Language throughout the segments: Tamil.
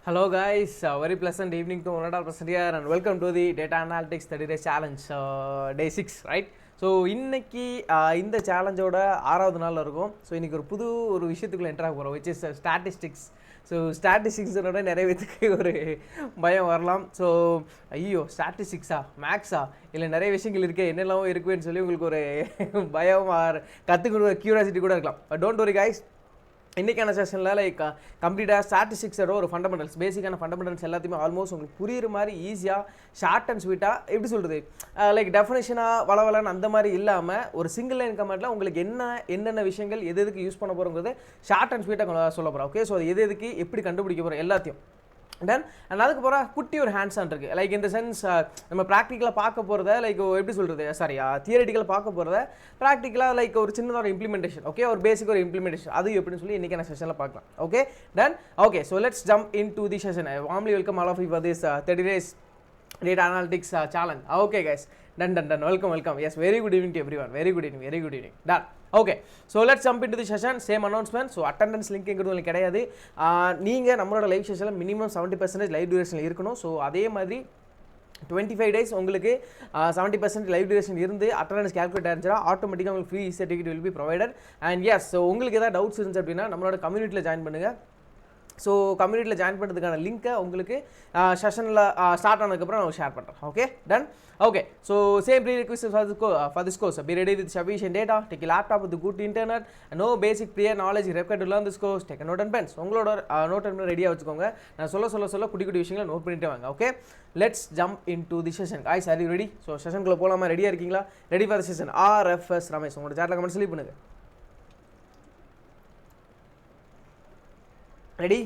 Hello guys, very pleasant evening to one present here and welcome to the Data Analytics 30 Days Challenge Day 6, right? So இன்றைக்கி இந்த சேலஞ்சோட 6வது நாள் இருக்கும். ஸோ இன்றைக்கி ஒரு விஷயத்துக்குள்ளே என்ட்ராக போகிறோம், விச் இஸ் ஸ்டாட்டிஸ்டிக்ஸ். ஸோ ஸ்டாட்டிஸ்டிக்ஸோட நிறைய பேத்துக்கு ஒரு பயம் வரலாம். ஸோ ஐயோ ஸ்டாட்டிஸ்டிக்ஸா, மேக்ஸா, இல்லை நிறைய விஷயங்கள் இருக்குது, என்னெல்லாம் இருக்குன்னு சொல்லி உங்களுக்கு ஒரு பயம் கற்றுக்கணும் க்யூரியாசிட்டி கூட இருக்கலாம். டோன்ட் வரி கைஸ், இன்றைக்கான செஷனில் லைக் கம்ப்ளீட்டாக ஸ்டாட்டிஸ்டிக்ஸோட ஒரு ஃபண்டமெண்டல்ஸ், பேசிக்கான ஃபண்டமெண்டல்ஸ் எல்லாத்தையுமே ஆல்மோஸ்ட் உங்களுக்கு புரியுற மாதிரி ஈஸியாக ஷார்ட் அண்ட் ஸ்வீட்டாக எப்படி சொல்கிறது, லைக் டெஃபினேஷனாக வளவலன்னு அந்த மாதிரி இல்லாமல் ஒரு சிங்கிள் லைன் கமெண்ட்டில் உங்களுக்கு என்னென்ன விஷயங்கள் எதுக்கு யூஸ் பண்ண போகிறோங்கிறது ஷார்ட் அண்ட் ஸ்வீட்டாக சொல்ல போகிறோம். ஓகே, ஸோ அது எதுக்கு எப்படி கண்டுபிடிக்க போகிறோம் எல்லாத்தையும் தென் அண்ட் அதுக்கு போகிற குட்டி ஒரு ஹேண்ட்ஸ் ஆன் இருக்குது. லைக் இந்த சென்ஸ் நம்ம ப்ராக்டிக்கலாக பார்க்க போகிறத லைக் எப்படி சொல்கிறது, சாரி தியரிட்டிக்கலாக பார்க்க போகிறத ப்ராக்டிக்கலாக லைக் ஒரு சின்னதாக ஒரு இம்ப்ளிமெண்டேஷன், ஓகே, ஒரு பேசிக் ஒரு இம்ப்ளிமெண்டேஷன், அது எப்படின்னு சொல்லி இன்றைக்கி நான் செஷனில் பார்க்கலாம். Okay done okay, so let's jump into the session. I warmly welcome all of you for this 30 days Data Analytics Challenge. Okay guys, done. Welcome. Yes, very good evening to everyone. Very good evening. Done. Okay, so let's jump into the session. Same announcement. So attendance link எங்கிறது கிடையாது. நீங்கள் நம்மளோட லைவ் செஷனில் மினிமம் 70% லைவ் டியூரேஷனில் இருக்கணும். ஸோ அதே மாதிரி 25 days உங்களுக்கு 70% லைவ் டியூரேஷன் இருந்து அட்டண்டன்ஸ் கேல்குலேட் ஆயிருந்துச்சுன்னா ஆட்டோமேட்டிக்காக உங்களுக்கு free certificate will be provided. And yes, so உங்களுக்கு ஏதாவது டவுட்ஸ் இருந்துச்சு அப்படின்னா நம்மளோட கம்யூனிட்டியில் ஜாயின் பண்ணுங்கள். ஸோ கம்யூனிட்டியில் ஜாயின் பண்ணுறதுக்கான லிங்க்கை உங்களுக்கு செஷனில் ஸ்டார்ட் ஆனதுக்கப்புறம் நான் ஷேர் பண்ணுறேன். Okay done okay, so same pre request for this course. Be ready with sufficient data, take a laptop with good internet, no basic prior knowledge required to learn this course. Take a note and pens. உங்களோட நோட் அண்ட் ரெடியாக வச்சுக்கோங்க. நான் சொல்ல குட்டி விஷயங்களை நோட் பண்ணிட்டு வாங்க. Okay, let's jump into the session. guys, are you ready? So செஷனுக்குள்ளே போகலாமா? ரெடியாக இருக்கீங்களா? Ready for the session. RFS Ramesh உங்களோட சேட்டில் கமெண்ட் சொல்லி பண்ணுங்க. Ready?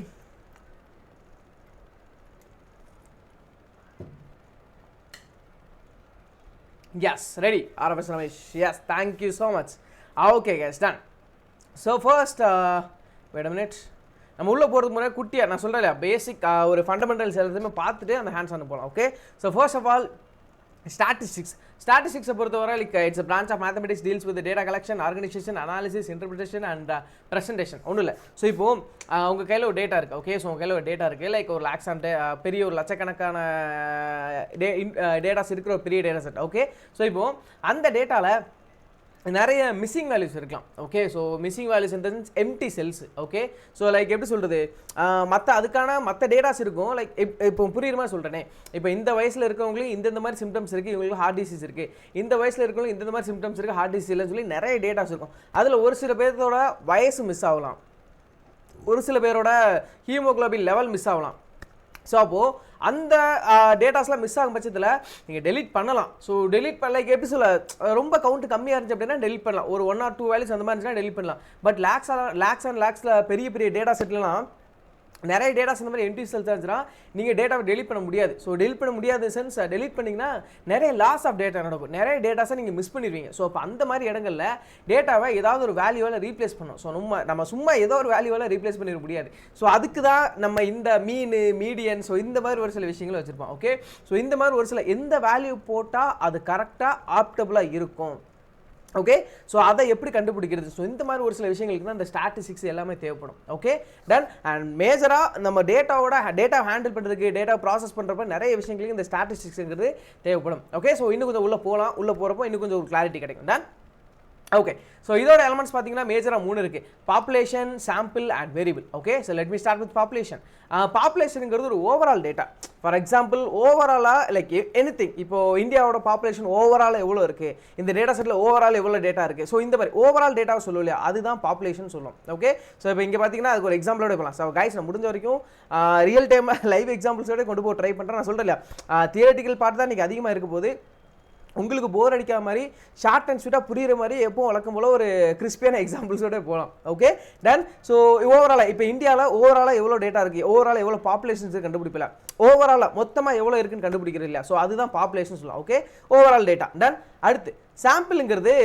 Yes, ready. RFS Ramesh. Yes, thank you so much. Okay guys, done. So first, wait a minute. நம்ம உள்ளே போகிறதுக்கு முன்னாடி குட்டியாக நான் சொல்கிறேன் இல்லையா, பேசிக் ஒரு ஃபண்டமெண்டல்ஸ் எல்லாத்தையுமே பார்த்துட்டு அந்த ஹேண்ட்ஸ் ஆன் போகலாம். Okay, so first of all ஸ்டாட்டிஸ்டிக்ஸை பொறுத்தவரை like it's branch of mathematics deals with data collection, organisation, analysis, interpretation and presentation. ஒன்றும் இல்லை. ஸோ இப்போது உங்கள் கையில் ஒரு டேட்டா இருக்குது. ஓகே, ஸோ உங்கள் கையில் ஒரு டேட்டா இருக்குது, லைக் ஒரு லேக்ஸ் அண்ட் பெரிய ஒரு லட்சக்கணக்கான டேட்டாஸ் இருக்கிற ஒரு பெரிய டேட்டா செட். ஓகே, ஸோ இப்போது அந்த டேட்டாவில் நிறைய மிஸ்ஸிங் வேல்யூஸ் இருக்கலாம். ஓகே, ஸோ மிஸ்ஸிங் வேல்யூஸ் இந்த sense empty cells. Okay, so like எப்படி சொல்கிறது, மற்ற டேட்டாஸ் இருக்கும். லைக் இப்போ புரியுற மாதிரி சொல்கிறேனே, இப்போ இந்த வயசில் இருக்கவங்களுக்கு இந்த மாதிரி சிம்டம்ஸ் இருக்குது, இவங்களுக்கு ஹார்ட் டிசீஸ் இருக்குது, இந்த வயசில் இருக்கவங்களுக்கு இந்த மாதிரி சிம்டம்ஸ் இருக்குது, ஹார்ட் டிசீஸ் இல்லைன்னு சொல்லி நிறைய டேட்டாஸ் இருக்கும். அதில் ஒரு சில பேர்த்தோட வயசு மிஸ் ஆகலாம், ஒரு சில பேரோட ஹீமோகுளோபின் லெவல் மிஸ் ஆகலாம். ஸோ அப்போது அந்த டேட்டாஸ்லாம் மிஸ் ஆகும் பட்சத்தில் நீங்கள் டெலிட் பண்ணலாம். ஸோ டெலிட் பண்ண எப்படி சொல்ல, ரொம்ப கவுண்ட் கம்மியாக இருந்துச்சு அப்படின்னா டெலிட் பண்ணலாம். ஒரு 1 or 2 வேல்யூஸ் அந்த மாதிரி இருந்துச்சுன்னா டெலிட் பண்ணலாம். பட் லேக்ஸில் பெரிய டேட்டா செட்லாம் நிறைய டேட்டாஸ் இந்த மாதிரி எம்டி செல்ஸ் இருந்துச்சுன்னா நீங்கள் டேட்டாவை டெலிட் பண்ண முடியாது. ஸோ டெலிட் பண்ண முடியாத சென்ஸ் டெலிட் பண்ணிங்கன்னா நிறைய லாஸ் ஆஃப் டேட்டா நடக்கும், நிறைய டேட்டாஸை நீங்கள் மிஸ் பண்ணிடுவீங்க. ஸோ அப்போ அந்த மாதிரி இடங்களில் டேட்டாவை ஏதாவது ஒரு வேல்யூவால் ரீப்ளேஸ் பண்ணணும். ஸோ நம்ம சும்மா ஏதோ ஒரு வேல்யூவால் ரீப்ளேஸ் பண்ணிட முடியாது. ஸோ அதுக்கு தான் நம்ம இந்த மீடியன், ஸோ இந்த மாதிரி ஒரு சில விஷயங்கள் வச்சுருப்போம். ஓகே, ஸோ இந்த மாதிரி ஒரு சில எந்த வேல்யூ போட்டால் அது கரெக்டாக ஆப்டபுளாக இருக்கும். ஓகே, ஸோ அதை எப்படி கண்டுபிடிக்கிறது, ஸோ இந்த மாதிரி ஒரு சில விஷயங்களுக்கு தான் இந்த ஸ்டாட்டிஸ்டிக்ஸ் எல்லாமே தேவைப்படும். ஓகே டன் அண்ட் மேஜராக நம்ம டேட்டா ஹேண்டில் பண்ணுறதுக்கு, டேட்டா ப்ராசஸ் பண்ணுறப்ப நிறைய விஷயங்களுக்கு இந்த ஸ்டாட்டிஸ்டிக்ஸுங்கிறது தேவைப்படும். ஓகே, ஸோ இன்னும் கொஞ்சம் உள்ளே போகிறப்போ இன்னும் கொஞ்சம் ஒரு கிளாரிட்டி கிடைக்கும். டன் ஓகே, ஸோ இதோட எலமெண்ட்ஸ் பார்த்தீங்கன்னா மேஜராக 3 இருக்குது: population, sample and variable. Okay, so let me start with population. பாப்புலேஷனுங்கிறது ஒரு ஓவரால் டேட்டா. ஃபார் எக்ஸாம்பிள் ஓவராலாக லைக் எனிதிங், இப்போது இந்தியாவோட பாப்புலேஷன் ஓவரால் எவ்வளோ இருக்குது, இந்த டேட்டா செட்டில் ஓவரால் எவ்வளோ டேட்டா இருக்குது, ஸோ இந்த மாதிரி ஓவரால் டேட்டாவை சொல்லுவோம் இல்லையா, அதுதான் பாப்புலேஷன் சொல்லுவோம். ஓகே, ஸோ இப்போ இங்கே பார்த்தீங்கன்னா அதுக்கு ஒரு எக்ஸாம்பிளோட போகலாம். ஸோ கைஸ், நான் முடிஞ்ச வரைக்கும் ரியல் டைம் லைவ் எக்ஸாம்பிள்ஸோட கொண்டு போய் ட்ரை பண்ணுறேன். நான் சொல்கிறேன் இல்லையா, தியரிட்டிக்கல் பார்ட் தான் இன்றைக்கி அதிகமாக இருக்க போது. உங்களுக்கு போர் அடிக்காத மாதிரி ஷார்ட் அண்ட் ஸ்வீட்டாக புரியுற மாதிரி எப்போ வழக்கம் போல் ஒரு கிறிஸ்பியான எக்ஸாம்பிள்ஸோட போகலாம். ஓகே டன் ஸோ ஓவராலாக இப்போ இந்தியாவில் ஓவராலாக எவ்வளோ டேட்டா இருக்குது, ஓவரால் எவ்வளோ பாப்புலேஷன்ஸ் கண்டுபிடிப்பல, ஓவராலாக மொத்தமாக எவ்வளோ இருக்குன்னு கண்டுபிடிக்கிறது இல்லையா, ஸோ அதுதான் பாப்புலேஷன் சொல்லலாம். Okay, overall data. டன் அடுத்து சாம்பிளுங்கிறது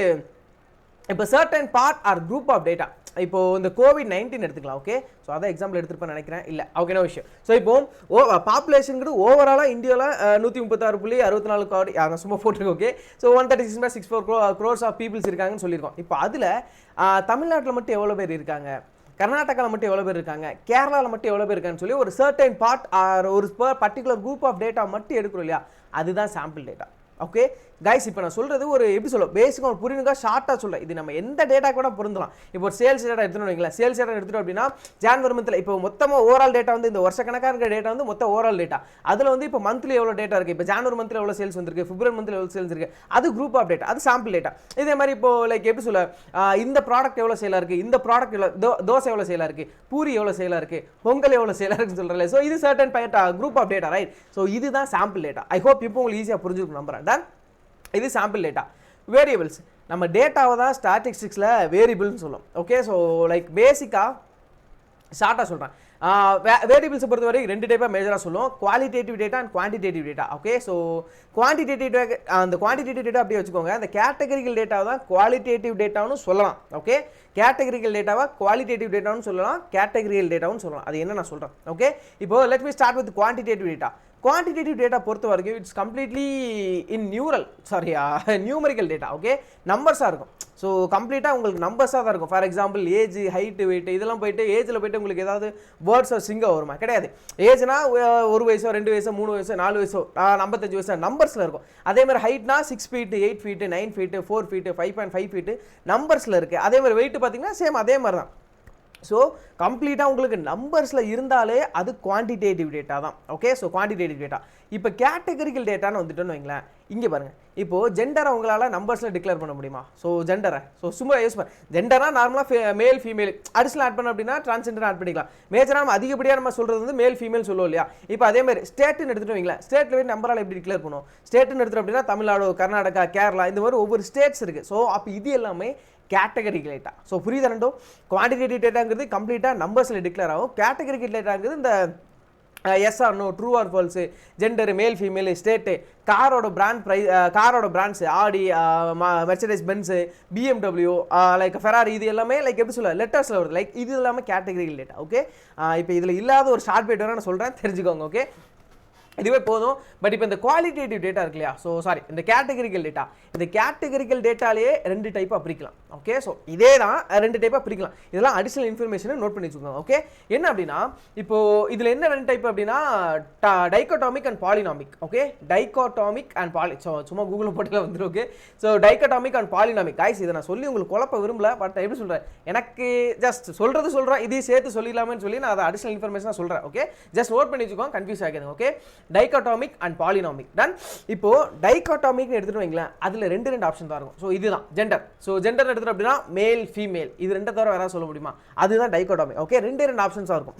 இப்போ certain part or group of data. இப்போது இந்த COVID-19 எடுத்துக்கலாம். ஓகே, ஸோ அதான் எக்ஸாம்பிள் எடுத்துருப்பேன் நினைக்கிறேன். இல்லை, ஓகே, நோ விஷயம். ஸோ இப்போது பாப்புலேஷனுங்கிறது ஓவராலாக இந்தியாவில் 136.64 கோடி அதை சும்மா போட்டிருக்கு. Okay, so 136.64 crores of peoples இருக்காங்கன்னு சொல்லியிருக்கோம். இப்போ அதில் தமிழ்நாட்டில் மட்டும் எவ்வளோ பேர் இருக்காங்க, கர்நாடகாவில் மட்டும் எவ்வளோ பேர் இருக்காங்க, கேரளாவில் மட்டும் எவ்வளோ பேர் இருக்கான்னு சொல்லி ஒரு சர்டைன் பார்ட் ஒரு பர்டிகுலர் குரூப் ஆஃப் டேட்டா மட்டும் எடுக்கிறோம் இல்லையா, அதுதான் சாம்பிள் டேட்டா. ஓகே கைஸ், இப்போ நான் சொல்கிறது ஒரு எப்படி சொல்ல பேசிக்காக ஒரு புரியுங்க, ஷார்ட்டாக சொல்ல, இது நம்ம எந்த டேட்டா கூட பொருந்தலாம். இப்போ ஒரு சேல்ஸ் டேட்டா எடுத்துன்னு வைங்களேன், சேல்ஸ் டேட்டா எடுத்துட்டோம் அப்படின்னா ஜான்வரி மந்த்தில் இப்போ மொத்தமாக ஓவரால் டேட்டா வந்து இந்த வருஷ கணக்காக இருக்கிற டேட்டா வந்து மொத்த ஓவரால் டேட்டா, அதில் வந்து இப்போ மந்த்லி எவ்வளோ டேட்டா இருக்குது, இப்போ ஜான்வரி மந்த்தில் எவ்வளோ சேல்ஸ் வந்திருக்கு, பிப்ரவரி மந்த்தில் எவ்வளோ சேல்ஸ் இருக்குது, அது குரூப் ஆஃப் டேட்டா, அது சாம்பிள் டேட்டா. இதே மாதிரி இப்போ லைக் எப்படி சொல்ல இந்த ப்ராடக்ட் எவ்வளோ சேலாக இருக்குது, இந்த ப்ராடக்ட் எவ்வளோ தோசை எவ்வளோ சேலாக இருக்குது, பூரி எவ்வளோ சேலாக இருக்குது, பொங்கல் எவ்வளோ சேலாக இருக்குன்னு சொல்கிறேன். ஸோ இது certain group of data, right. So இதுதான் சாம்பிள் டேட்டா. ஐ ஹோப் இப்போ உங்களுக்கு ஈஸியாக புரிஞ்சுக்கணும் நம்புறேன். டன் இது சாம்பிள் டேட்டா. வேரியபிள்ஸ், நம்ம டேட்டாவை தான் ஸ்டாட்டிஸ்டிக்ஸில் வேரியபிள்னு சொல்லும். ஓகே, ஸோ லைக் பேசிக்காக ஷார்ட்டாக சொல்கிறேன். வேரியபிள்ஸை பொறுத்த வரைக்கும் 2 டைப்பாக மேஜராக சொல்லுவோம், qualitative data and quantitative data. Okay, so quantitative data அப்படியே வச்சுக்கோங்க. அந்த கேட்டகரிக்கல் டேட்டாவை தான் குவாலிட்டேட்டிவ் டேட்டாவும் சொல்லலாம். ஓகே, கேட்டகரிக்கல் டேட்டாவை குவாலிட்டேட்டிவ் டேட்டாவும் சொல்லலாம், கேட்டகரியல் டேட்டாவும் சொல்லலாம். அது என்ன நான் சொல்கிறேன். ஓகே, இப்போ let me start with quantitative data. Quantitative data பொறுத்த வரைக்கும் it's completely in numerical data. Okay, நம்பர்ஸாக இருக்கும். ஸோ கம்ப்ளீட்டாக உங்களுக்கு நம்பர்ஸாக தான் இருக்கும். For example age, height, weight இதெல்லாம் போயிட்டு ஏஜில் போயிட்டு உங்களுக்கு ஏதாவது வேர்ட்ஸ் சிங்கம் வருமா? கிடையாது. ஏஜ்னா 1 வயசோ 2 வயசோ 3 வயசோ 4 வயசோ 55 வயசோ நம்பர்ஸில் இருக்கும். அதே மாதிரி ஹைட்னா 6 feet 8 feet 9 feet 4 feet 5.5 feet நம்பர்ஸில் இருக்குது. அதே மாதிரி வெயிட் பார்த்தீங்கன்னா சேம் அதே மாதிரி தான். ஸோ கம்ப்ளீட்டாக உங்களுக்கு நம்பர்ஸில் இருந்தாலே அது குவான்டிடேட்டிவ் டேட்டா தான். Okay, so quantitative data. இப்போ கேட்டகரிக்கல் டேட்டான்னு வந்துட்டோன்னு வைங்களேன், இங்கே பாருங்கள், இப்போது ஜெண்டரை உங்களால் நம்பர்ஸில் டிக்ளேர் பண்ண முடியுமா? ஸோ ஜெண்டரை சும்மா யூஸ் பண்ண ஜெண்டராக நார்மலாக மேல் ஃபீமேல் அடிஷனல் ஆட் பண்ண அப்படின்னா டிரான்ஸ்ஜெண்டர் ஆட் பண்ணிக்கலாம். மேஜராக நம்ம அதிகப்படியாக நம்ம சொல்கிறது வந்து மேல் ஃபீமேல் சொல்லுவோம் இல்லையா. இப்போ அதே மாதிரி ஸ்டேட்டுன்னு எடுத்துகிட்டு வைங்களேன், ஸ்டேட்டில் போய் நம்பரால் எப்படி டிக்ளேர் பண்ணுவோம்? ஸ்டேட்டுன்னு எடுத்துகிட்டு அப்படின்னா தமிழ்நாடு, கர்நாடகா, கேரளா இந்த மாதிரி ஒவ்வொரு ஸ்டேட்ஸ் இருக்குது. ஸோ அப்போ இது எல்லாமே கேட்டகரிக்கல் டேட்டா. ஸோ புரியுது ரெண்டும்? குவான்டிடேட்டிவ் டேட்டாங்கிறது கம்ப்ளீட்டாக நம்பர்ஸில் டிக்ளேர் ஆகும். கேட்டகரிக்கல் டேட்டாங்கிறது இந்த yes or no, true or false, gender, male female, state, காரோட brands Audi, Mercedes Benz, BMW, like Ferrari, இது எல்லாமே லைக் எப்படி சொல்ல லெட்டர்ஸில் வருது. லைக் இது எல்லாமே கேட்டகரிக்கல் டேட்டா. ஓகே, இப்போ இதில் இல்லாத ஒரு ஷார்ட் பைட் வேறு நான் சொல்கிறேன், தெரிஞ்சுக்கோங்க. ஓகே, இதுவே போதும். பட் இப்போ இந்த குவாலிட்டேட்டிவ் டேட்டா இருக்கு இல்லையா, ஸோ சாரி இந்த கேட்டகரிக்கல் டேட்டா, இந்த கேட்டகரிக்கல் டேட்டாலேயே 2 டைப்பாக பிரிக்கலாம். ஓகே, ஸோ இதே தான் 2 டைப்பாக பிரிக்கலாம். இதெல்லாம் அடிஷனல் இன்ஃபர்மேஷனை நோட் பண்ணி வச்சுக்கோங்க. ஓகே, என்ன அப்படின்னா இப்போது இதில் என்ன 2 டைப் அப்படின்னா dichotomic and polynomic. Okay, dichotomic and சும்மா கூகுளில் போட்டில் வந்துடும். Okay, so dichotomic and polynomic. Guys இதை நான் சொல்லி உங்களுக்கு குழப்ப விரும்பல, பட் எப்படி சொல்கிறேன், எனக்கு ஜஸ்ட் சொல்கிறேன், இதையும் சேர்த்து சொல்லிடலாமேன்னு சொல்லி நான் அதை அடிஷனல் இன்ஃபர்மேஷனாக சொல்கிறேன். ஓகே, ஜஸ்ட் நோட் பண்ணி வச்சுக்கோங்க, கன்ஃபியூஸ் ஆகிடுங்க. Okay, dichotomic and polynomic. Done இப்போ டைகோட்டாமிக் எடுத்துட்டு வைங்களேன், அதுல 2 ஆப்ஷன் தான் இருக்கும். ஸோ இதுதான் ஜெண்டர். ஸோ ஜெண்டர் எடுத்துட்டு அப்படின்னா மேல் ஃபீமேல், இது 2 தவிர வேற சொல்ல முடியுமா? அதுதான் டைகோட்டாமிக். ஓகே, 2 ஆப்ஷன்ஸாக இருக்கும்,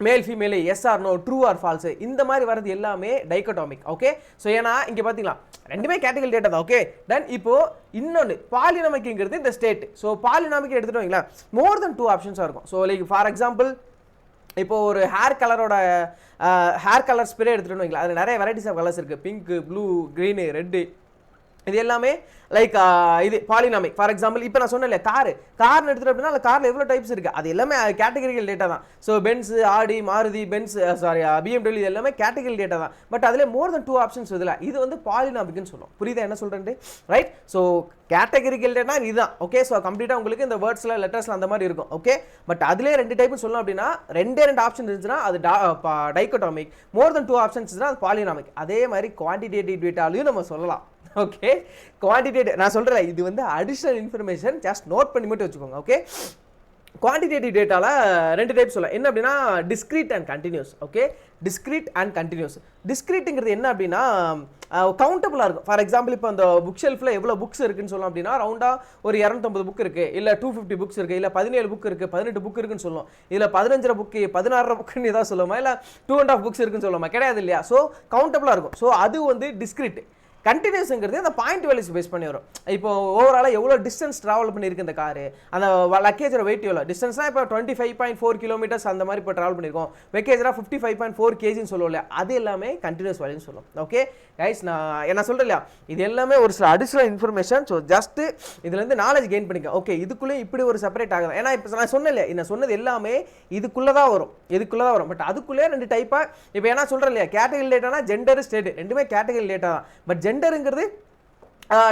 male female, yes or no, true or false, இந்த மாதிரி வரது எல்லாமே டைகோட்டாமிக். ஓகே, ஸோ ஏன்னா இங்கே பார்த்தீங்களா 2மே கேட்டகரி டேட்டா தான். ஓகே, தென் இப்போ இன்னொன்று பாலினாமிக்ங்கிறது இந்த ஸ்டேட். ஸோ பாலினாமிக் எடுத்துட்டு வைங்களேன், மோர் தென் 2 ஆப்ஷன்ஸாக இருக்கும். ஸோ லைக் ஃபார் எக்ஸாம்பிள் இப்போ ஒரு ஹேர் கலர் ஸ்ப்ரே எடுத்துகிட்டு வைங்களா, அதில் நிறைய வெரைட்டிஸ் ஆஃப் கலர்ஸ் இருக்குது, பிங்க்கு, ப்ளூ, க்ரீனு, ரெட்டு, இது எல்லாமே லைக் இது பாலினாமிக். ஃபார் எக்ஸாம்பிள் இப்போ நான் சொன்னேன் இல்லையா கார்னு எடுத்துகிட்டு அப்படின்னா அந்த காரில் எவ்வளோ டைப்ஸ் இருக்குது, அது எல்லாமே கேட்டகரிக்கல் டேட்டா தான். ஸோ பென்ஸ், ஆடி, மாருதி, BMW இது எல்லாமே கேட்டகரி டேட்டா தான். பட் அதில் மோர் தென் 2 ஆப்ஷன்ஸ் இதில் இது வந்து பாலினாமிக்னு சொல்லும். புரியுதா என்ன சொல்கிறேன்? ரைட். ஸோ கேட்டகரிக்கல் டேட்டா இதுதான். ஓகே, ஸோ கம்ப்ளீட்டாக உங்களுக்கு இந்த வேர்ட்ஸில் லெட்டர்ஸில் அந்த மாதிரி இருக்கும். ஓகே, பட் அதிலே 2 டைப்னு சொல்லணும் அப்படின்னா 2 ஆப்ஷன் இருந்துச்சுன்னா அது டைகோட்டாமிக், மோர் தென் 2 ஆப்ஷன்ஸ் இருந்துச்சுன்னா அது பாலினாமிக். அதே மாதிரி குவான்டிடேட்டிவ் டேட்டாலையும் நம்ம சொல்லலாம். ஓகே, குவான்டிடேட்டிவ் நான் சொல்கிறேன், இது வந்து அடிஷனல் இன்ஃபர்மேஷன், ஜஸ்ட் நோட் பண்ணி மட்டும் வச்சுக்கோங்க. ஓகே, குவான்டிடேட்டிவ் டேட்டாவில் 2 டைப் சொல்லலாம். என்ன அப்படின்னா discrete and continuous. Okay, discrete and continuous. டிஸ்க்ரீட்டுங்கிறது என்ன அப்படின்னா கவுண்டபுளாக இருக்கும். ஃபார் எக்ஸாம்பிள் இப்போ அந்த புக் ஷெல்ஃபில் எவ்வளோ புக்ஸ் இருக்குன்னு சொல்லலாம் அப்படின்னா ரவுண்டாக ஒரு 250 புக் இருக்குது, இல்லை 250 புக்ஸ் இருக்குது, இல்லை 17 புக் இருக்குது, 18 புக் இருக்குன்னு சொல்லுவோம். இதில் 15 புக்கு 16 புக்குன்னு ஏதாவது சொல்லுமா, இல்லை 2.5 புக்ஸ் இருக்குன்னு சொல்லுமா? கிடையாது இல்லையா. ஸோ கவுண்டபுளாக இருக்கும். ஸோ அது வந்து டிஸ்க்ரீட். கண்டினியூஸ்ங்கிறது அந்த பாயிண்ட் வேல்யூஸ் பேஸ் பண்ணி வரும். இப்போ ஓவராலாக எவ்வளோ டிஸ்டன்ஸ் ட்ராவல் பண்ணியிருக்கு இந்த காரு, அந்த லக்கேஜோட வெயிட் எவ்வளோ டிஸ்டன்ஸ்னால் இப்போ 25.4 கிலோமீட்டர்ஸ் அந்த மாதிரி இப்போ ட்ராவல் பண்ணியிருக்கோம். வெக்கேஜராக 55.4 kgன்னு சொல்லுவோம் இல்லையா, அது எல்லாமே கண்டினியூஸ் வேல்யூன்னு சொல்லுவோம். ஓகே கைஸ், நான் என்ன சொல்கிறேன் இல்லையா, இது எல்லாமே ஒரு சில அடிஷனல் இன்ஃபர்மேஷன். ஸோ ஜஸ்ட்டு இதுலேருந்து நாலேஜ் கெயின் பண்ணிக்க. ஓகே, இதுக்குள்ளே இப்படி ஒரு செப்பரேட் ஆகுது. ஏன்னா இப்போ நான் சொன்னேன் இல்லையா, நான் சொன்னது எல்லாமே இதுக்குள்ளே தான் வரும். பட் அதுக்குள்ளே 2 டைப்பாக இப்போ ஏன்னா சொல்கிறேன் இல்லையா, கேட்டகரி டேட்டானா ஜெண்டர், ஸ்டேட் 2மே கேட்டகரி டேட்டா தான். பட் ஜெண்டருங்கிறது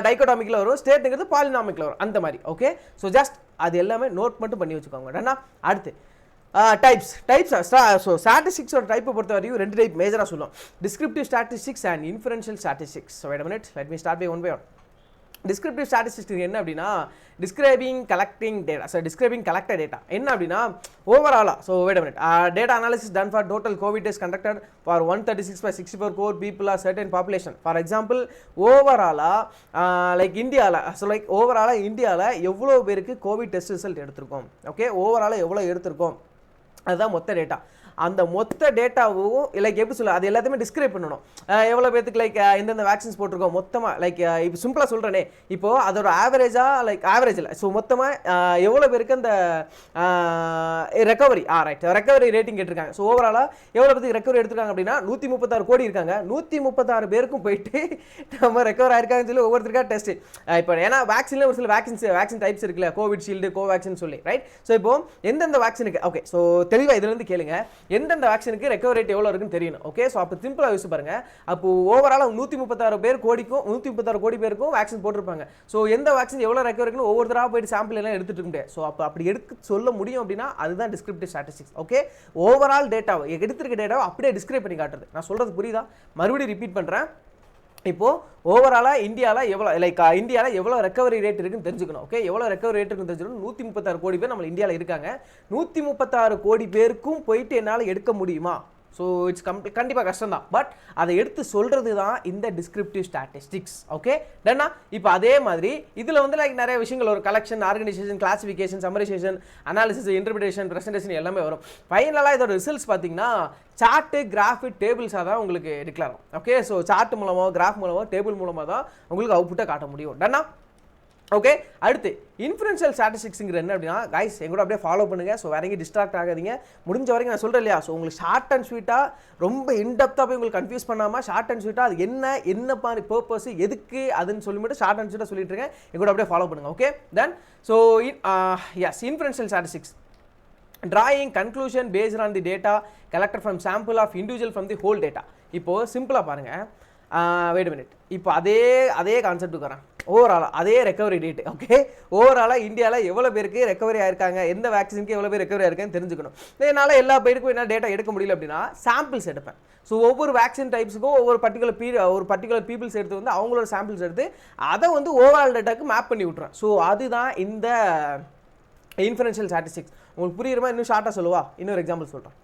டைகோடாமிக்கில் வரும், ஸ்டேட்டுங்கிறது பாலினாமிக்கில் வரும், அந்த மாதிரி. ஓகே, ஸோ ஜஸ்ட் அது எல்லாமே நோட் மட்டும் பண்ணி வச்சுக்கோங்க. ஏன்னா அடுத்து டைப்ஸ். ஸோ ஸ்டாட்டிஸ்டிக்ஸோட டைப்பை பொறுத்த வரையும் 2 டைப் மேஜராக சொல்லுவோம், descriptive statistics and inferential statistics. So wait a minute, let me start by one by one. Descriptive statistics என்ன அப்படின்னா describing collecting data. So describing collected data என்ன அப்படின்னா ஓவராலாக. So wait a minute, data analysis done for total COVID test conducted for 136/64 crore people or certain population. For example ஓவராலாக லைக் இந்தியாவில், ஸோ லைக் ஓவராலாக இந்தியாவில் எவ்வளோ பேருக்கு கோவிட் டெஸ்ட் ரிசல்ட் எடுத்திருக்கோம், ஓகே, ஓவராலாக எவ்வளோ எடுத்திருக்கோம், அதுதான் மொத்த டேட்டா. அந்த மொத்த டேட்டாவும் லைக் எப்படி சொல்ல அது எல்லாத்தையுமே டிஸ்கிரைப் பண்ணணும். எவ்வளோ பேருக்கு லைக் எந்தெந்த வேக்சின்ஸ் போட்டிருக்கோம் மொத்தமாக, லைக் இப்போ சிம்பிளாக சொல்கிறேனே, இப்போது அதோட ஆவரேஜாக லைக் ஆவரேஜில் ஸோ மொத்தமாக எவ்வளோ பேருக்கு அந்த ரெக்கவரி ரைட் ரெக்கவரி ரேட்டிங் கேட்டிருக்காங்க. ஸோ ஓவராலாக எவ்வளோ பேருக்கு ரெக்கவரி எடுத்திருக்காங்க அப்படின்னா 136 கோடி இருக்காங்க. 136 பேருக்கும் போயிட்டு நம்ம ரெக்கவர் ஆயிருக்காங்கன்னு சொல்லி ஒவ்வொருத்தருக்கா டெஸ்ட். இப்போ ஏன்னா வேக்சின்ல ஒரு சில வேக்சின் டைப்ஸ் இருக்குல்ல, கோவிட்ஷீல்டு, கோவேக்சின் சொல்லி, ரைட். ஸோ இப்போ எந்தெந்த வேக்சினுக்கு, ஓகே, ஸோ தெளிவாக இதுலேருந்து கேளுங்க, எந்தெந்த வேக்சினுக்கு ரெக்கவரி ரேட் எவ்வளோ இருக்குன்னு தெரியணும். ஓகே, ஸோ அப்போ சிம்பிளாக யோசிச்சு பாருங்க, அப்போ ஓவராலாக 136 கோடி பேருக்கும் வேக்சின் போட்டிருப்பாங்க. ஸோ எந்த வேக்சின் எவ்வளோ ரெக்கவரி இருக்குன்னு ஒவ்வொருத்தராக போயிட்டு சாம்பிள் எல்லாம் எடுத்துட்டு இருக்க முடியாது. ஸோ அப்படி எடுக்க சொல்ல முடியும் அப்படின்னா அதுதான் டிஸ்கிரிப்டிவ் ஸ்டாட்டிஸ்டிக்ஸ். ஓகே, ஓவரால் டேட்டாவை எடுத்திருக்க டேட்டாவை அப்படியே டிஸ்கிரைப் பண்ணி காட்டுறது. நான் சொல்றது புரியுதா? மறுபடியும் ரிப்பீட் பண்ணுறேன். இப்போது ஓவராலாக இந்தியாவில் எவ்வளோ லைக் இந்தியாவில் எவ்வளோ ரெக்கவரி ரேட் இருக்குன்னு தெரிஞ்சுக்கணும். ஓகே, எவ்வளோ ரெக்கவரி ரேட் இருக்குன்னு தெரிஞ்சுக்கணும். 136 கோடி பேர் நம்ம இந்தியாவில் இருக்காங்க. 136 கோடி பேருக்கும் போயிட்டு என்னால் எடுக்க முடியுமா? ஸோ இட்ஸ் கண்டிப்பாக கஷ்டம் தான். பட் அதை எடுத்து சொல்கிறது தான் இந்த டிஸ்கிரிப்டிவ் ஸ்டாட்டிஸ்டிக்ஸ். ஓகே டன்னா. இப்போ அதே மாதிரி இதில் வந்து லைக் நிறைய விஷயங்கள் ஒரு collection, organisation, classification, summarisation, analysis, interpretation, presentation எல்லாமே வரும். ஃபைனலாக இதோட ரிசல்ட்ஸ் பார்த்தீங்கன்னா சார்ட்டு, கிராஃபு, டேபிள்ஸாக தான் உங்களுக்கு டிக்ளேர் ஆகும். ஓகே, ஸோ சார்ட் மூலமாக, கிராஃப் மூலமாக, டேபிள் மூலமாக தான் உங்களுக்கு அவுட்புட்டை காட்ட முடியும். டன்னா. ஓகே, அடுத்து இன்ஃபரன்ஷியல் ஸ்டாட்டிஸ்டிக்ஸ்ங்கிற என்ன அப்படின்னா கைஸ் எங்கூட அப்படியே ஃபாலோ பண்ணுங்கள். ஸோ வேற எங்கேயும் டிஸ்ட்ராக்ட் ஆகாதீங்க. முடிஞ்ச வரைக்கும் நான் சொல்கிறேன் இல்லையா, ஸோ உங்களுக்கு ஷார்ட் அண்ட் ஸ்வீட்டாக ரொம்ப இன்டெப்த்தாக போய் உங்களுக்கு கன்ஃபியூஸ் பண்ணாமல் ஷார்ட் அண்ட் ஸ்வீட்டாக அது என்ன மாதிரி பர்பஸ், எதுக்கு அதுன்னு சொல்லிவிட்டு ஷார்ட் அண்ட் ஸ்வீட்டாக சொல்லிட்டு இருக்கேன். எங்கூட அப்படியே ஃபாலோ பண்ணுங்கள். Okay then so yes inferential statistics drawing conclusion based on the data collected from sample of individual from the whole data. இப்போது சிம்பிளாக பாருங்கள், வெயிட் a minute, இப்போ அதே கான்செப்ட்டுக்கு வரேன். ஓவராலாக அதே ரெக்கவரி ரேட்டு. ஓகே, ஓவராலாக இந்தியாவில் எவ்வளோ பேருக்கு ரெக்கவரி ஆயிருக்காங்க, எந்த வேக்சினுக்கு எவ்வளோ பேர் ரெக்கவரி ஆயிருக்கான்னு தெரிஞ்சுக்கணும். என்னால் எல்லா பேருக்கும் என்ன டேட்டா எடுக்க முடியல அப்படின்னா சாம்பிள்ஸ் எடுப்பேன். ஸோ ஒவ்வொரு வேக்சின் டைப்ஸுக்கும் ஒவ்வொரு பர்டிகுலர் பீப்புள்ஸ் எடுத்து வந்து அவங்களோட சாம்பிள்ஸ் எடுத்து அதை வந்து ஓவரால் டேட்டாக்கு மேப் பண்ணி விட்ருவேன். ஸோ அதுதான் இந்த இன்ஃபரன்ஷியல் ஸ்டாட்டிஸ்டிக்ஸ். உங்களுக்கு புரியுற மாதிரி இன்னும் ஷார்ட்டாக சொல்லுவா, இன்னொரு எக்ஸாம்பிள் சொல்கிறேன்.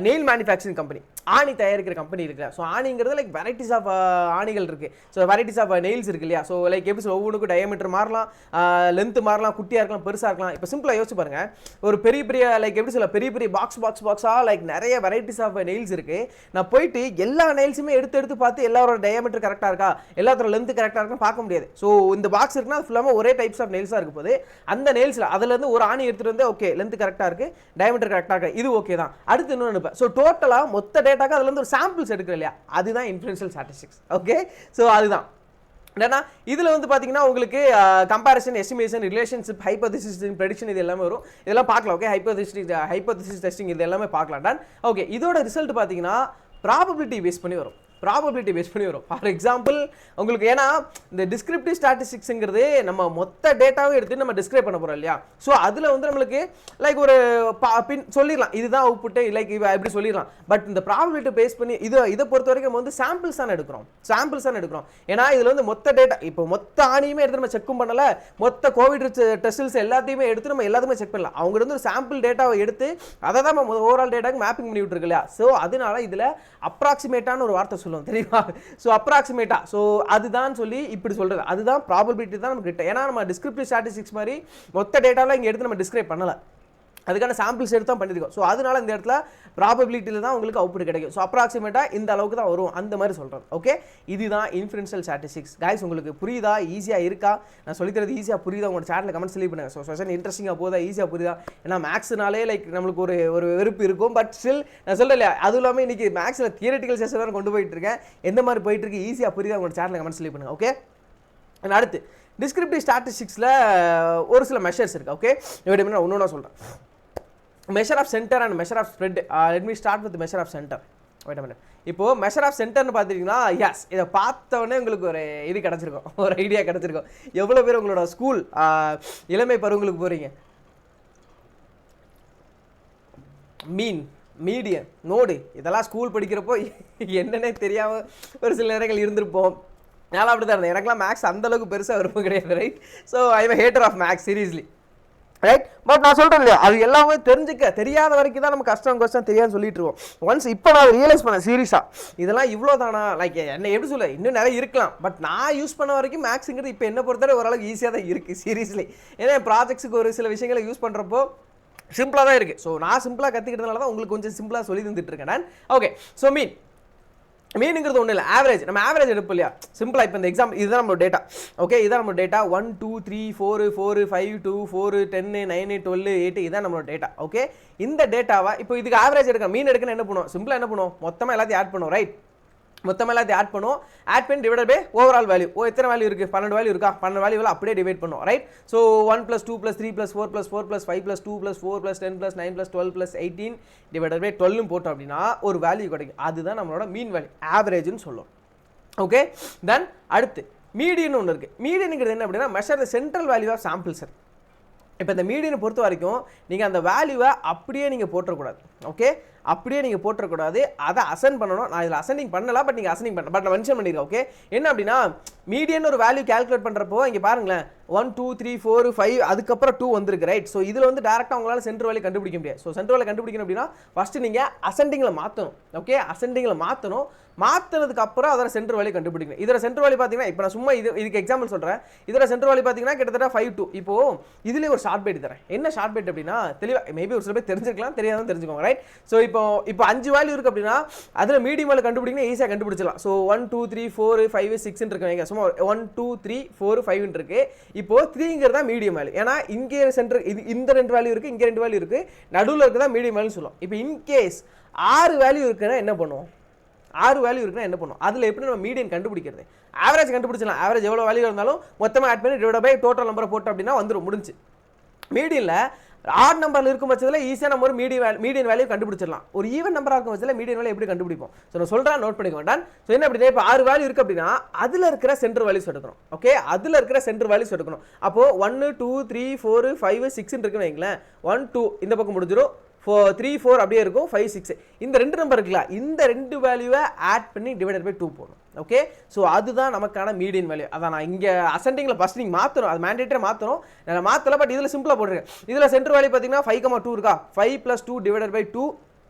நெயில் மேனுஃபேக்சரிங் கம்பெனி, ஆணி தயாரிக்கிற கம்பெனி இருக்குல்ல. ஸோ ஆணிங்கிறது லைக் வெரைட்டிஸ் ஆஃப் ஆணிகள் இருக்குது. ஸோ வெரைட்டிஸ் ஆஃப் நெயில்ஸ் இருக்கு இல்லையா. ஸோ லைக் எப்படி ஒவ்வொன்றுக்கும் டயமீட்டர் மாறலாம், லென்த்து மாறலாம், குட்டியாக இருக்கலாம், பெருசாக இருக்கலாம். இப்போ சிம்பிளாக யோசிச்சு பாருங்கள், ஒரு பெரிய லைக் எப்படி சொல்ல பெரிய பாக்ஸாக லைக் நிறைய வெரைட்டிஸ் ஆஃப் நெயில்ஸ் இருக்குது. நான் போயிட்டு எல்லா நெயில்ஸுமே எடுத்து பார்த்து எல்லாரோட டயமீட்டர் கரெக்டாக இருக்கா, எல்லாத்தோட லென்த்து கரெக்டாக இருக்குன்னு பார்க்க முடியாது. ஸோ இந்த பாக்ஸ் இருக்குன்னா அது ஃபுல்லாக ஒரே டைப்ஸ் ஆஃப் நெயில்ஸாக இருக்கும் போது அந்த நெயில்ஸில் அதுலேருந்து ஒரு ஆணி எடுத்துகிட்டு வந்து ஓகே லென்த்து கரெக்டாக இருக்குது, டயமீட்டர் கரெக்டாக இருக்குது, இது ஓகே தான். அடுத்து இன்னொன்று நினைப்பேன். ஸோ டோட்டலாக மொத்த டேட்டாக்கு அதுலேருந்து ஒரு சாம்பிள்ஸ் எடுக்கிறோம் இல்லையா, அதுதான் இன்ஃபரன்ஷியல் ஸ்டாட்டிஸ்டிக்ஸ். ஓகே, ஸோ அதுதான் ஏன்னா இதில் வந்து பார்த்தீங்கன்னா உங்களுக்கு comparison, estimation, relationship, hypothesis, prediction இது எல்லாமே வரும். இதெல்லாம் பார்க்கலாம். ஓகே, ஹைப்போதீசிஸ் டெஸ்டிங் இது எல்லாமே பார்க்கலாம். டன். ஓகே, இதோட ரிசல்ட் பார்த்தீங்கன்னா ப்ராபபிலிட்டி பேஸ் பண்ணி வரும். ஃபார் எக்ஸாம்பிள் உங்களுக்கு ஏன்னா இந்த டிஸ்கிரிப்டிவ் ஸ்டாட்டிஸ்டிக்ஸ்ங்கிறது நம்ம மொத்த டேட்டாவை எடுத்து நம்ம டிஸ்கிரைப் பண்ண போகிறோம் இல்லையா. ஸோ அதில் வந்து நம்மளுக்கு லைக் ஒரு சொல்லிடலாம் இதுதான் அவுட்புட்டு லைக் இப்படி சொல்லிடலாம். பட் இந்த ப்ராபபிலிட்டி பேஸ் பண்ணி இதை பொறுத்த வரைக்கும் நம்ம வந்து சாம்பிள்ஸ் தான் எடுக்கிறோம். ஏன்னா இதில் வந்து மொத்த டேட்டா இப்போ மொத்த ஆணியுமே எடுத்து நம்ம செக்கும் பண்ணலை, மொத்த கோவிட் டெஸ்டில்ஸ் எல்லாத்தையுமே எடுத்து நம்ம எல்லாத்தையுமே செக் பண்ணலாம். அவங்க வந்து ஒரு சாம்பிள் டேட்டாவை எடுத்து அதை தான் நம்ம ஓவரால் டேட்டாக்கு மேப்பிங் பண்ணி விட்டுருக்கு இல்லையா. ஸோ அதனால இதில் அப்ராக்சிமேட்டான ஒரு வார்த்தை சொல்லுவோம் தெரியுமா. ஸோ அப்ராக்சிமேட்டா, ஸோ அதுதான் சொல்லி இப்படி சொல்றது, அதுதான் ப்ராபபிலிட்டி தான் நமக்கு கிட்ட. ஏன்னா நம்ம டிஸ்கிரிப்டிவ் ஸ்டாட்டிஸ்டிக்ஸ் மாதிரி மொத்த டேட்டாவில் இங்கே எடுத்து நம்ம டிஸ்கிரைப் பண்ணல, அதுக்கான சாம்பிள்ஸ் எடுத்து தான் பண்ணியிருக்கோம். ஸோ அதனால இந்த இடத்துல ப்ராபபிலிட்டியில் தான் உங்களுக்கு அவுட்புட் கிடைக்கும். ஸோ அப்ராக்சிமேட்டாக இந்த அளவுக்கு தான் வரும் அந்த மாதிரி சொல்கிறது. ஓகே, இதுதான் இன்ஃபரன்ஷியல் ஸ்டாட்டிஸ்டிக்ஸ். கைஸ் உங்களுக்கு புரியுதா, ஈஸியாக இருக்கா, நான் சொல்லித்தரது ஈஸியாக புரியுதா, உங்களோட சேனலில் கமெண்ட்ஸ் லீவ் பண்ணுங்கள். ஸோ செஷன் இன்ட்ரெஸ்டிங்காக போதா, ஈஸியாக புரியுதா. ஏன்னா மேக்ஸ்னாலே லைக் நம்மளுக்கு ஒரு வெறுப்பு இருக்கும். பட் ஸ்டில் நான் சொல்லல இல்லையா, அதுவும் இல்லாமல் இன்றைக்கி மேக்ஸில் தியரிட்டிக்கல் செஷன் தான் கொண்டு போயிட்டு இருக்கேன். எந்த மாதிரி போயிட்டு இருக்கு ஈஸியாக புரியுதா, உங்களோட சேனலில் கமெண்ட்ஸ் லீவ் பண்ணுங்கள். ஓகே, அடுத்து டிஸ்கிரிப்டிவ் ஸ்டாட்டிஸ்டிக்ஸில் ஒரு சில மெஷர்ஸ் இருக்குது. ஓகே, நான் ஒன்று சொல்கிறேன். Measure of center and measure of spread. Let me start with the measure of center. Wait a minute. இப்போ மெஷர் ஆஃப் சென்டர்னு பார்த்துட்டிங்கன்னா எஸ் இதை பார்த்தோன்னே உங்களுக்கு ஒரு இது கிடச்சிருக்கும், ஒரு ஐடியா கிடச்சிருக்கும். எவ்வளோ பேர் உங்களோட ஸ்கூல் இளமை பருவங்களுக்கு போகிறீங்க? மீன், மீடியன், நோடு இதெல்லாம் ஸ்கூல் படிக்கிறப்போ என்னன்னே தெரியாமல் ஒரு சில நேரங்கள் இருந்திருப்போம். நான் அப்படி தான் இருந்தேன். எனக்குலாம் மேக்ஸ் அந்தளவுக்கு பெருசாக விருப்பம் கிடையாது, right? So I am hater of maths seriously, right? But நான் சொல்கிறேன் இல்லையா, அது எல்லாமே தெரியாத வரைக்கும் தான் நம்ம கஷ்டம் தெரியாதுன்னு சொல்லிட்டு இருக்கோம். ஒன்ஸ் இப்போ நான் ரியலைஸ் பண்ணேன் சீரியஸாக, இதெல்லாம் இவ்வளோ தானா, லைக் என்ன எப்படி சொல்ல, இன்னும் நிறைய இருக்கலாம். பட் நான் யூஸ் பண்ண வரைக்கும் மேக்ஸுங்கிறது இப்போ என்ன பொறுத்தவரை ஓரளவுக்கு ஈஸியாக தான் இருக்குது சீரியஸ்லி. ஏன்னா ப்ராஜெக்ட்ஸுக்கு ஒரு சில விஷயங்களை யூஸ் பண்ணுறப்போ சிம்பிளாக தான் இருக்குது. ஸோ நான் சிம்பிளாக கற்றுக்கிட்டதுனால தான் உங்களுக்கு கொஞ்சம் சிம்பிளாக சொல்லி தந்துட்டுருக்கேன் நான். ஓகே, ஸோ மீனுங்கிறது ஒன்றும் இல்லை, ஆவரேஜ். நம்ம ஆவரேஜ் எடுப்போம் இல்லையா, சிம்பிளாக. இப்போ இந்த எக்ஸாம்பிள் இதுதான் நம்மளோட டேட்டா. ஓகே, இதுதான் நம்மளோட டேட்டா. 1 2 3 4 4 5 2 4 10 9 12 8 இதுதான் நம்மளோட டேட்டா. ஓகே, இந்த டேட்டாவை இப்போ இதுக்கு ஆவரேஜ் எடுக்கணும், மீன் எடுக்கணும். என்ன பண்ணுவோம், சிம்பிளாக என்ன பண்ணுவோம், மொத்தமாக எல்லாத்தையும் ஆட் பண்ணுவோம், ரைட்? மொத்தமாக எல்லாத்தையும் ஆட் பண்ணுவோம். ஆட் பண்ணி டிவைட் பை ஓவரால் வேல்யூ. எத்தனை வேல்யூ இருக்குது, 12 வேல்யூ இருக்கா, 12 வேல்யூவில் அப்படியே டிவைட் பண்ணுவோம், ரைட்? ஸோ 1 + 2 + 3 + 4 + 4 + 5 + 2 + 4 + 10 + 9 + 12 + 18 டிவைட் பை 12 போட்டோம் அப்படின்னா ஒரு வேல்யூ கிடைக்கும். அதுதான் நம்மளோட மீன் வேல்யூ, ஆவரேஜ்னு சொல்லுவோம். ஓகே, தென் அடுத்து மீடியன் ஒன்று இருக்குது. மீடியனுங்கிறது என்ன அப்படின்னா measure the central value of sample set. இப்போ இந்த மீடியனை பொறுத்த வரைக்கும் நீங்கள் அந்த வேல்யூவை அப்படியே நீங்கள் போட்டுறக்கூடாது. ஓகே, அப்படியே நீங்கள் போட்டுறக்கூடாது, அதை அசைன் பண்ணணும். நான் இதில் அசைனிங் பண்ணலாம், பட் நீங்கள் அசைனிங் பண்ண, பட் நான் மென்ஷன் பண்ணியிருக்கேன். ஓகே, என்ன அப்படின்னா மீடியன் ஒரு வேல்யூ கேல்குலேட் பண்ணுறப்போ இங்கே பாருங்களேன் 1 2 3 4 5 அதுக்கப்புறம் 2 வந்திருக்கு, ரைட்? ஸோ இதில் வந்து டேரெக்டாக உங்களால் சென்டர் வேல்யூ கண்டுபிடிக்க முடியாது. ஸோ சென்டர் வேல்யூ கண்டுபிடிக்கணும் அப்படின்னா ஃபஸ்ட்டு நீங்கள் அசெண்டிங்கில் மாற்றணும். ஓகே, அசெண்டிங்கில் மாற்றினதுக்கு அப்புறம் அதோட சென்டர் வேல்யூ கண்டுபிடிக்கணும். இதோட சென்டர் வேல்யூ பார்த்தீங்கன்னா இப்போ நான் சும்மா இதுக்கு எக்ஸாம்பிள் சொல்கிறேன். இதோட சென்டர் வேல்யூ பார்த்தீங்கன்னா கிட்டத்தட்ட 5 2. இப்போது இதுலேயே ஒரு ஷார்ட் பைட் தரேன். என்ன ஷார்ட் பைட் அப்படின்னா தெளிவாக மேபி ஒரு சில பேர் தெரிஞ்சிருக்கலாம், தெரியாதான் தெரிஞ்சுக்கோங்க, ரைட்? ஸோ இப்போ 5 வேல்யூ இருக்குது அப்படின்னா அதில் மீடியம் வேல்யூ கண்டுபிடிக்கணும், ஈஸியாக கண்டுபிடிச்சலாம். ஸோ 1 2 3 4 5 6 இருக்கு, சும்மா 1 2 3 4 5 இருக்கு. இப்போ 3ங்கிறது தான் மீடியம் வேல்யூ. ஏன்னா இங்கே சென்டர் இந்த 2 வேல்யூ இருக்குது, இங்கே 2 வேல்யூ இருக்குது, நடுவில் இருக்குதான் மீடியம் வேல்யூ சொல்லுவோம். இப்போ இன்கேஸ் 6 வேல்யூ இருக்குன்னா என்ன பண்ணுவோம், 6 வேல்யூ இருக்குன்னா என்ன பண்ணுவோம், அதில் எப்படி நம்ம மீடியன் கண்டுபிடிக்கிறது? ஆவரேஜ் கண்டுபிடிச்சலாம். ஆவரேஜ் எவ்வளோ வேல்யூ இருந்தாலும் மொத்தமாக ஆட் பண்ணி டிவைட் பை டோட்டல் நம்பரை போட்டோம் அப்படின்னா வந்துடும், முடிஞ்சு. மீடியனில் ஆட் நம்பரில் இருக்கும் பட்சத்தில் ஈஸியாக நம்ம ஒரு மீடியன் வேல்யூ கண்டுபிடிச்சிடலாம். ஒரு ஈவன் நம்பராக இருக்கும் பட்சத்தில் மீடியன் வேல்யூ எப்படி கண்டுபிடிப்போம்? ஸோ நான் சொல்கிறேன், நோட் பண்ணிக்க வேண்டாம். ஸோ என்ன அப்படின்னா இப்போ 6 வேல்யூ இருக்குது அப்படின்னா அதில் இருக்கிற சென்டர் வேல்யூஸ் எடுக்கணும். ஓகே, அதில் இருக்கிற சென்டர் வேல்யூஸ் எடுக்கணும். அப்போது 1 2 3 4 5 6 இருக்குன்னு வைங்களேன். 1 2 இந்த பக்கம் முடிஞ்சிடும், 3 4 அப்படியே இருக்கும், 5 6 இந்த 2 நம்பர் இருக்குல்ல, இந்த 2 வேல்யூவை ஆட் பண்ணி டிவைடட் பை 2 போடணும். ஓகே, ஸோ அதுதான் நமக்கான மீடியன் வேல்யூ. அதான் நான் இங்கே அசெண்டிங்கில் ஃபஸ்ட் நீங்கள் மாற்றணும், அது மேண்டேட்டரி மாற்றணும். நான் மாற்றலை, பட் இதில் சிம்பிளாக போட்டுருக்கேன். இதில் சென்டர் வேல்யூ பார்த்தீங்கன்னா 5,2 இருக்கா, 5 + 2 divided by 2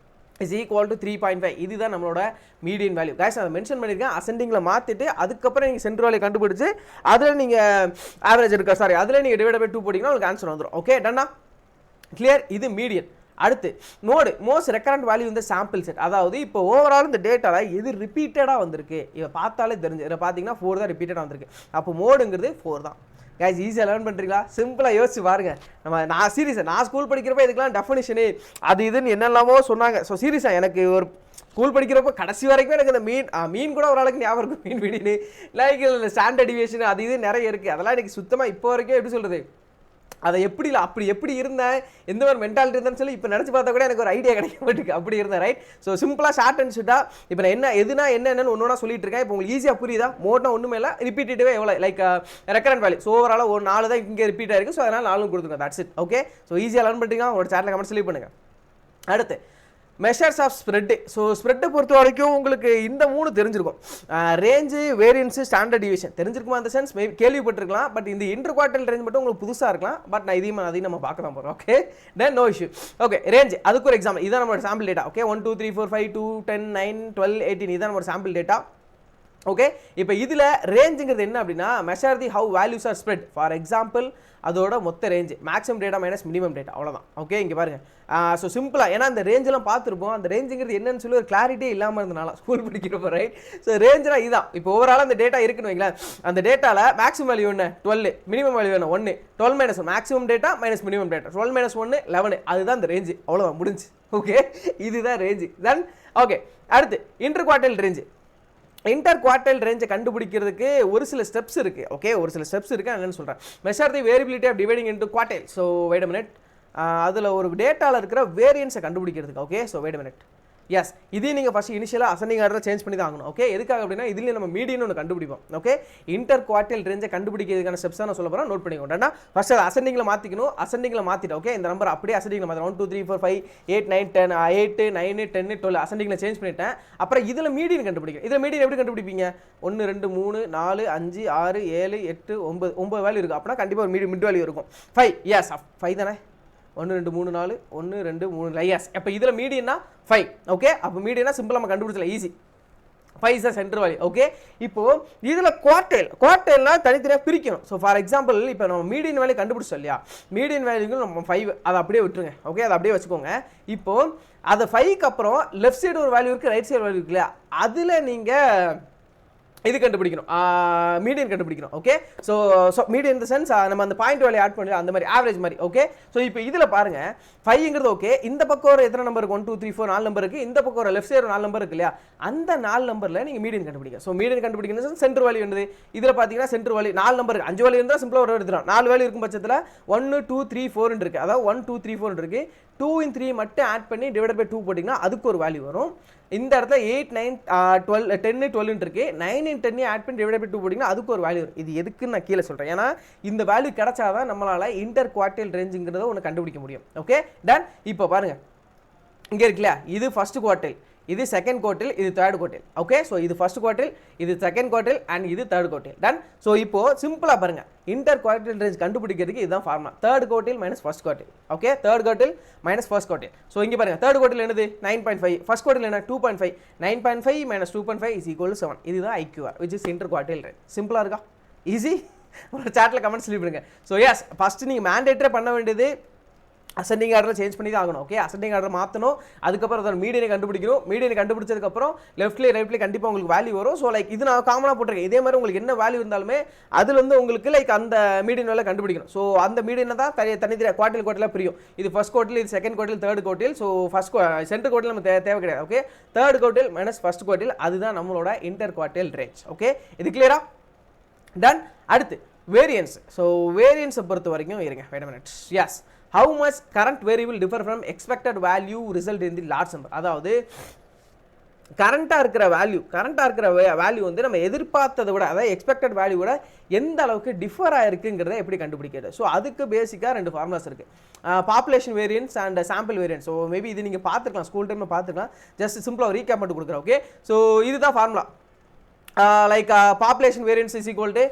is equal to 3.5. இதுதான் நம்மளோட மீடியன் வேல்யூ. கைஸ் நான் மென்ஷன் பண்ணியிருக்கேன், அசெண்டிங்கில் மாற்றிட்டு அதுக்கப்புறம் நீங்கள் சென்டர் வேல்யூ கண்டுபிடிச்சு அதில் நீங்கள் ஆவரேஜ் எடுக்க, சாரி அதில் நீங்கள் டிவைட் பை 2 போட்டிங்கன்னா உங்களுக்கு ஆன்சர் வந்துடும். ஓகே, டன்னா கிளியர்? இது மீடியன். அடுத்து நோடு, மோஸ்ட் ரெக்கரண்ட் வேல்யூ இந்த சாம்பிள் செட். அதாவது இப்போ ஓவரால் இந்த டேட்டாவில் எது ரிப்பீட்டடாக வந்திருக்கு இதை பார்த்தாலே தெரிஞ்சு. இதை பார்த்தீங்கன்னா 4 தான் ரிப்பீட்டடாக வந்திருக்கு. அப்போ மோடுங்கிறது 4 தான். கைஸ் ஈஸியாக லேர்ன் பண்ணுறீங்களா? சிம்பிளாக யோசிச்சு பாருங்க. நான் சீரியஸாக நான் ஸ்கூல் படிக்கிறப்ப இதுக்கெல்லாம் டெஃபினிஷனு அது இதுன்னு என்னெல்லாமோ சொன்னாங்க. ஸோ சீரியஸாக எனக்கு ஒரு ஸ்கூல் படிக்கிறப்போ கடைசி வரைக்கும் எனக்கு அந்த மீன் கூட ஓரளவுக்கு ஞாபகம் இருக்கும். மீன் வீடினு லைக் ஸ்டாண்டர்ட் டிவியேஷன் அது இது நிறைய இருக்குது. அதெல்லாம் எனக்கு சுத்தமாக இப்போ வரைக்கும் எப்படி சொல்கிறது, அதை எப்படி இல்லை அப்படி எப்படி இருந்தேன், எந்த மாதிரி மென்டாலிட்டி இருந்தேன்னு சொல்லி இப்போ நினச்சி பார்த்தா கூட எனக்கு ஒரு ஐடியா கிடைக்க மாட்டேங்குது. அப்படி இருந்தேன், ரைட்? ஸோ சிம்பிளாக ஷார்ட் அண்ட் ஷூட்டாக இப்போ நான் என்னென்னு ஒன்று சொல்லிட்டு இருக்கேன். இப்போ உங்களுக்கு ஈஸியாக புரியுதா? மோட்னா ஒன்றுமே இல்லை, ரிப்பீட்டே எவ்வளோ லைக் ரெக்கரண்ட் வேல்யூ. ஸோ ஓவராலாக ஒரு 4 தான் இங்கே ரிப்பீட் ஆயிருக்கு. ஸோ அதனால் 4 கொடுத்துருங்க, தட்ஸ் இட். ஓகே, ஸோ ஈஸியாக லேர்ன் பண்ணிட்டீங்க. உங்களோட சேனலில் கமெண்ட்ஸ் லீவ் பண்ணுங்கள். அடுத்து மெஷர்ஸ் ஆஃப் ஸ்ப்ரெட்டு. ஸோ ஸ்ப்ரெட்டை பொறுத்த வரைக்கும் உங்களுக்கு இந்த 3 தெரிஞ்சிருக்கும். ரேஞ்சு, வேரியன்ஸு, ஸ்டாண்டர்ட் டிவியேஷன் தெரிஞ்சிருக்குமா? அந்த சென்ஸ் மேபி கேள்விப்பட்டிருக்கலாம். பட் இந்த இன்டர் குவார்டல் ரேஞ்ச் மட்டும் உங்களுக்கு புதுசாக இருக்கலாம். பட் நான் அதையும் நம்ம பார்க்க தான் போகிறோம். Okay, then no issue. Okay, range அதுக்கு ஒரு எக்ஸாம்பிள். இதான் நம்மளோட சாம்பிள் டேட்டா. ஓகே, 1 2 3 4 5 2 10 9 12 18 இதான் நம்மளோட சாம்பிள் டேட்டா. ஓகே, இப்போ இதில் ரேஞ்சுங்கிறது என்ன அப்படின்னா measure the how values are spread. For example அதோட மொத்த range maximum data minus minimum data, அவ்வளோதான். ஓகே, இங்கே பாருங்கள். ஸோ சிம்பிளாக ஏன்னா அந்த ரேஞ்செலாம் பார்த்துருப்போம். அந்த ரேஞ்சுங்கிறது என்னன்னு சொல்லி ஒரு கிளாரிட்டியே இல்லாமல் இருந்தனால ஸ்கூல் படிக்கிறப்போ, ரைட்? ஸோ ரேஞ்செலாம் இதுதான். இப்போ ஓவரால் அந்த டேட்டா இருக்குன்னு வைங்களேன். அந்த டேட்டாவில் மேக்ஸிமம் வேல்யூ என்ன 12, மினிமம் வேல்யூ என்ன 1, 12 minus 1 maximum data minus minimum data, 12 minus 1 11. அதுதான் அந்த ரேஞ்சு, அவ்வளோதான், முடிஞ்சு. ஓகே, இதுதான் ரேஞ்சு. தென் ஓகே, அடுத்து inter quartile range. Inter quartile ரேஞ்சை கண்டுபிடிக்கிறதுக்கு ஒரு சில ஸ்டெப்ஸ் இருக்குது. ஓகே, ஒரு சில ஸ்டெப்ஸ் இருக்குது. என்னன்னு சொல்கிறேன், measure the variability of dividing into quartile. So wait a minute, அதில் ஒரு டேட்டாவில் இருக்கிற வேரியன்ஸை கண்டுபிடிக்கிறதுக்கு. Okay, so wait a minute. Yes இதையும் நீங்கள் ஃபஸ்ட் இனிஷியலாக அசெண்டிங் ஆர்டர் சேஞ்ச் பண்ணி தான் ஆகணும். ஓகே எதுக்காக அப்படின்னா இதுலேயே நம்ம மீடியன் ஒன்று கண்டுபிடிப்போம். ஓகே இன்டர் குவார்டைல் ரேஞ்சை கண்டுபிடிக்கிறதுக்கான ஸ்டெப்ஸ் தான் நான் சொல்ல போகிறேன். நோட் பண்ணிக்கோங்க. ஃபர்ஸ்ட் அது அசெண்டிங்கில் மாற்றிக்கணும். அசெண்டிங்கில் மாற்றிட்டு ஓகே இந்த நம்பர் அப்படியே அசெண்டிங்கில் மாற்றணும். 1 2 3 4 5 8 9 10 8 9 10 12 அசெண்டிங்கில் சேஞ்ச் பண்ணிட்டேன். அப்புறம் இதில் மீடியன் கண்டுபிடிக்கும். இதில் மீடியன் எப்படி கண்டுபிடிப்பீங்க? 1 2 3 4 5 6 7 8 9 வேல்யூ இருக்குது. அப்படின்னா கண்டிப்பாக ஒரு மிட் வேல்யூ இருக்கும். 5 எஸ் 5 தானே. 1 2 3 4 1 2 3 எஸ். அப்போ இதில் மீடியன்னா 5. ஓகே அப்போ மீடியனா சிம்பிளாக நம்ம கண்டுபிடிச்சல easy. 5 is centre value. Okay இப்போ இதில் குவார்டைல்னா தனித்தனியாக பிரிக்கணும். ஸோ ஃபார் எக்ஸாம்பிள் இப்போ நம்ம மீடியன் வேல்யூ கண்டுபிடிச்சோம் இல்லையா, மீடியன் வேல்யூக்கு நம்ம 5 அதை அப்படியே விட்டுருங்க. ஓகே அதை அப்படியே வச்சுக்கோங்க. இப்போ அது 5க்கு அப்புறம் லெஃப்ட் சைடு ஒரு வேல்யூ இருக்குது, ரைட் சைடு வேல்யூ இருக்கு இல்லையா, அதில் நீங்கள் இது கண்டுபிடிக்கணும், மீடியன் கண்டுபிடிக்கணும். ஓகே ஸோ மீடியன் இந்த சென்ஸ் நம்ம அந்த பாயிண்ட் வேல்யூ ஆட் பண்ணி அந்த மாதிரி ஆவரேஜ் மாதிரி. ஓகே ஸோ இப்போ இதில் பாருங்க 5ங்கிறது ஓகே. இந்த பக்கம் ஒரு எத்தனை நம்பர் இருக்கு? 1 2 3 4 4 நம்பர் இருக்குது. இந்த பக்கம் ஒரு லெஃப்ட் சைடு 4 நம்பர் இருக்கு இல்லையா, அந்த 4 நம்பரில் நீங்கள் மீடியன் கண்டுபிடிங்க. ஸோ மீடியன் கண்டுபிடிக்கணும் சென்டர் வேல்யூ என்னது? இதில் பார்த்தீங்கன்னா சென்டர் வேல்யூ 4 நம்பர் 5 வேல்யூ இருந்தால் சிம்பிளாக ஒரு எடுத்துக்கலாம். 4 வேல்யூ இருக்கும் பட்சத்தில் 1 2 3 4 இருக்குது. அதாவது 1 2 3 4 இருக்குது. 2 in 3 மட்டும் ஆட் பண்ணி டிவைடட் பை 2 போட்டிங்கன்னா அதுக்கு ஒரு வேல்யூ வரும். இந்த இடத்துல 8 9 12 10 12 இருக்கு. 9 in 10 ஆட் பண்ணி டிவைட் பை 2 போட்டிங்கன்னா அதுக்கு ஒரு வேல்யூ வரும். இது எதுக்குன்னு நான் கீழே சொல்கிறேன். ஏன்னா இந்த வேல்யூ கிடைச்சாதான் நம்மளால் இன்டர் குவார்டைல் ரேஞ்சுங்கிறத ஒன்று கண்டுபிடிக்க முடியும். Okay done. இப்போ பாருங்க இங்கே இருக்குல்ல, இது ஃபர்ஸ்ட் குவார்டைல், இது செகண்ட் குவார்டைல், இது தேர்ட் குவார்டைல். ஓகே ஸோ இது ஃபர்ஸ்ட் குவார்டைல், இது செகண்ட் குவார்டைல் அண்ட் இது தேர்ட் குவார்டைல். டன். ஸோ இப்போ சிம்பிளாக பாருங்க இன்டர் குவார்டைல் ரேஞ்ச் கண்டுபிடிக்கிறதுக்கு இதுதான் formula. Third quartile minus first quartile. Okay third quartile minus first quartile. So இங்கே பாருங்க தேர்ட் குவார்டைல் என்னது? 9.5. ஃபர்ஸ்ட் குவார்டைல் என்ன? 2.5. 9.5 minus 2.5 is equal to 7. இதுதான் IQR which is inter quartile range. சிம்பிளாக இருக்கா? ஈஸி. ஒரு சாட்டில் கமெண்ட்ஸ் சொல்லிவிடுங்க. ஸோ எஸ் ஃபஸ்ட்டு நீங்கள் மேண்டேட்டரே பண்ண வேண்டியது அசெண்டிங் ஆர்டரில் சேஞ்ச் பண்ணி தான் ஆகணும். ஓகே அசெண்டிங் ஆர்டர் மாற்றணும். அதுக்கப்புறம் அதோட மீடியனை கண்டுபிடிக்கணும். மீடியனை கண்டுபிடிச்சதுக்கப்புறம் லெஃப்ட்லேயே ரைட்லேயே கண்டிப்பாக உங்களுக்கு வேல்யூ வரும். ஸோ லைக் இது நான் காமனாக போட்டிருக்கேன். இதே மாதிரி உங்களுக்கு என்ன வேல்யூ இருந்தாலுமே அதில் வந்து உங்களுக்கு லைக் அந்த மீடியன் வேலை கண்டுபிடிக்கணும். ஸோ அந்த மீடியனை தான் தனித்தனியாக குவார்டல் பிரியும். இது ஃபர்ஸ்ட் குவார்டல், இது second குவார்டல், third குவார்டல். So first centre குவார்டல் நம்ம தேவை கிடையாது. ஓகே தேர்ட் குவார்டல் மைனஸ் ஃபர்ஸ்ட் குவார்டல் அதுதான் நம்மளோட இன்டர் குவார்டல் ரேஞ்ச். ஓகே இது கிளியரா? டன். அடுத்து வேரியன்ஸ். ஸோ வேரியன்ஸை பொறுத்த வரைக்கும் இருங்க wait a minute. Yes how much current variable differ from expected value result in the large number. அதாவது கரண்ட்டாக இருக்கிற வேல்யூ வந்து நம்ம எதிர்பார்த்ததை விட அதாவது எக்ஸ்பெக்டட் வேல்யூ விட எந்த அளவுக்கு டிஃபர் ஆயிருக்குங்கிறத எப்படி கண்டுபிடிக்கிறது? ஸோ அதுக்கு பேசிக்காக 2 ஃபார்முலாஸ் இருக்குது. Population variance and sample variance. So maybe இது நீங்கள் பார்த்துக்கலாம், ஸ்கூல் டைமில் பார்த்துக்கலாம். ஜஸ்ட் சிம்பிளாக ரீகேப் மட்டும் கொடுக்குறேன். ஓகே ஸோ இதுதான் formula. like population variance is equal to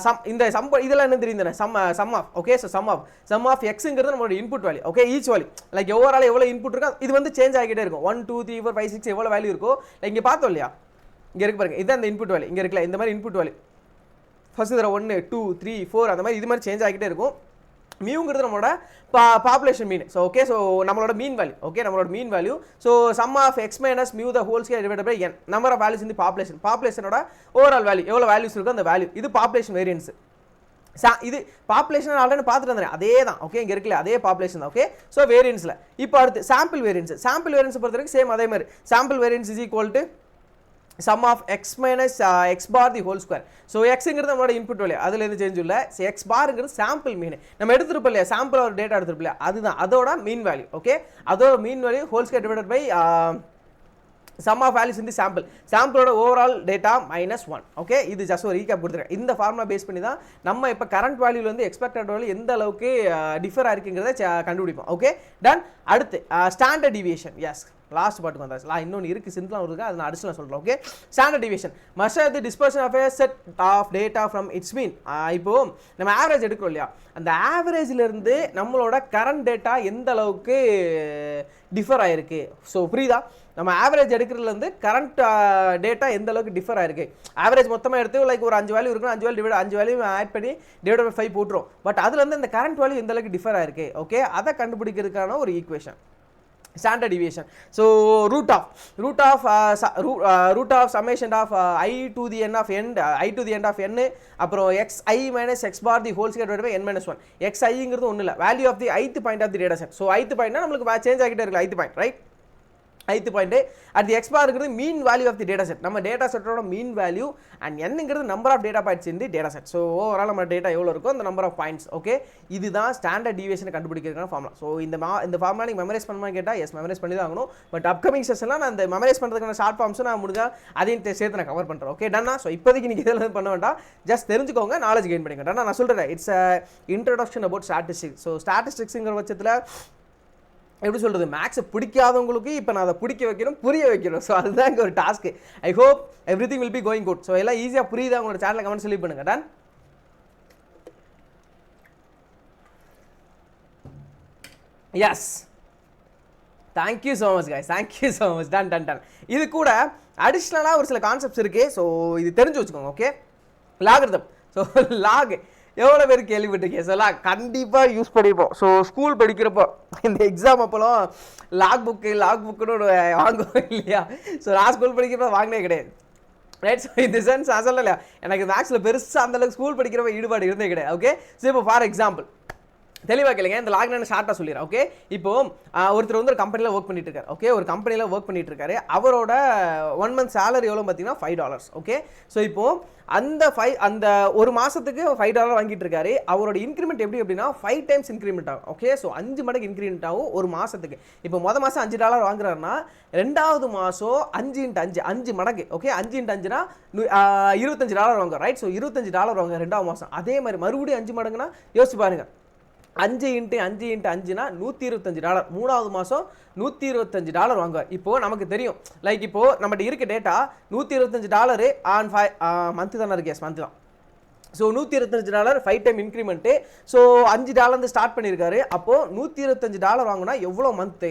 sum இந்த sum இதெல்லாம் என்ன தெரியுதுனே sum of. okay so sum of x ங்கிறது நம்மளோட input value. Okay each value like overall எவ்வளவு இன்புட் இருக்கோ இது வந்து சேஞ்ச் ஆகிட்டே இருக்கும். 1 2 3 4 5 6 எவ்வளவு வேல்யூ இருக்கோ லைக் இங்க பார்த்தோம் இல்லையா, இங்க இருக்கு பாருங்க, இதான் இந்த இன்புட் வேல்யூ. இங்க இருக்குல இந்த மாதிரி இன்புட் வேல்யூ ஃபர்ஸ்ட் தடவை 1 2 3 4 அந்த மாதிரி இது மாதிரி சேஞ்ச் ஆகிட்டே இருக்கும். மியூங்கிறது நம்மளோட population mean. So okay so நம்மளோட மீன் வேல்யூ. ஓகே நம்மளோட mean value. So sum of X minus mu the whole square divided by N number of values இந்த பாப்புலேஷனோட ஓவரால் வேல்யூ எவ்வளோ வேல்யூஸ் இருக்கோ அந்த வேல்யூ. இது பாப்புலேஷன் வேரியன்ஸ். இது பாப்புலேஷன் ஆல்ரெடி பார்த்துட்டு வந்தேன் அதே தான். ஓகே இங்கே இருக்குல்ல அதே பாப்புலேஷன் தான். ஓகே ஸோ வேரியன்ஸில் இப்போ அடுத்து சாம்பிள் வேரியன்ஸ். சாம்பிள் வேரியன்ஸ் பொறுத்த வரைக்கும் சேம் அதே மாதிரி sample variance is equal to sum of x minus x bar the whole square. so x ங்கிறது நம்மளோட இன்புட் வேல்யூ, அதுல எந்த சேஞ்ச் இல்ல. x barங்கிறது சாம்பிள் மீன், நம்ம எடுத்துருப்போம் இல்லையா சாம்பிள் ஒரு டேட்டா எடுத்துருப்போம் இல்லையா, அதுதான் அதோட மீன் வேல்யூ. ஓகே அதோட mean value whole square divided by sum of values in the சாம்பிளோட ஓவரால் டேட்டா மைனஸ் 1. ஓகே இது ஜஸ்ட் ஒரு ரீகேப் கொடுத்துருக்கேன். இந்த ஃபார்முலா பேஸ் பண்ணி தான் நம்ம இப்போ கரண்ட் வேல்யூல இருந்து எக்ஸ்பெக்டட் வேல்யூ எந்த அளவுக்கு டிஃபர் ஆயிருக்குங்கிறத கண்டுபிடிப்போம். Okay done. அடுத்து ஸ்டாண்டர்ட் டிவியேஷன். எஸ் லாஸ்ட் பார்ட்டுக்கு வந்தாச்சு. இன்னொன்று இருக்குது சிம்பிளாக இருக்குது, அதை நான் அடிச்சு சொல்கிறேன். Okay standard deviation measure the dispersion of a set of data from its mean. இப்போது நம்ம ஆவரேஜ் எடுக்கிறோம் இல்லையா, அந்த ஆவரேஜிலிருந்து நம்மளோட கரண்ட் டேட்டா எந்த அளவுக்கு டிஃபர் ஆகிருக்கு. ஸோ புரியுதா, நம்ம ஆவரேஜ் எடுக்கிறதுலேருந்து கரண்ட் டேட்டா எந்த அளவுக்கு டிஃபர் ஆயிருக்கு. ஆவரேஜ் மொத்தமாக எடுத்து லைக் ஒரு 5 வேல்யூ இருக்குன்னா 5 வேல்யூ ஆட் பண்ணி டிவைட் பை 5 போட்டுரும். பட் அதுலேருந்து இந்த கரண்ட் வேல்யூ எந்த அளவுக்கு டிஃபர் ஆயிருக்கு. ஓகே அதை கண்டுபிடிக்கிறதுக்கான ஒரு equation standard deviation. So root of summation of i to the n of n அப்புறம் xi minus x bar the whole square divided by n minus 1. xiங்கிறது ஒன்றும் இல்லை, value of the ith point of the data set. So ith பாயிண்ட்னா நம்மளுக்கு சேஞ்ச் ஆகிட்டே இருக்கு ith point right. Ith point at the x bar இருக்கிறது mean value of the data set. நம்ம டேட்டா செட்டோட மீன் வேல்யூ அண்ட் என்னங்கிறது நம்பர் ஆஃப் டேட்டா பாயிண்ட்ஸ் இந்த டேட்டா செட். ஸோ ஓவரால் நம்ம டேட்டா எவ்வளோ இருக்கோ அந்த நம்பர் ஆஃப் பாயிண்ட்ஸ். ஓகே, இதுதான் ஸ்டாண்டர்ட் டீவியேஷனை கண்டுபிடிக்கிறதுக்கான ஃபார்முலா. ஸோ இந்த ஃபார்முலா நீங்கள் மெமரைஸ் பண்ணணும்னு கேட்டால் எஸ் மெமரைஸ் பண்ணி தான் ஆகணும். பட் அப்கமிங் செஷன்லாம் நான் அந்த மெமரைஸ் பண்ணுறதுக்கான ஷார்ட் ஃபார்ம்ஸும் நான் முடிஞ்சால் அதையும் சேர்த்து நான் கவர் பண்ணுறேன். ஓகே டன்னா. ஸோ இப்போதைக்கு நீங்கள் இதெல்லாம் பண்ண வேண்டாம், ஜஸ்ட் தெரிஞ்சுக்கோங்க, நாலேஜ் கெயின் பண்ணிக்கோங்க. டன்னா நான் சொல்கிறேன், it's introduction about statistics. So ஸ்டாட்டிஸ்டிக்ஸுங்கிற பட்சத்தில் எப்படி சொல்கிறது, மேக்ஸை பிடிக்காதவங்களுக்கு இப்போ நான் அதை பிடிக்க வைக்கிறோம், புரிய வைக்கிறோம். ஸோ அதுதான் இங்கே ஒரு task. I hope everything will be going good. So எல்லாம் ஈஸியாக புரியுதா உங்களோட சேனலில் கமெண்ட் சொல்லி பண்ணுங்க. Done. Yes, thank you so much guys, thank you so much. Done done done. இது கூட அடிஷ்னலாக ஒரு சில கான்செப்ட்ஸ் இருக்குது. ஸோ இது தெரிஞ்சு வச்சுக்கோங்க. ஓகே, லாகிருதம். ஸோ லாக் எவ்வளோ பேர் கேள்விப்பட்டிருக்கேன். ஸோ லாக் கண்டிப்பாக யூஸ் பண்ணிப்போம். ஸோ ஸ்கூல் படிக்கிறப்போ இந்த எக்ஸாம் அப்போலாம் லாக் புக்குன்னு ஒரு வாங்குவோம் இல்லையா? ஸோ நான் ஸ்கூல் படிக்கிறப்ப வாங்கினே கிடையாது. ரைட். ஸோ இந்த சென்ஸ் நான் சொல்லலையா, எனக்கு மேக்ஸில் பெருசாக அந்தளவுக்கு ஸ்கூல் படிக்கிறப்ப ஈடுபாடு இருந்தே கிடையாது. ஓகே, ஸோ இப்போ ஃபார் எக்ஸாம்பிள் தெளிவாக கேளுங்க, இந்த லாக்டவுன் ஷார்ட்டாக சொல்லிடுறேன். ஓகே, இப்போ ஒருத்தர் வந்து ஒரு கம்பெனியில் ஒர்க் பண்ணிட்டு இருக்காரு. ஓகே, ஒரு கம்பெனியில் ஒர்க் பண்ணிட்டு இருக்காரு. அவரோட 1 month சேலரி எவ்வளோ பார்த்தீங்கன்னா $5. ஓகே, ஸோ இப்போ அந்த ஒரு மாதத்துக்கு $5 வாங்கிட்டு இருக்காரு. அவரோட இன்க்ரிமெண்ட் எப்படி அப்படின்னா 5 times இன்க்ரிமெண்ட் ஆகும். ஓகே, ஸோ 5 மடங்கு இன்க்ரிமெண்ட் ஆகும் ஒரு மாதத்துக்கு. இப்போ மாதம் $5 வாங்குறாருன்னா ரெண்டாவது மாதம் 5 × 5 5 மடங்கு. ஓகே, 5 × 5னா $25 வாங்க. ரைட். ஸோ $25 வாங்க ரெண்டாவது மாதம். அதே மாதிரி மறுபடியும் 5 மடங்குனா யோசிச்சு பாருங்க, 5 × 5 × 5னா $125. மூணாவது மாதம் $125 வாங்குவார். இப்போது நமக்கு தெரியும், லைக் இப்போது நம்மகிட்ட இருக்க டேட்டா $125 ஆன் 5 மந்த்து தானே இருக்கு. எஸ், மந்த்து தான். So $125 5 time increment. So $5 start பண்ணியிருக்காரு. அப்போது $125 வாங்கினா எவ்வளோ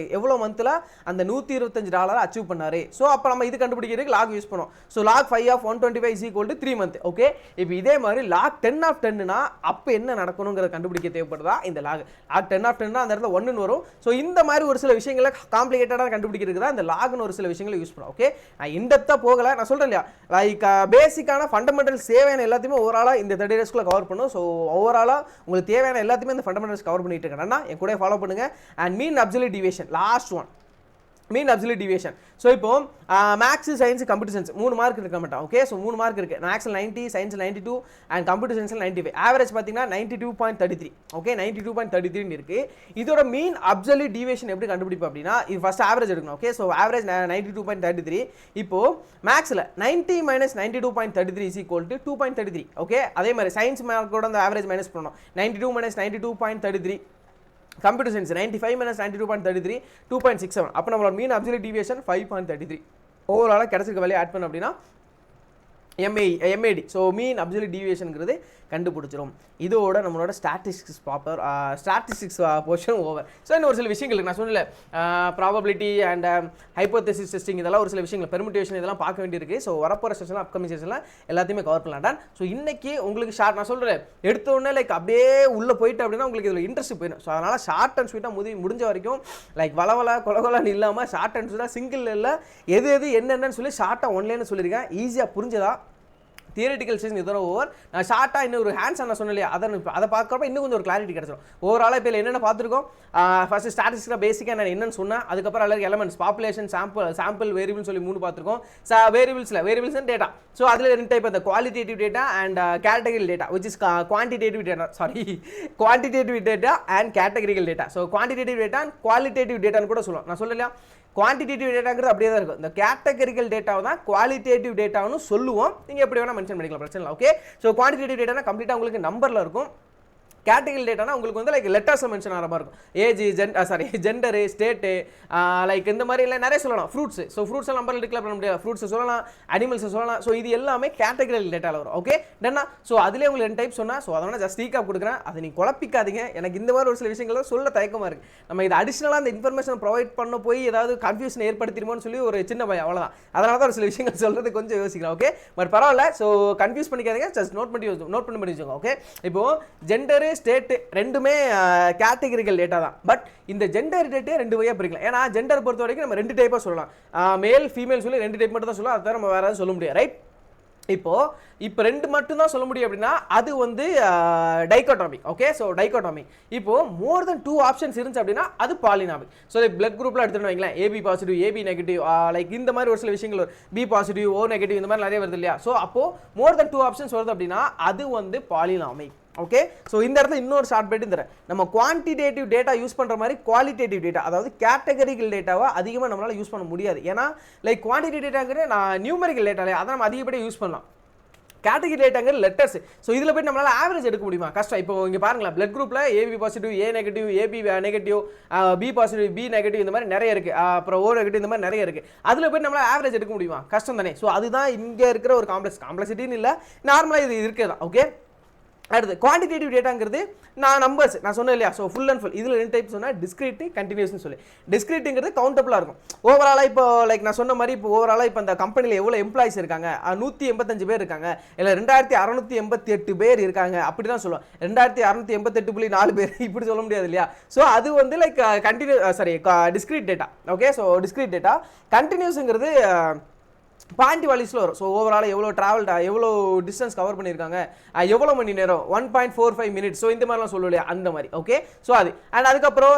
மந்தில் அந்த $125 அச்சீவ் பண்ணார். ஸோ அப்போ நம்ம இது கண்டுபிடிக்கிறதுக்கு லாக் யூஸ் பண்ணோம். So lock 5 of 125 = 3 months. Okay, இப்போ இதே மாதிரி லாக் 10 of 10னா அப்போ என்ன நடக்கணுங்கிறத கண்டுபிடிக்க தேவைப்படுதா இந்த லாக் 10 of 10னா அந்த இடத்துல 1ன்னு வரும். ஸோ இந்த மாதிரி ஒரு சில விஷயங்களை காம்ப்ளிகேட்டடாக கண்டுபிடிக்கிறதுக்கு தான் இந்த லாக்னு ஒரு சில விஷயங்களை யூஸ் பண்ணோம். ஓகே, நான் இன்டெப்த்தாக போகலை, நான் சொல்கிறேன் இல்லையா, லைக் பேசிக்கான ஃபண்டமெண்டல் சேவையான எல்லாத்தையுமே ஓவராலாக இந்த 30 daysக்குள்ள கவர் பண்ணும். ஸோ ஓவராலாக உங்களுக்கு தேவையான எல்லாத்தையுமே இந்த ஃபண்டமெண்டல்ஸ் கவர் பண்ணிட்டு இருக்கேன்னா என் கூட ஃபாலோ பண்ணுங்க. And mean absolute deviation, last one mean absolute deviation. So இப்போ maths, science, computer science 3 mark இருக்க மாட்டோம். ஓகே, ஸோ 3 மார்க் இருக்குது. மேக்ஸில் 90, சயின்ஸில் 92 அண்ட் கம்ப்யூட்டர் சயின்ஸில் 95. ஆவரேஜ் பார்த்தீங்கன்னா 92.33. ஓகே, 92.33 இருக்குது. இதோட மீன் அப்சல்யூட் டிவியேஷன் எப்படி கண்டுபிடிப்போம் அப்படின்னா, இது ஃபஸ்ட் ஆவரேஜ் எடுக்கணும். Okay, so average 92.33. இப்போது மேக்ஸில் 90 - 92.33 = 2.33. ஓகே, அதே மாதிரி சயின்ஸ் மார்க்கோட அந்த ஆவரேஜ் மைனஸ் பண்ணணும். 92 - 92.33. Computer science 95 - 92.33 2.67. அப்போ நம்மளோட மீன் அப்சல்யூட் டிவியேஷன் 5.33. ஓவராலாக கிடைச்சிருக்க வேலையை ஆட் பண்ண அப்படின்னா MAD. ஸோ மீன் அப்சல்யூட் டிவியேஷனுங்கிறது கண்டுபிடிச்சிரும். இதோட நம்மளோட ஸ்டாட்டிஸ்டிக்ஸ் போர்ஷன் ஓவர். ஸோ இன்னும் ஒரு சில விஷயங்களுக்கு நான் சொன்னல, ப்ராபபிலிட்டி அண்ட் ஹைப்போதெசிஸ் டெஸ்டிங் இதெல்லாம் ஒரு சில விஷயங்கள், பெர்முடேஷன் இதெல்லாம் பார்க்க வேண்டியிருக்கு. ஸோ வரப்போகிற செஷனில் அப்கமிங் செஷனில் எல்லாத்தையுமே கவர் பண்ணலாம். ஸோ இன்றைக்கி உங்களுக்கு ஷார்ட் நான் சொல்கிறேன், எடுத்தோடனே லைக் அப்படியே உள்ளே போயிட்டு அப்படின்னா உங்களுக்கு இதில் இன்ட்ரெஸ்ட் போயிடும். ஸோ அதனால் ஷார்ட் அண்ட் ஸ்வீட்டாக முடிஞ்ச வரைக்கும் லைக் வளவல கொலகொலான்னு இல்லாமல் ஷார்ட் அண்ட் ஸ்வீட்டாக சிங்கிள் இல்லை எது என்னென்னு சொல்லி ஷார்ட்டாக ஒன்லைன்னு சொல்லியிருக்கேன். ஈஸியாக புரிஞ்சதா? தியரிட்டிக்கல் செஷன் இதோட ஓவர். நான் ஷார்ட்டாக இன்னும் ஒரு ஹேண்ட்ஸ் நான் சொன்னலையே, அதை பார்க்குறப்ப இன்னும் கொஞ்சம் ஒரு கிளாரிட்டி கிடச்சிடும். ஓவராலாக இப்போ என்னென்ன பார்த்துருக்கோம், ஃபஸ்ட்டு ஸ்டாட்டிஸ்டிக்ஸாக பேசிக்காக நான் என்னென்னு சொன்னேன், அதுக்கப்புறம் எல்லாருக்கும் எலமெண்ட்ஸ், பாப்புலேஷன், சாம்பிள், வேரியபிள்னு சொல்லி 3 பார்த்துருக்கோம். Variables and data. ஸோ அதில் 2 டைப், அந்த qualitative data and category data, which is quantitative data and categorical data. So quantitative data and qualitative டேட்டான்னு கூட சொல்லுவோம். நான் சொல்லலையா, குவான்டிடேட்டிவ் டேட்டாங்கிறது அப்படியே தான் இருக்கும். இந்த கேட்டகரிக்கல் டேட்டாவை தான் குவாலிட்டேட்டிவ் டேட்டான்னு சொல்லுவோம். நீங்கள் எப்படி வேணால் மென்ஷன் பண்ணிக்கலாம், பிரச்சனை இல்லை. ஓகே, ஸோ குவான்டிடேட்டிவ் டேட்டானா கம்ப்ளீட்டாக உங்களுக்கு நம்பரில் இருக்கும். கேட்டகரி டேட்டானா உங்களுக்கு வந்து லைக் லெட்டர்ஸில் மென்ஷன் ஆகிற மாதிரி இருக்கும். ஏஜ், ஜெண்டரு, ஸ்டேட்டு, லைக் இந்த மாதிரி இல்லை நிறைய சொல்லலாம். ஃப்ரூட்ஸு, ஸோ ஃப்ரூட்ஸை நம்பரில் டிக்ளேர் பண்ண முடியாது. ஃப்ரூட்ஸை சொல்லலாம், அனிமல்ஸை சொல்லலாம். ஸோ இது எல்லாமே கேட்டகரி டேட்டாவில் வரும். ஓகே டன்னா. ஸோ அதிலே உங்களுக்கு 2 டைப் சொன்னால், ஸோ அதனால் ஜஸ்ட் ரீகாப் கொடுக்குறேன், அதை நீங்கள் குழப்பிக்காதீங்க. எனக்கு இந்த மாதிரி ஒரு சில விஷயங்கள் சொல்ல தயக்கமாக இருக்குது. நம்ம இது அடிஷ்னலாக அந்த இன்ஃபர்மேஷன் ப்ரொவைட் பண்ண போய் ஏதாவது கன்ஃபியூஷன் ஏற்படுத்திடுமோன்னு சொல்லி ஒரு சின்ன பயம், அவ்வளோதான். அதனால தான் ஒரு சில விஷயங்கள் சொல்கிறது கொஞ்சம் யோசிக்கலாம். ஓகே, பட் பரவாயில்ல. ஸோ கன்ஃபியூஸ் பண்ணிக்காதீங்க, ஜஸ்ட் நோட் பண்ணி வச்சுக்கோங்க. ஓகே, இப்போது ஜெண்டரு, ஸ்டேட்டு ரெண்டுமே கேட்டகரிக்கல் டேட்டா தான். பட் இந்த ஜெண்டர் டேட்டே 2 வகையாக பிரிக்கலாம். ஏன்னா ஜெண்டர் பொறுத்த வரைக்கும் நம்ம 2 டைப்பாக சொல்லலாம். மேல், ஃபீமேல் சொல்லி 2 டைப் மட்டும் தான் சொல்லலாம். அதை நம்ம வேறு எதாவது சொல்ல முடியாது. ரைட். இப்போ ரெண்டு மட்டும் தான் சொல்ல முடியும் அப்படின்னா அது வந்து டைகோட்டமி. Okay, so டைகோட்டமி. இப்போ மோர் தென் 2 ஆப்ஷன்ஸ் இருந்துச்சு அப்படின்னா அது பாலினாமிக். ஸோ பிளட் குரூப்ல எடுத்துட்டு வைங்களேன், AB positive, AB negative, like இந்த மாதிரி ஒரு சில விஷயங்கள் பி பாசிட்டிவ், ஓ நெகட்டிவ், இந்த மாதிரி நிறைய வருது இல்லையா? ஸோ அப்போ மோர் தென் 2 ஆப்ஷன்ஸ் வருது அப்படின்னா அது வந்து பாலினாமிக். ஓகே, ஸோ இந்த இடத்துல இன்னொரு ஷார்ட் பைட் தரேன். நம்ம குவான்டிடேட்டிவ் டேட்டா யூஸ் பண்ணுற மாதிரி குவாலிட்டேட்டிவ் டேட்டா, அதாவது கேட்டகரிக்கல் டேட்டாவை அதிகமாக நம்மளால் யூஸ் பண்ண முடியாது. ஏன்னா லைக் குவான்டிட்டி டேட்டாங்கிறது நான் நியூமரிக்கல் டேட்டாலே அதை நம்ம அதிகப்படியாக யூஸ் பண்ணலாம். Category டேட்டாங்கிற letters. ஸோ இதில் போய் நம்மளால் ஆவரேஜ் எடுக்க முடியுமா? கஷ்டம். இப்போ இங்கே பாருங்களேன், பிளட் குரூப்பில் AB positive, A negative, AB negative, B positive, B negative, இந்த மாதிரி நிறைய இருக்குது. அப்புறம் ஓ நெகட்டிவ், இந்த மாதிரி நிறைய இருக்குது. அதில் போய் நம்மளால் ஆவரேஜ் எடுக்க முடியுமா? கஷ்டம் தானே. ஸோ அதுதான் இங்கே இருக்கிற ஒரு காம்ப்ளெக்சிட்டின்னு இல்லை, நார்மலாக இது இருக்குது தான். ஓகே, அடுத்து குவான்டிடேட்டிவ் டேட்டாங்கிறது நான் நம்பர்ஸ் நான் சொன்னேன் இல்லையா? ஸோ ஃபுல் அண்ட் ஃபுல் இதில் 2 டைப் சொன்னால் டிஸ்கிரீட், கண்டினியூஸ்னு சொல்லி. டிஸ்கிரீட்டுங்கிறது கவுண்டபிளாக இருக்கும். ஓவராலாக இப்போ லைக் நான் சொன்ன மாதிரி இப்போ ஓவராலாக இப்போ அந்த கம்பெனியில் எவ்வளோ எம்ப்ளாயிஸ் இருக்காங்க, 185 பேர் இருக்காங்க, இல்லை 2688 பேர் இருக்காங்க, அப்படி தான் சொல்லுவோம். 2688.4 பேர் இப்படி சொல்ல முடியாது இல்லையா? ஸோ அது வந்து like discrete data. Okay, so discrete data. கண்டினியூஸுங்கிறது பாயிண்ட் வேல்யூஸில் வரும். ஸோ ஓவரால் எவ்வளோ ட்ராவல், எவ்வளோ டிஸ்டன்ஸ் கவர் பண்ணியிருக்காங்க, எவ்வளோ மணி நேரம், 1.45 மினிட்ஸ், ஸோ இந்த மாதிரிலாம் சொல்லுவோம் இல்லையா, அந்த மாதிரி. ஓகே, ஸோ அது அண்ட் அதுக்கப்புறம்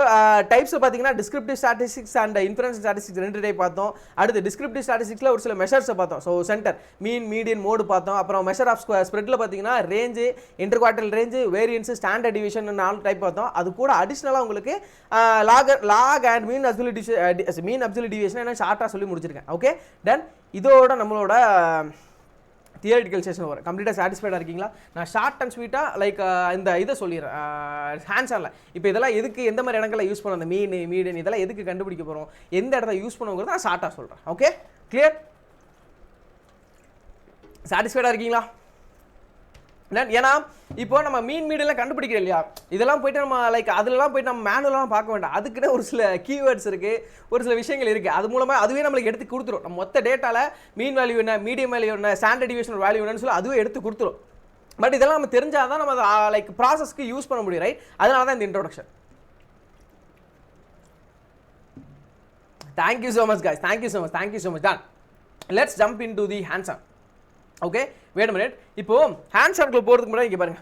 டைப்ஸ் பார்த்தீங்கன்னா descriptive statistics and inference statistics 2 type பார்த்தோம். அடுத்து டிஸ்கிரிப்டிவ் ஸ்டாட்டிஸ்டிக்ஸில் ஒரு சில மெஷர்ஸை பார்த்தோம். So centre, mean, median, mode பார்த்தோம். அப்புறம் மெஷர் ஆஃப் ஸ்ப்ரெட்டில் பார்த்தீங்கன்னா range, interquartile range, variance, standard division 4 type பார்த்தோம். அது கூட அடிஷ்னலாக உங்களுக்கு log and mean absolute deviation என்ன ஷார்ட்டாக சொல்லி முடிச்சிருக்கேன். ஓகே, டன் இதோட நம்மளோட தியரிட்டிக்கல் செஷன் வரும். கம்ப்ளீட்டாக சாட்டிஸ்ஃபைடாக இருக்கீங்களா? நான் ஷார்ட் அண்ட் ஸ்வீட்டாக லைக் இந்த இதை சொல்லிடுறேன். ஹேண்ட்ஸ் ஆனில் இப்போ இதெல்லாம் எதுக்கு, எந்த மாதிரி இடங்களில் யூஸ் பண்ண, அந்த மீடியன் இதெல்லாம் எதுக்கு கண்டுபிடிக்க போகிறோம், எந்த இடத்துல யூஸ் பண்ணுங்கிறத நான் ஷார்ட்டாக சொல்கிறேன். Okay, clear? சாட்டிஸ்ஃபைடாக இருக்கீங்களா? ஏன்னா இப்போ நம்ம மீடியெல்லாம் கண்டுபிடிக்கிறோம் இல்லையா, இதெல்லாம் போயிட்டு நம்ம லைக் அதுலலாம் போயிட்டு நம்ம மேனுவலாம் பார்க்க வேண்டாம். அதுக்கிட்ட ஒரு சில கீவேர்ட்ஸ் இருக்குது, ஒரு சில விஷயங்கள் இருக்குது. அது மூலமாக அதுவே நம்மளுக்கு எடுத்து கொடுத்துரும். நம்ம மொத்த டேட்டாவில் மீன் வேல்யூ என்ன, மீடியம் வேல்யூ என்ன, ஸ்டாண்டர்ட் டிவியேஷன் வேல்யூ என்னன்னு சொல்லி அதுவே எடுத்து கொடுத்துரும். பட் இதெல்லாம் நம்ம தெரிஞ்சால் தான் நம்ம லைக் ப்ராசஸ்க்கு யூஸ் பண்ண முடியும், ரைட்? அதனால தான் இந்த introduction. Thank you so much guys, thank you so much. Done, let's jump into the hands on. Okay, wait a minute. இப்போ ஹேண்ட்ஸ் ஆன்குள்ள போகிறதுக்கு முன்னாடி இங்கே பாருங்க,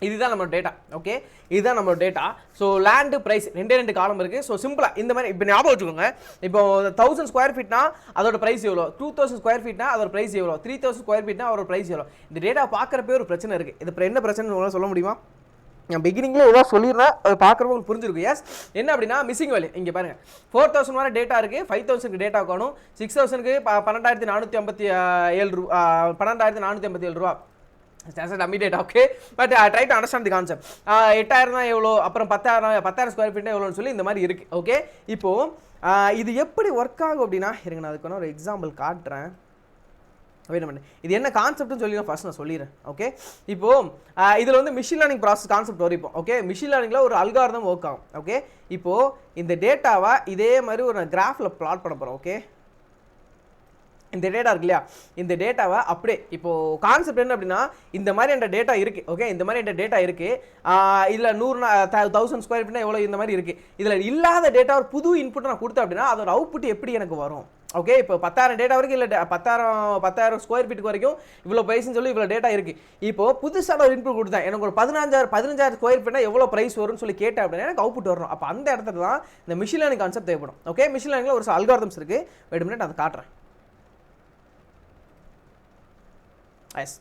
இதுதான் நம்மளோட டேட்டா. ஓகே, இதுதான் நம்மளோட டேட்டா. ஸோ லேண்டு ப்ரைஸ் 2 காலம் இருக்குது. ஸோ சிம்பிளாக இந்த மாதிரி இப்போ ஞாபகம் வச்சுக்கோங்க. இப்போ 1000 ஸ்கொயர் ஃபீட்னா அதோட ப்ரைஸ் எவ்வளோ, 2000 ஸ்கொயர் ஃபீட்னா அதோட ப்ரைஸ் எவ்வளோ, 3000 ஸ்கொயர் ஃபீட்னா அதோட ப்ரைஸ் எவ்வளோ. இந்த டேட்டா பார்க்குறப்பே ஒரு பிரச்சனை இருக்குது. இது என்ன பிரச்சனை உங்களால் சொல்ல முடியுமா? நான் பிகினிங்கில் ஏதாவது சொல்லிடுறேன், அது பார்க்குறப்ப உங்களுக்கு புரிஞ்சிருக்கும். எஸ், என்ன அப்படின்னா மிஸ்ஸிங் வேல்யூ இங்கே பாருங்கள், 4000 வரை டேட்டா இருக்குது, 5000க்கு டேட்டா காணும், 6000க்கு 12,457 ரூபா, 12,457 ரூபா dummy data. Okay, but try to understand the concept. 8000 தான் எவ்வளோ, அப்புறம் 10,000 ஸ்கொயர் ஃபீட் எவ்வளோன்னு சொல்லி இந்த மாதிரி இருக்குது. ஓகே, இப்போது இது எப்படி ஒர்க் ஆகும் அப்படின்னா, இருங்க நான் அதுக்கு ஒரு எக்ஸாம்பிள் காட்டுறேன். வேணும், இது என்ன கான்செப்ட்னு சொல்லி நான் ஃபர்ஸ்ட் நான் சொல்லிடுறேன். ஓகே, இப்போது இதில் வந்து மிஷின் லேர்னிங் ப்ராசஸ் கான்செப்ட் வரும். இப்போ ஓகே, மிஷின் லேர்னிங்கில் ஒரு அல்காரிதம் ஒர்க் ஆகும். ஓகே, இப்போது இந்த டேட்டாவை இதே மாதிரி ஒரு கிராஃபில் பிளாட் பண்ண போகிறோம். ஓகே, இந்த டேட்டா இருக்கு இல்லையா, இந்த டேட்டாவை அப்படியே இப்போது கான்செப்ட் என்ன அப்படின்னா, இந்த மாதிரி என்ற டேட்டா இருக்குது. ஓகே, இந்த மாதிரி என்ற டேட்டா இருக்குது. இதில் 1000 ஸ்கொயர் ஃபீட்னா எவ்வளோ, இந்த மாதிரி இருக்குது. இதில் இல்லாத டேட்டா ஒரு புது இன்புட் நான் கொடுத்தேன் அப்படின்னா அதோட அவுட்புட் எப்படி எனக்கு வரும்? ஓகே, இப்போ 10,000 டேட்டா வரைக்கும் இல்லை, 10,000 ஸ்கொயர் ஃபீட்டுக்கு வரைக்கும் இவ்வளோ ப்ரைஸ்ன்னு சொல்லி இவ்வளோ டேட்டா இருக்குது. இப்போது புதுசாக ஒரு இன்புட் கொடுத்தேன், எனக்கு ஒரு 15,000 ஸ்கொயர் ஃபீட்னா எவ்வளோ ப்ரைஸ் வரும்னு சொல்லி கேட்டேன் அப்படின்னா எனக்கு அவுட்புட் வரணும். அப்போ அந்த இடத்துல தான் இந்த மிஷின் லேர்னிங் கான்செப்ட் தேவைப்படும். ஓகே, மிஷின் லேர்னிங்கில் ஒரு சில அல்காரிதம்ஸ் இருக்குது. வெயிட் மினிட், அதை காட்டுறேன். எஸ்,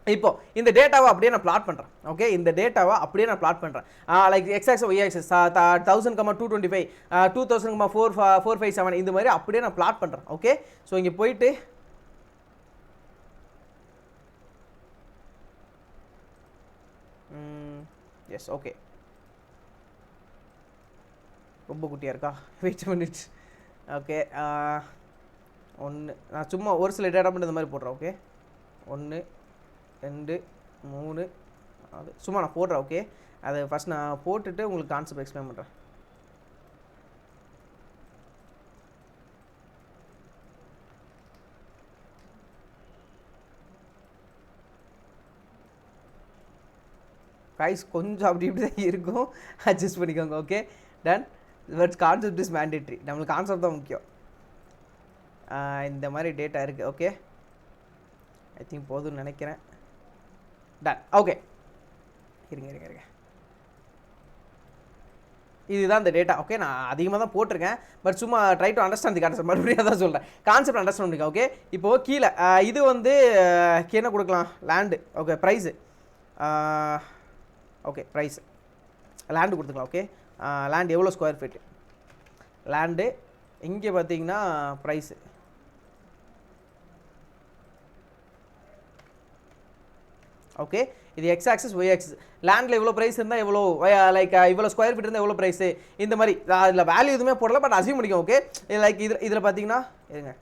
இப்போ இந்த டேட்டாவை அப்படியே நான் பிளாட் பண்ணுறேன். ஓகே, இந்த டேட்டாவை அப்படியே நான் பிளாட் பண்ணுறேன். லைக் எக்ஸ் ஒய் ஆக்சஸ் 1000,225, 2000,457 இந்த மாதிரி அப்படியே நான் பிளாட் பண்ணுறேன். ஓகே, ஸோ இங்கே போயிட்டு எஸ், ஓகே, ரொம்ப குட்டியாக இருக்கா, வெயிட் மினிட்ஸ். ஓகே, ஒன்று நான் சும்மா ஒரு சில டேட்டா மட்டும் இந்த மாதிரி போடுறேன். ஓகே, 1 2 3 அது சும்மா நான் போடுறேன். ஓகே, அதை ஃபஸ்ட் நான் போட்டுட்டு உங்களுக்கு கான்செப்ட் எக்ஸ்பிளைன் பண்ணுறேன். ப்ரைஸ் கொஞ்சம் அப்படி இப்படி தான் இருக்கும், அட்ஜஸ்ட் பண்ணிக்கோங்க. Okay, done. But concept is mandatory, நம்மளுக்கு கான்செப்ட் தான் முக்கியம். இந்த மாதிரி டேட்டா இருக்குது. ஓகே, ஐ திங்க் போதும்னு நினைக்கிறேன். டன். ஓகே, இருங்க. இதுதான் இந்த டேட்டா. ஓகே, நான் அதிகமாக தான் போட்டிருக்கேன், பட் சும்மா try to understand the concept. மறுபடியும் தான் சொல்கிறேன், கான்செப்ட் அண்டர்ஸ்டாண்ட் பண்ணிக்க. ஓகே, இப்போது கீழே இது வந்து என்ன கொடுக்கலாம், land. Okay, price. Okay, price land கொடுத்துக்கலாம். ஓகே, லேண்ட் எவ்வளோ ஸ்கொயர் ஃபீட்டு லேண்டு. இங்கே பார்த்தீங்கன்னா ப்ரைஸு. ஓகே, இது எக்ஸ் ஆக்சிஸ் ஒய் ஆக்சிஸ். லேண்டில் எவ்வளோ ப்ரைஸ் இருந்தால் எவ்வளோ, லைக் இவ்வளோ ஸ்கொயர் ஃபீட் இருந்தால் எவ்வளோ ப்ரைஸு, இந்த மாதிரி. அதில் வேல்யூ எதுவுமே போடல, பட் அசியூம் பண்ணிக்கும். ஓகே, லைக் இதில் பார்த்தீங்கன்னா இருங்க,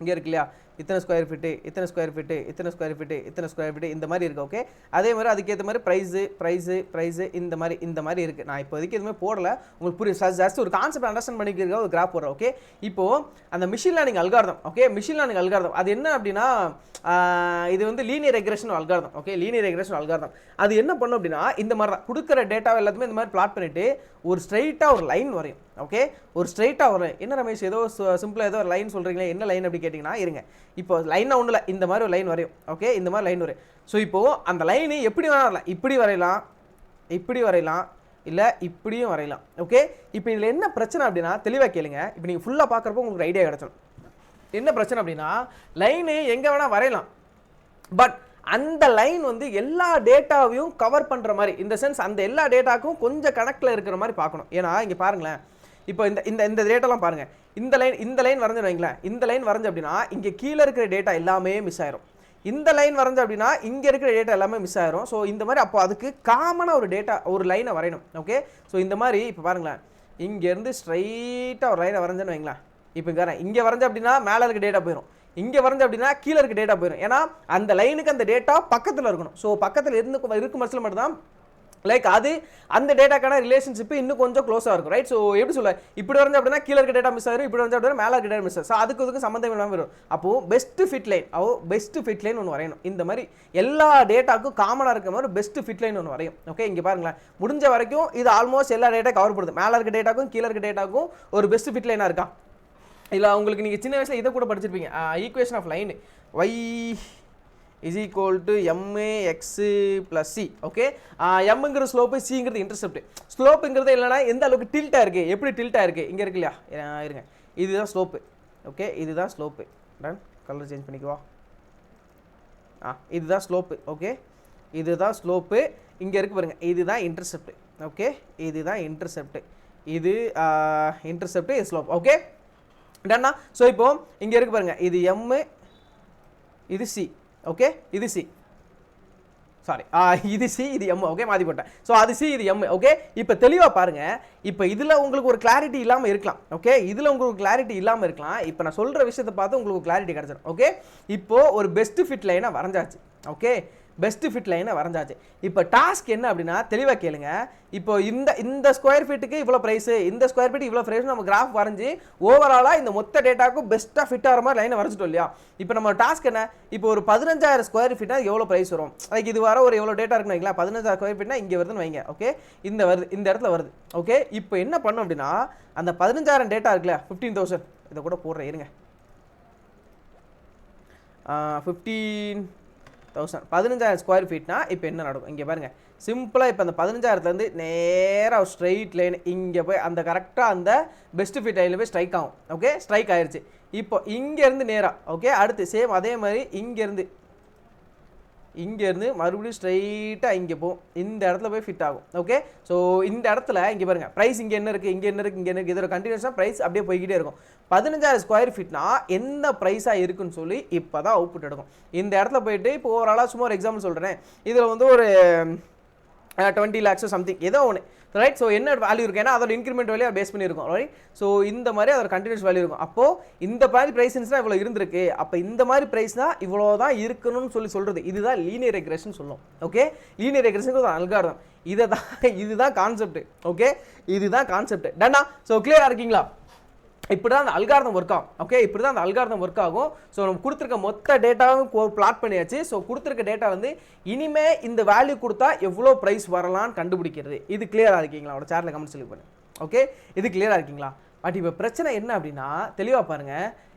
இங்கே இருக்கு இல்லையா, இத்தனை ஸ்கொயர் ஃபீட்டு, இத்தனை ஸ்கொயர் ஃபீட்டு, இத்தனை ஸ்கொயர் ஃபீட்டு, இத்தனை ஸ்கொயர் ஃபீட்டு, இந்த மாதிரி இருக்குது. ஓகே, அதே மாதிரி அதுக்கேற்ற மாதிரி ப்ரைஸு இந்த மாதிரி இருக்குது. நான் இப்போதைக்கு எதுவுமே போடலை, உங்களுக்கு புரியும். ஜஸ்ட் ஒரு கான்செப்ட் அண்டர்ஸ்டாண்ட் பண்ணிக்கிறதுக்காக ஒரு கிராஃப் போடுறேன். ஓகே, இப்போது அந்த machine learning algorithm. Okay, machine learning algorithm அது என்ன அப்படின்னா, இது வந்து linear regression algorithm. Okay, linear regression algorithm அது என்ன பண்ணும் அப்படின்னா, இந்த மாதிரி தான் கொடுக்குற டேட்டாவை எல்லாத்துமே இந்த மாதிரி பிளாட் பண்ணிவிட்டு ஒரு ஸ்ட்ரைட்டாக ஒரு லைன் வரையும். ஓகே, ஒரு ஸ்ட்ரைட்டாக வரும். என்ன ரமேஷ் ஏதோ சிம்பிளாக ஏதோ ஒரு லைன் சொல்கிறீங்களே, என்ன லைன் அப்படி கேட்டிங்கன்னா, இருங்க, இப்போ லைனாக ஒன்றும் இல்லை, இந்த மாதிரி ஒரு லைன் வரையும். ஓகே, இந்த மாதிரி லைன் வரையும். ஸோ இப்போது அந்த லைனு எப்படி வேணால் வரலாம், இப்படி வரையலாம், இல்லை இப்படியும் வரையலாம். ஓகே, இப்போ இதில் என்ன பிரச்சனை அப்படின்னா, தெளிவாக கேளுங்க. இப்போ நீங்கள் ஃபுல்லாக பார்க்குறப்போ உங்களுக்கு ஐடியா கிடச்சிடும். என்ன பிரச்சனை அப்படின்னா, லைனு எங்கே வேணால் வரையலாம், பட் அந்த லைன் வந்து எல்லா டேட்டாவையும் கவர் பண்ணுற மாதிரி, இந்த சென்ஸ் அந்த எல்லா டேட்டாவுக்கும் கொஞ்சம் கணக்கில் இருக்கிற மாதிரி பார்க்கணும். ஏன்னா இங்கே பாருங்களேன், இப்போ இந்த டேட்டாலாம் பாருங்கள், இந்த லைன் வரைஞ்சு வைங்களேன், இந்த லைன் வரைஞ்சு அப்படின்னா இங்கே கீழே இருக்கிற டேட்டா எல்லாமே மிஸ் ஆயிரும். இந்த லைன் வரைஞ்சு அப்படின்னா இங்கே இருக்கிற டேட்டா எல்லாமே மிஸ் ஆயிரும். ஸோ இந்த மாதிரி அப்போ அதுக்கு காமனாக ஒரு டேட்டா ஒரு லைனை வரையணும். ஓகே, ஸோ இந்த மாதிரி இப்போ பாருங்களேன், இங்கேருந்து ஸ்ட்ரைட்டாக ஒரு லைனை வரைஞ்சேன்னு வைங்களேன். இப்போ இங்கே வரைஞ்சு அப்படின்னா மேலே இருக்க டேட்டா போயிடும், இங்கே வரைஞ்சு அப்படின்னா கீழே இருக்க டேட்டா போயிடும். ஏன்னா அந்த லைனுக்கு அந்த டேட்டா பக்கத்தில் இருக்கணும். ஸோ பக்கத்தில் இருக்கும் பட்சத்தில் மட்டும்தான் லைக் அது அந்த டேட்டாக்கான ரிலேஷன்ஷிப் இன்னும் கொஞ்சம் க்ளோஸாக இருக்கும். ரைட், ஸோ எப்படி சொல்ல, இப்படி வரைஞ்சு அப்படின்னா கீழே இருக்க டேட்டா மிஸ் ஆயிரும், இப்படி வரைஞ்சு அப்படின்னா மேலே இருக்க டேட்டா மிஸ் ஆகும். ஸோ அதுக்கு சம்மந்தம் இல்லாமல் வரும். அப்போது பெஸ்ட் ஃபிட் லைன் ஒன்று வரையணும். இந்த மாதிரி எல்லா டேட்டாவுக்கும் காமனாக இருக்க மாதிரி பெஸ்ட் ஃபிட் லைன் ஒன்று வரையும். ஓகே, இங்கே பாருங்களேன், முடிஞ்ச வரைக்கும் இது ஆல்மோஸ்ட் எல்லா டேட்டா கவர் பண்ணுது. மேலே இருக்க டேட்டாக்கும் கீழே இருக்க டேட்டாக்கும் ஒரு பெஸ்ட் ஃபிட் லைனாக இருக்கா. இல்லை உங்களுக்கு நீங்கள் சின்ன வயசில் இதை கூட படிச்சிருப்பீங்க, equation of line y is equal to max plus c. Okay, எம்ங்கிறது ஸ்லோப்பு, சிங்கிறது இன்டர்செப்ட். ஸ்லோப்புங்கிறது இல்லைனா எந்த அளவுக்கு டில்ட்டாக இருக்குது, எப்படி டில்ட்டாக இருக்குது, இங்கே இருக்கு இல்லையா, இருங்க, இதுதான் ஸ்லோப்பு. ஓகே, இதுதான் ஸ்லோப்பு. டன், கலர் சேஞ்ச் பண்ணிக்குவா. இதுதான் ஸ்லோப்பு. ஓகே, இதுதான் ஸ்லோப்பு. இங்கே இருக்கு பாருங்க, இதுதான் இன்டர்செப்ட். ஓகே, இதுதான் இன்டர்செப்ட், இது இன்டர்செப்ட், இது ஸ்லோப். ஓகே, டன்னா. ஸோ இப்போ இங்கே இருக்கு பாருங்க, இது எம், இது சி. ஓகே, இது சி, சாரி, இது சி, இது எம். ஓகே, மாற்றி போட்டேன். ஸோ அது சி, இது எம். ஓகே, இப்போ தெளிவாக பாருங்கள். இப்போ இதில் உங்களுக்கு ஒரு கிளாரிட்டி இல்லாமல் இருக்கலாம். ஓகே, இதில் உங்களுக்கு கிளாரிட்டி இல்லாமல் இருக்கலாம். இப்போ நான் சொல்கிற விஷயத்தை பார்த்து உங்களுக்கு கிளாரிட்டி கிடச்சிடும். ஓகே, இப்போது ஒரு பெஸ்ட் ஃபிட் லைனை வரைஞ்சாச்சு. ஓகே, பெஸ்ட் ஃபிட் லைனை வரைஞ்சாச்சு. இப்போ டாஸ்க் என்ன அப்படின்னா, தெளிவாக கேளுங்க. இப்போ இந்த ஸ்கொயர் ஃபீட்டுக்கு இவ்வளோ ப்ரைஸு, இந்த ஸ்கொயர் ஃபீட் இவ்வளோ ப்ரைஸ், நம்ம கிராஃப் வரைஞ்சி ஓவராலாக இந்த மொத்த டேட்டாவுக்கும் பெஸ்ட்டாக ஃபிட் ஆகிற மாதிரி லைனை வரைஞ்சிட்டோம் இல்லையா. இப்போ நம்ம டாஸ்க் என்ன, இப்போ ஒரு 15,000 ஸ்கொயர் ஃபீட்னா எவ்வளோ ப்ரைஸ் வரும், லைக் இது வர ஒரு எவ்வளோ டேட்டா இருக்குன்னு வைங்களா, 15,000 ஸ்கொயர் ஃபீட்னா இங்கே வருதுன்னு வைங்க. ஓகே, இந்த இடத்துல வருது. ஓகே, இப்போ என்ன பண்ணும் அப்படின்னா, அந்த 15,000 டேட்டா இருக்குல்ல, 15,000 இதை கூட போடுறேன், இருங்க, 15,000 ஸ்கொயர் ஃபீட்னா இப்போ என்ன நடக்கும் இங்கே பாருங்கள். சிம்பிளாக இப்போ அந்த 15,000லேருந்து நேராக ஸ்ட்ரைட் லைன் இங்கே போய் அந்த கரெக்டாக அந்த பெஸ்ட் ஃபிட் லைனில் போய் ஸ்ட்ரைக் ஆகும். ஓகே, ஸ்ட்ரைக் ஆயிடுச்சு. இப்போ இங்கேருந்து நேராக, ஓகே, அடுத்து சேம் அதே மாதிரி இங்கேருந்து மறுபடியும் ஸ்ட்ரைட்டாக இங்கே போகும், இந்த இடத்துல போய் ஃபிட் ஆகும். ஓகே, ஸோ இந்த இடத்துல இங்கே பாருங்கள், ப்ரைஸ் இங்கே என்ன இருக்குது, இங்கே என்ன இருக்குது, இங்கே என்ன இருக்குது, இதோட கண்டினியூஸாக ப்ரைஸ் அப்படியே போய்கிட்டே இருக்கும். 15,000 ஸ்கொயர் ஃபீட்னா எந்த ப்ரைஸாக இருக்குன்னு சொல்லி இப்போ தான் அவுட்புட் எடுக்கும். இந்த இடத்துல போயிட்டு இப்போ ஓவராலாக சும்மா ஒரு எக்ஸாம்பிள் சொல்கிறேன், இதில் வந்து ஒரு 20 lakhs சம்திங் ஏதோ ஒன்று. ரைட், ஸோ என்ன வேல்யூ இருக்குது, ஏன்னா அதோட இன்க்ரிமெண்ட் வேல்யூ பேஸ் பண்ணியிருக்கும். ரைட், ஸோ இந்த மாதிரி அதோட கண்டினியூஸ் வேல்யூ இருக்கும். அப்போது இந்த மாதிரி ப்ரைஸ்னா இவ்வளோ இருந்திருக்கு, அப்போ இந்த மாதிரி ப்ரைஸ் தான் இவ்வளோ தான் இருக்கணும்னு சொல்கிறது. இதுதான் லீனியர் ரெக்ரெஷன் சொல்லும். ஓகே, லீனியர் ரெக்ரெஷனுக்கு ஒரு அல்காரிதம். இதுதான் கான்செப்ட். ஓகே, இதுதான் கான்செப்ட். டன்னா. ஸோ கிளியராக இருக்கீங்களா? இப்படி தான் அந்த அல்காரிதம் ஒர்க் ஆகும். ஓகே, இப்படி தான் அந்த அல்காரிதம் ஒர்க் ஆகும். ஸோ நம்ம கொடுத்துருக்க மொத்த டேட்டாவும் பிளாட் பண்ணியாச்சு. ஸோ கொடுத்துருக்க டேட்டா வந்து இனிமே இந்த வேல்யூ கொடுத்தா எவ்வளோ ப்ரைஸ் வரலான்னு கண்டுபிடிக்கிறது. இது கிளியராக இருக்கீங்களா? அவரோட சேனலில் கமெண்ட் சொல்லி பண்ணு. ஓகே, இது கிளியராக இருக்கீங்களா? பட் இப்போ பிரச்சனை என்ன அப்படின்னா, தெளிவாக பாருங்கள்.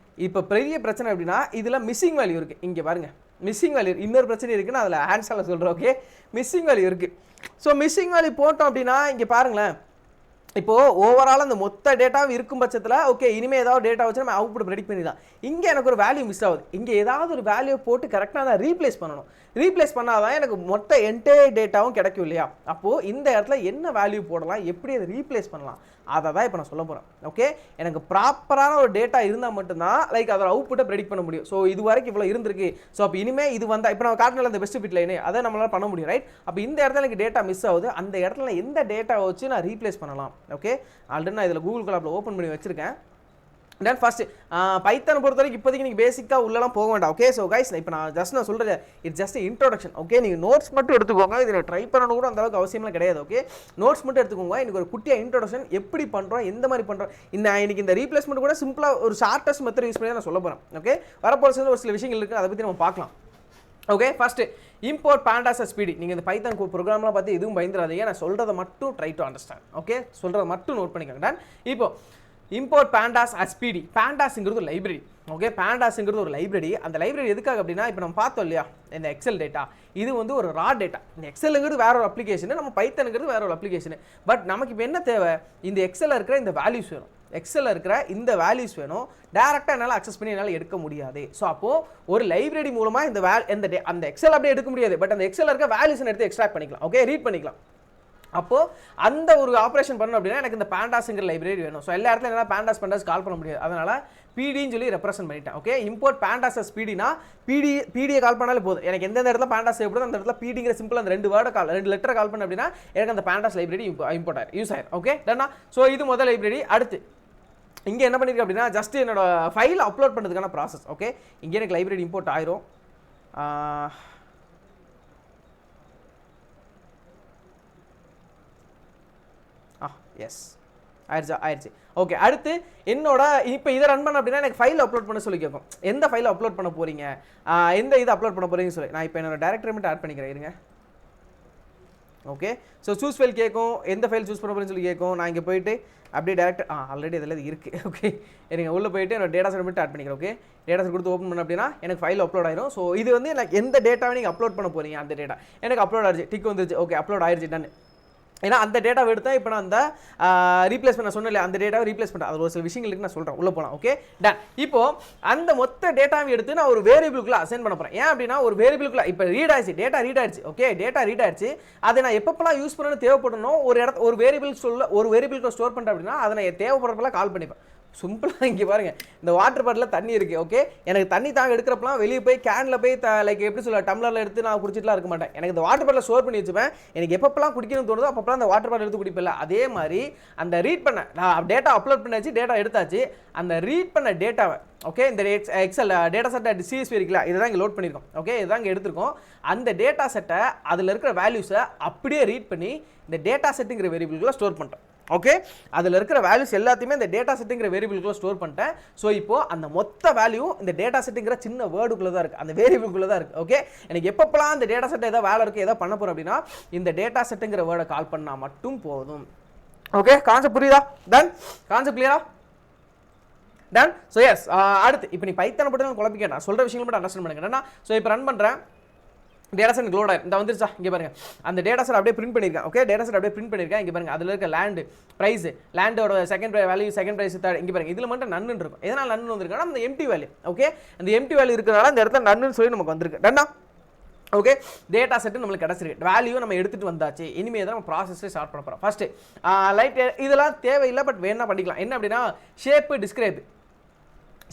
இப்போ பெரிய பிரச்சனை அப்படின்னா, இதில் மிஸ்ஸிங் வேல்யூ இருக்குது. இங்கே பாருங்கள், மிஸ்ஸிங் வேல்யூ இன்னொரு பிரச்சனை இருக்குன்னு அதில் ஆன்சரில் சொல்கிறேன். ஓகே, மிஸ்ஸிங் வேல்யூ இருக்குது. ஸோ மிஸ்ஸிங் வேல்யூ போட்டோம் அப்படின்னா இங்கே பாருங்களேன், இப்போது ஓவரால் அந்த மொத்த டேட்டாவும் இருக்கும் பட்சத்தில் ஓகே இனிமேல் ஏதாவது டேட்டா வச்சு நம்ம அவுட்புட் ப்ரெடிக்ட் பண்ணி தான். இங்கே எனக்கு ஒரு வேல்யூ மிஸ் ஆகுது. இங்கே ஏதாவது ஒரு வேல்யூ போட்டு கரெக்டாக நான் ரீப்ளேஸ் பண்ணணும். ரீப்ளேஸ் பண்ணால் தான் எனக்கு மொத்த என்டையர் டேட்டாவும் கிடைக்கும் இல்லையா? அப்போது இந்த இடத்துல என்ன வேல்யூ போடலாம், எப்படி அதை ரீப்ளேஸ் பண்ணலாம், அதை தான் இப்போ நான் சொல்ல போகிறேன். ஓகே, எனக்கு ப்ராப்பரான ஒரு டேட்டா இருந்தால் மட்டும்தான் லைக் அதோட அவுட்புட்டை ப்ரெடிக்ட் பண்ண முடியும். ஸோ இது வரைக்கும் இவ்வளோ இருந்திருக்கு. ஸோ அப்போ இனிமேல் இது வந்தால் இப்போ நம்ம காட்டினால அந்த பெஸ்ட் ஃபிட் லைனு அதை நம்மளால் பண்ண முடியும், ரைட்? அப்போ இந்த இடத்துல எனக்கு டேட்டா மிஸ் ஆகுது. அந்த இடத்துல எந்த டேட்டா வச்சு நான் ரீப்ளேஸ் பண்ணலாம்? ஓகே, ஆல்ரெடி நான் இதில் கூகுள் கிளாப்பில் ஓப்பன் பண்ணி வச்சுருக்கேன். தென் ஃபஸ்ட்டு பைத்தானை பொறுத்த வரைக்கும் இப்போதைக்கு நீங்கள் பேசிக்காக உள்ளலாம் போக வேண்டாம். ஓகே, ஸோ கைஸ் இப்போ நான் சொல்கிறது இட்ஸ் ஜஸ்ட் இன்ட்ரோடக்ஷன். ஓகே, நீங்கள் நோட்ஸ் மட்டும் எடுத்துக்கோங்க. இதில் ட்ரை பண்ணணும் கூட அந்தளவுக்கு அவசியம்லாம் கிடையாது. ஓகே, நோட்ஸ் மட்டும் எடுத்துக்கோங்க. எனக்கு ஒரு குட்டியாக இன்ட்ரோடக்ஷன் எப்படி பண்ணுறோம், எந்த மாதிரி பண்ணுறோம், இன்னைக்கு இந்த ரீப்ளேஸ்மெண்ட் கூட சிம்பிளாக ஒரு ஷார்ட்டஸ்ட் மெத்தட் யூஸ் பண்ணி நான் சொல்ல போகிறேன். ஓகே, வரப்போகிறது ஒரு சில விஷயங்கள் இருக்குது, அதை பற்றி நம்ம பார்க்கலாம். Okay, first import pandas as PD. நீங்கள் இந்த பைத்தான் ப்ரோக்ராம்லாம் பார்த்து எதுவும் பயந்துடாதீங்க. நான் சொல்கிறத மட்டும் ட்ரை டு அண்டர்ஸ்டாண்ட். ஓகே, சொல்கிறத மட்டும் நோட் பண்ணிக்கோங்க. டன் இப்போ இம்போர்ட் pandas as PD. pandas-ங்கிறது ஒரு லைப்ரரி. ஓகே, pandas-ங்கிறது ஒரு லைப்ரரி. அந்த லைப்ரரி எதுக்காக அப்படின்னா இப்போ நம்ம பார்த்தோம் இல்லையா இந்த எக்ஸல் டேட்டா, இது வந்து ஒரு ரா டேட்டா. இந்த எக்ஸலுங்கிறது வேற ஒரு அப்ளிகேஷன், நம்ம பைத்தானுங்கிறது வேற ஒரு அப்ளிகேஷன். பட் நமக்கு இப்போ என்ன தேவை, இந்த எக்ஸலில் இருக்கிற இந்த வேல்யூஸ் வேணும். எக்ஸலில் இருக்கிற இந்த வேல்யூஸ் வேணும். டேரெக்டாக என்னால் அக்சஸ் பண்ணி என்னால் எடுக்க முடியாது. ஸோ அப்போது ஒரு லைப்ரரி மூலமாக அந்த எக்ஸல் அப்படியே எடுக்க முடியாது. பட் அந்த எக்ஸலில் இருக்க வேல்யூஸ் எடுத்து எக்ஸ்ட்ராக்ட் பண்ணிக்கலாம். ஓகே, ரீட் பண்ணிக்கலாம். அப்போது அந்த ஒரு ஆப்ரேஷன் பண்ணணும் அப்படின்னா எனக்கு இந்த pandas-ங்கிற லைப்ரரி வேணும். ஸோ எல்லா இடத்துல என்னால் pandas கால் பண்ண முடியாது. அதனால் பிடின்னு சொல்லி ரெப்ரசென்ட் பண்ணிட்டேன். ஓகே, இம்போர்ட் pandas as PDனா பிடியை கால் பண்ணாலே போதும். எனக்கு எந்தெந்த இடத்துல pandas தேவைப்படுதோ அந்த இடத்துல பிடிங்கிற சிம்பிள் அந்த ரெண்டு லெட்டரை கால் பண்ண அப்படின்னா எனக்கு அந்த pandas லைப்ரரி இம்போர்ட் ஆயிரும், யூஸ் ஆயிரும். ஓகே, டன்னா. ஸோ இது முதல் லைப்ரரி. அடுத்து இங்கே என்ன பண்ணியிருக்கேன் அப்படின்னா ஜஸ்ட் என்னோட ஃபைல் அப்லோட் பண்ணுறதுக்கான ப்ராசஸ். ஓகே, இங்கே எனக்கு லைப்ரரி இம்போர்ட் ஆயிரும். எஸ் ஆயிடுச்சு. ஓகே, அடுத்து என்னோட இப்போ இதை ரன் பண்ண அப்படின்னா எனக்கு ஃபைல் அப்லோட் பண்ண சொல்லி கேட்கும். எந்த ஃபைல் அப்லோட் பண்ண போகிறீங்க, எந்த இதை அப்லோட் பண்ண போகிறீங்கன்னு சொல்லி நான் இப்போ என்னோட டைரக்டரி மட்டும் ஆட் பண்ணிக்கிறேன் இருங்க. ஓகே, ஸோ சூஸ் ஃபைல் கேட்கும், எந்த ஃபைல் சூஸ் பண்ண போகிறேன்னு சொல்லி கேட்கும். நான் இங்கே போயிட்டு அப்படியே டேரக்ட் ஆல்ரெடி இதில் இது இருக்குது. ஓகே, இருங்க உள்ளே போயிட்டு என்னோட டேட்டா செட் மட்டும் ஆட் பண்ணிக்கிறேன். ஓகே, டேட்டா செட் கொடுத்து ஓப்பன் பண்ண அப்படின்னா எனக்கு ஃபைல் அப்லோட் ஆயிரும். ஸோ இது வந்து எனக்கு எந்த டேட்டாவை நீங்கள் அப்லோட் பண்ண போகிறீங்க அந்த டேட்டா எனக்கு அப்லோட் ஆயிடுச்சு, டிக் வந்துருச்சு. ஓகே, அப்லோட் ஆயிடுச்சு, டன். ஏன்னா அந்த டேட்டாவை எடுத்தா இப்போ நான் அந்த ரீப்ளேஸ் பண்ண சொன்னேன், அந்த டேட்டாவை ரீப்ளேஸ் பண்ணுறேன். அது ஒரு சில விஷயங்களுக்கு நான் சொல்கிறேன், உள்ளே போகலாம். Okay, done. இப்போ அந்த மொத்த டேட்டாவை எடுத்து நான் ஒரு வேரியபிளுக்குள்ள அசைன் பண்ண போகிறேன். ஏன் அப்படின்னா ஒரு வேரியபிளுக்குள்ள இப்போ டேட்டா ரீட் ஆயிடுச்சு. ஓகே, டேட்டா ரீட் ஆயிடுச்சு. அதை நான் எப்பப்பெல்லாம் யூஸ் பண்ணணும்னு தேவைப்படணும் ஒரு வேரியபிளுக்கு ஸ்டோர் பண்ணுறேன் அப்படின்னா அதை நான் தேவைப்படுறப்பெல்லாம் கால் பண்ணிப்பேன். சிம்பிளாக இங்கே பாருங்கள், இந்த வாட்டர் பாட்டில் தண்ணி இருக்குது. ஓகே, எனக்கு தண்ணி தாங்க எடுக்கிறப்பலாம் வெளியே போய் கேனில் போய் லைக் எப்படி சொல்ல டம்ளரில் எடுத்து நான் குடிச்சிட்டுலாம் இருக்க மாட்டேன். எனக்கு இந்த வாட்டர் பாட்டில் ஸ்டோர் பண்ணி வச்சுப்பேன். எனக்கு எப்பப்பெல்லாம் குடிக்கணும்னு தோணுதோ அப்பப்பெல்லாம் அந்த வாட்டர் பாட்டில் எடுத்து குடிப்பில்ல. அதே மாதிரி அந்த ரீட் பண்ண நான் டேட்டா அப்லோட் பண்ணாச்சு, டேட்டா எடுத்தாச்சு. அந்த ரீட் பண்ண டேட்டாவை ஓகே இந்த எக்ஸல் டேட்டா செட்டை CSV இருக்குல்ல, இதை தான் இங்கே லோட் பண்ணியிருக்கோம். ஓகே, இதுதான் இங்கே எடுத்திருக்கோம். அந்த டேட்டா செட்டை அதில் இருக்கிற வேல்யூஸை அப்படியே ரீட் பண்ணி இந்த டேட்டா செட்டுங்கிற வேரியபிளுக்குள்ள ஸ்டோர் பண்ணிட்டோம். ஓகே, அதில் இருக்கிற வேல்யூஸ் எல்லாத்தையுமே இந்த டேட்டா செட்டுங்கிற வேரியபிளுக்குள்ள ஸ்டோர் பண்ணிட்டேன். ஸோ இப்போ அந்த மொத்த வேல்யூ இந்த டேட்டா செட்டுங்கிற சின்ன வேர்டுக்குள்ளே தான் இருக்குது, அந்த வேரியபிளுக்குள்ளே தான் இருக்குது. ஓகே, எனக்கு எப்பப்பெல்லாம் அந்த டேட்டா செட்டை ஏதாவது வேலை இருக்குது ஏதாவது பண்ண போகிறோம் அப்படின்னா இந்த டேட்டா செட்டுங்கிற வேர்டை கால் பண்ணால் மட்டும் போதும். ஓகே, கான்செப்ட் புரியுதா? டன். கான்செப்ட் கிளியரா? டன். ஸோ எஸ், அடுத்து இப்போ நீ பைத்தானை மட்டும் தான் குழப்பிக்க, நான் சொல்கிற விஷயங்கள் மட்டும் அண்டர்ஸ்டாண்ட் பண்ணுங்க. ஸோ இப்போ ரன் பண்ணுறேன், டேட்டா செட் லோட் ஆயிடும். இந்த வந்துருச்சா, இங்கே பாருங்க அந்த டேட்டா செட் அப்படியே பிரிண்ட் பண்ணியிருக்கேன். ஓகே, டேட்டா செட் அப்படியே பிரிண்ட் பண்ணியிருக்கேன். இங்கே பாருங்க அதில் இருக்க லேண்டோட second value, second price, third. இங்கே பாருங்க இதில் மட்டும் நன்னு இருக்கும். எதனால் நன்னு வந்திருக்குன்னா அந்த எம்டி வேல்யூ. ஓகே, அந்த எம்டி வேல்யூ இருக்கிறனால இந்த இடத்துல நன்னு சொல்லி நமக்கு வந்திருக்கு. டன்னா. ஓகே, டேட்டா செட்டு நம்மளுக்கு கிடச்சிருக்கு, வேல்யூ நம்ம எடுத்துகிட்டு வந்தாச்சு. இனிமேல் தான் நம்ம ப்ராசஸே ஸ்டார்ட் பண்ண போகிறோம். ஃபஸ்ட்டு லைட் இதெல்லாம் தேவையில்லை, பட் வேணா பண்ணிக்கலாம். என்ன அப்படின்னா ஷேப்பு, டிஸ்கிரைப்.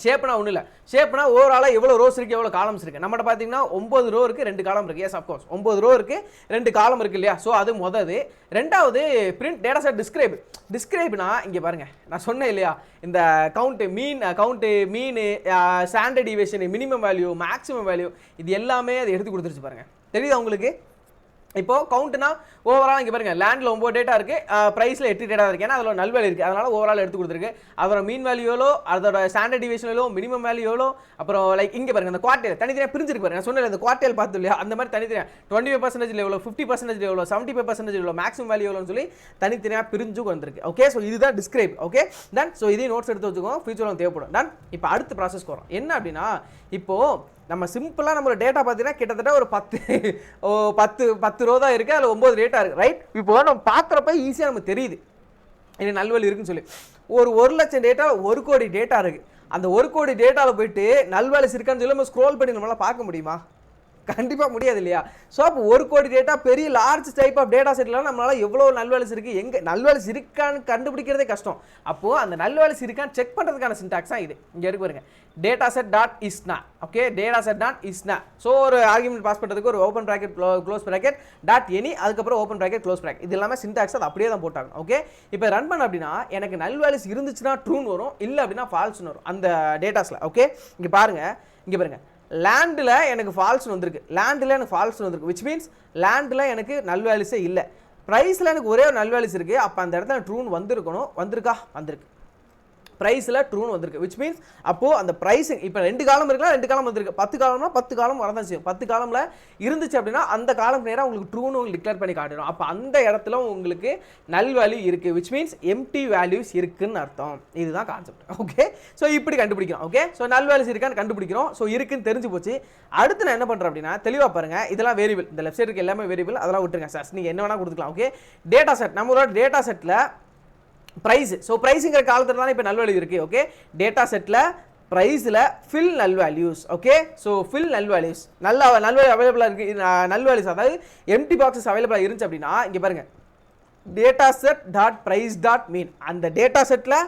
ஷேப்னா ஒன்றும் இல்லை, ஷேப்னா ஓவராலாக எவ்வளோ ரோஸ் இருக்குது, எவ்வளோ காலம்ஸ் இருக்குது. நம்மகிட்ட பார்த்தீங்கன்னா 9 ரோ இருக்குது, 2 காலம் இருக்குது. எஸ் அஃப்கோர்ஸ் 9 ரோ இருக்குது, 2 காலம் இருக்குது இல்லையா? ஸோ அது முதது. ரெண்டாவது பிரிண்ட் டேட்டா செட் டிஸ்கிரைப்னா இங்கே பாருங்கள் நான் சொன்னேன் இல்லையா, இந்த count mean standard deviation, minimum value, maximum value, இது எல்லாமே அதை எடுத்து கொடுத்துருச்சு பாருங்கள். தெரியுதா உங்களுக்கு? இப்போ கவுண்ட்னா ஓவரால் இங்கே பாருங்கள் லேண்டில் 9 டேட்டா இருக்குது, ப்ரைஸில் 8 டேட்டா இருக்குது. ஏன்னா அதில் நல் வேல்யூ இருக்குது, அதனால் ஓவரால் எடுத்து கொடுத்துருக்கு. அதோட மீன் வேல்யூ எவ்வளோ, அதோட ஸ்டாண்டர்ட் டிவியேஷன் எவ்வளோ, மினிமம் வேல்யூ எவ்வளோ, அப்புறம் லைக் இங்கே பாருங்கள் அந்த குவார்டேல் தனித்தனியாக பிரிஞ்சிருக்கு பாருங்க. நான் சொன்னேன் இந்த குவார்டேல் பார்த்து இல்லையா, அந்த மாதிரி தனித்தனியாக 25% எவ்வளோ, 50% எவ்வளோ, 75% எவ்வளோ, மேக்ஸிமம் வேல்யூ எவ்வளோன்னு சொல்லி தனித்தனியாக பிரிஞ்சு வந்திருக்கு. ஓகே, ஸோ இதுதான் டிஸ்கிரைப். Okay, done. ஸோ இதையும் நோட்ஸ் எடுத்து வச்சுக்கோங்க, ஃபியூச்சரில் தேவைப்படும். டன். இப்போ அடுத்த ப்ராசஸ்க்கு வரும். என்ன அப்படின்னா இப்போது நம்ம சிம்பிளாக நம்மளோட டேட்டா பார்த்தீங்கன்னா கிட்டத்தட்ட ஒரு 10 ரோ தான் இருக்குது, அதில் 9 டேட்டா இருக்குது, ரைட்? இப்போ நம்ம பார்க்குறப்ப ஈஸியாக நமக்கு தெரியுது இது நல்வழி இருக்குன்னு சொல்லி. ஒரு 1,00,000 டேட்டா 1 கோடி டேட்டா இருக்குது. அந்த 1 கோடி டேட்டாவில் போயிட்டு நல்வேலிஸ் இருக்கான்னு சொல்லி நம்ம ஸ்க்ரோல் பண்ணி நம்மளால் பார்க்க முடியுமா? கண்டிப்பாக முடியாது இல்லையா? ஸோ அப்போ 1 கோடி டேட்டா பெரிய லார்ஜ் டைப் ஆஃப் டேட்டா செட்லாம் நம்மளால் எவ்வளோ நல்வேலிஸ் இருக்குது, எங்கே நல்வேலிஸ் இருக்கான்னு கண்டுபிடிக்கிறதே கஷ்டம். அப்போது அந்த நல்வேலிஸ் இருக்கான்னு செக் பண்ணுறதுக்கான சின்டாக்ஸ் தான் இது. இங்கே இருக்கு பாருங்க, டேட்டா செட் டாட் இஸ்னா. ஓகே, டேட்டா செட் டாட் இஸ்னா. ஸோ ஒரு ஆர்குமெண்ட் பாஸ் பண்ணுறதுக்கு ஒரு open bracket close bracket dot any, அதுக்கப்புறம் ஓப்பன் ப்ராக்கெட் க்ளோஸ் ப்ராக்கெட். இது எல்லாமே சின்டாக்ஸ் அது அப்படியே தான் போட்டாங்க. ஓகே, இப்போ ரன் பண்ண அப்படின்னா எனக்கு நல்வேலிஸ் இருந்துச்சுன்னா ட்ரூன்னு வரும், இல்லை அப்படின்னா ஃபால்ஸ்னு வரும் அந்த டேட்டாஸில். ஓகே, இங்கே பாருங்க லேண்டில் எனக்கு ஃபால்ஸ்னு வந்திருக்கு, லேண்டில் எனக்கு ஃபால்ஸ்னு வந்திருக்கு, விச் மீன்ஸ் லேண்டில் எனக்கு நல்வேலிஸே இல்லை. ப்ரைஸில் எனக்கு ஒரே ஒரு நல்வேலிஸ் இருக்குது, அப்போ அந்த இடத்துல ட்ரூன்னு வந்திருக்கணும். வந்திருக்கு ப்ரைஸில் ட்ரூன்னு வந்திருக்கு, விச் மீன்ஸ் அப்போது அந்த ப்ரைஸிங் இப்போ 2 காலம் இருக்கலாம், 2 காலம் வந்திருக்கு, 10 காலம்னா 10 காலம் வரதான் செய்யும். 10 காலமில் இருந்துச்சு அப்படின்னா அந்த காலம் நேராக உங்களுக்கு ட்ரூன்னு உங்களுக்கு டிக்ளேர் பண்ணி காட்டிடும். அப்போ அந்த இடத்துல உங்களுக்கு நல் வேல்யூ இருக்குது, விச் மீன்ஸ் எம்டி வேல்யூஸ் இருக்குன்னு அர்த்தம். இதுதான் கான்செப்ட். ஓகே, ஸோ இப்படி கண்டுபிடிக்கிறோம். ஓகே, ஸோ நல் வேல்யூஸ் இருக்கான்னு கண்டுபிடிக்கிறோம். ஸோ இருக்குன்னு தெரிஞ்சு போச்சு. அடுத்து நான் என்ன பண்ணுறேன் அப்படின்னா தெளிவாக பாருங்கள், இதெல்லாம் வேரியபிள், இந்த லெஃப்ட் சைடுக்கு எல்லாமே வேரியபிள், அதெல்லாம் விட்டுருங்க சார், நீங்கள் என்ன வேணால் கொடுத்துக்கலாம். ஓகே, டேட்டா செட், நம்மளோட டேட்டா செட்டில் ப்ரைஸ், ஸோ ப்ரைஸுங்கிற காலத்தில் தானே இப்போ நல் வேல்யூ இருக்குது. ஓகே, டேட்டா செட்டில் ப்ரைஸில் fill null values. Okay, so fill null values நல் வேல்யூ அவைலபிளாக இருக்குது. நல் வேல்யூஸ் அதாவது எம்டி பாக்ஸஸ் அவைலபிளாக இருந்துச்சு அப்படின்னா இங்கே பாருங்கள், data set dot price dot mean. அந்த டேட்டா செட்டில்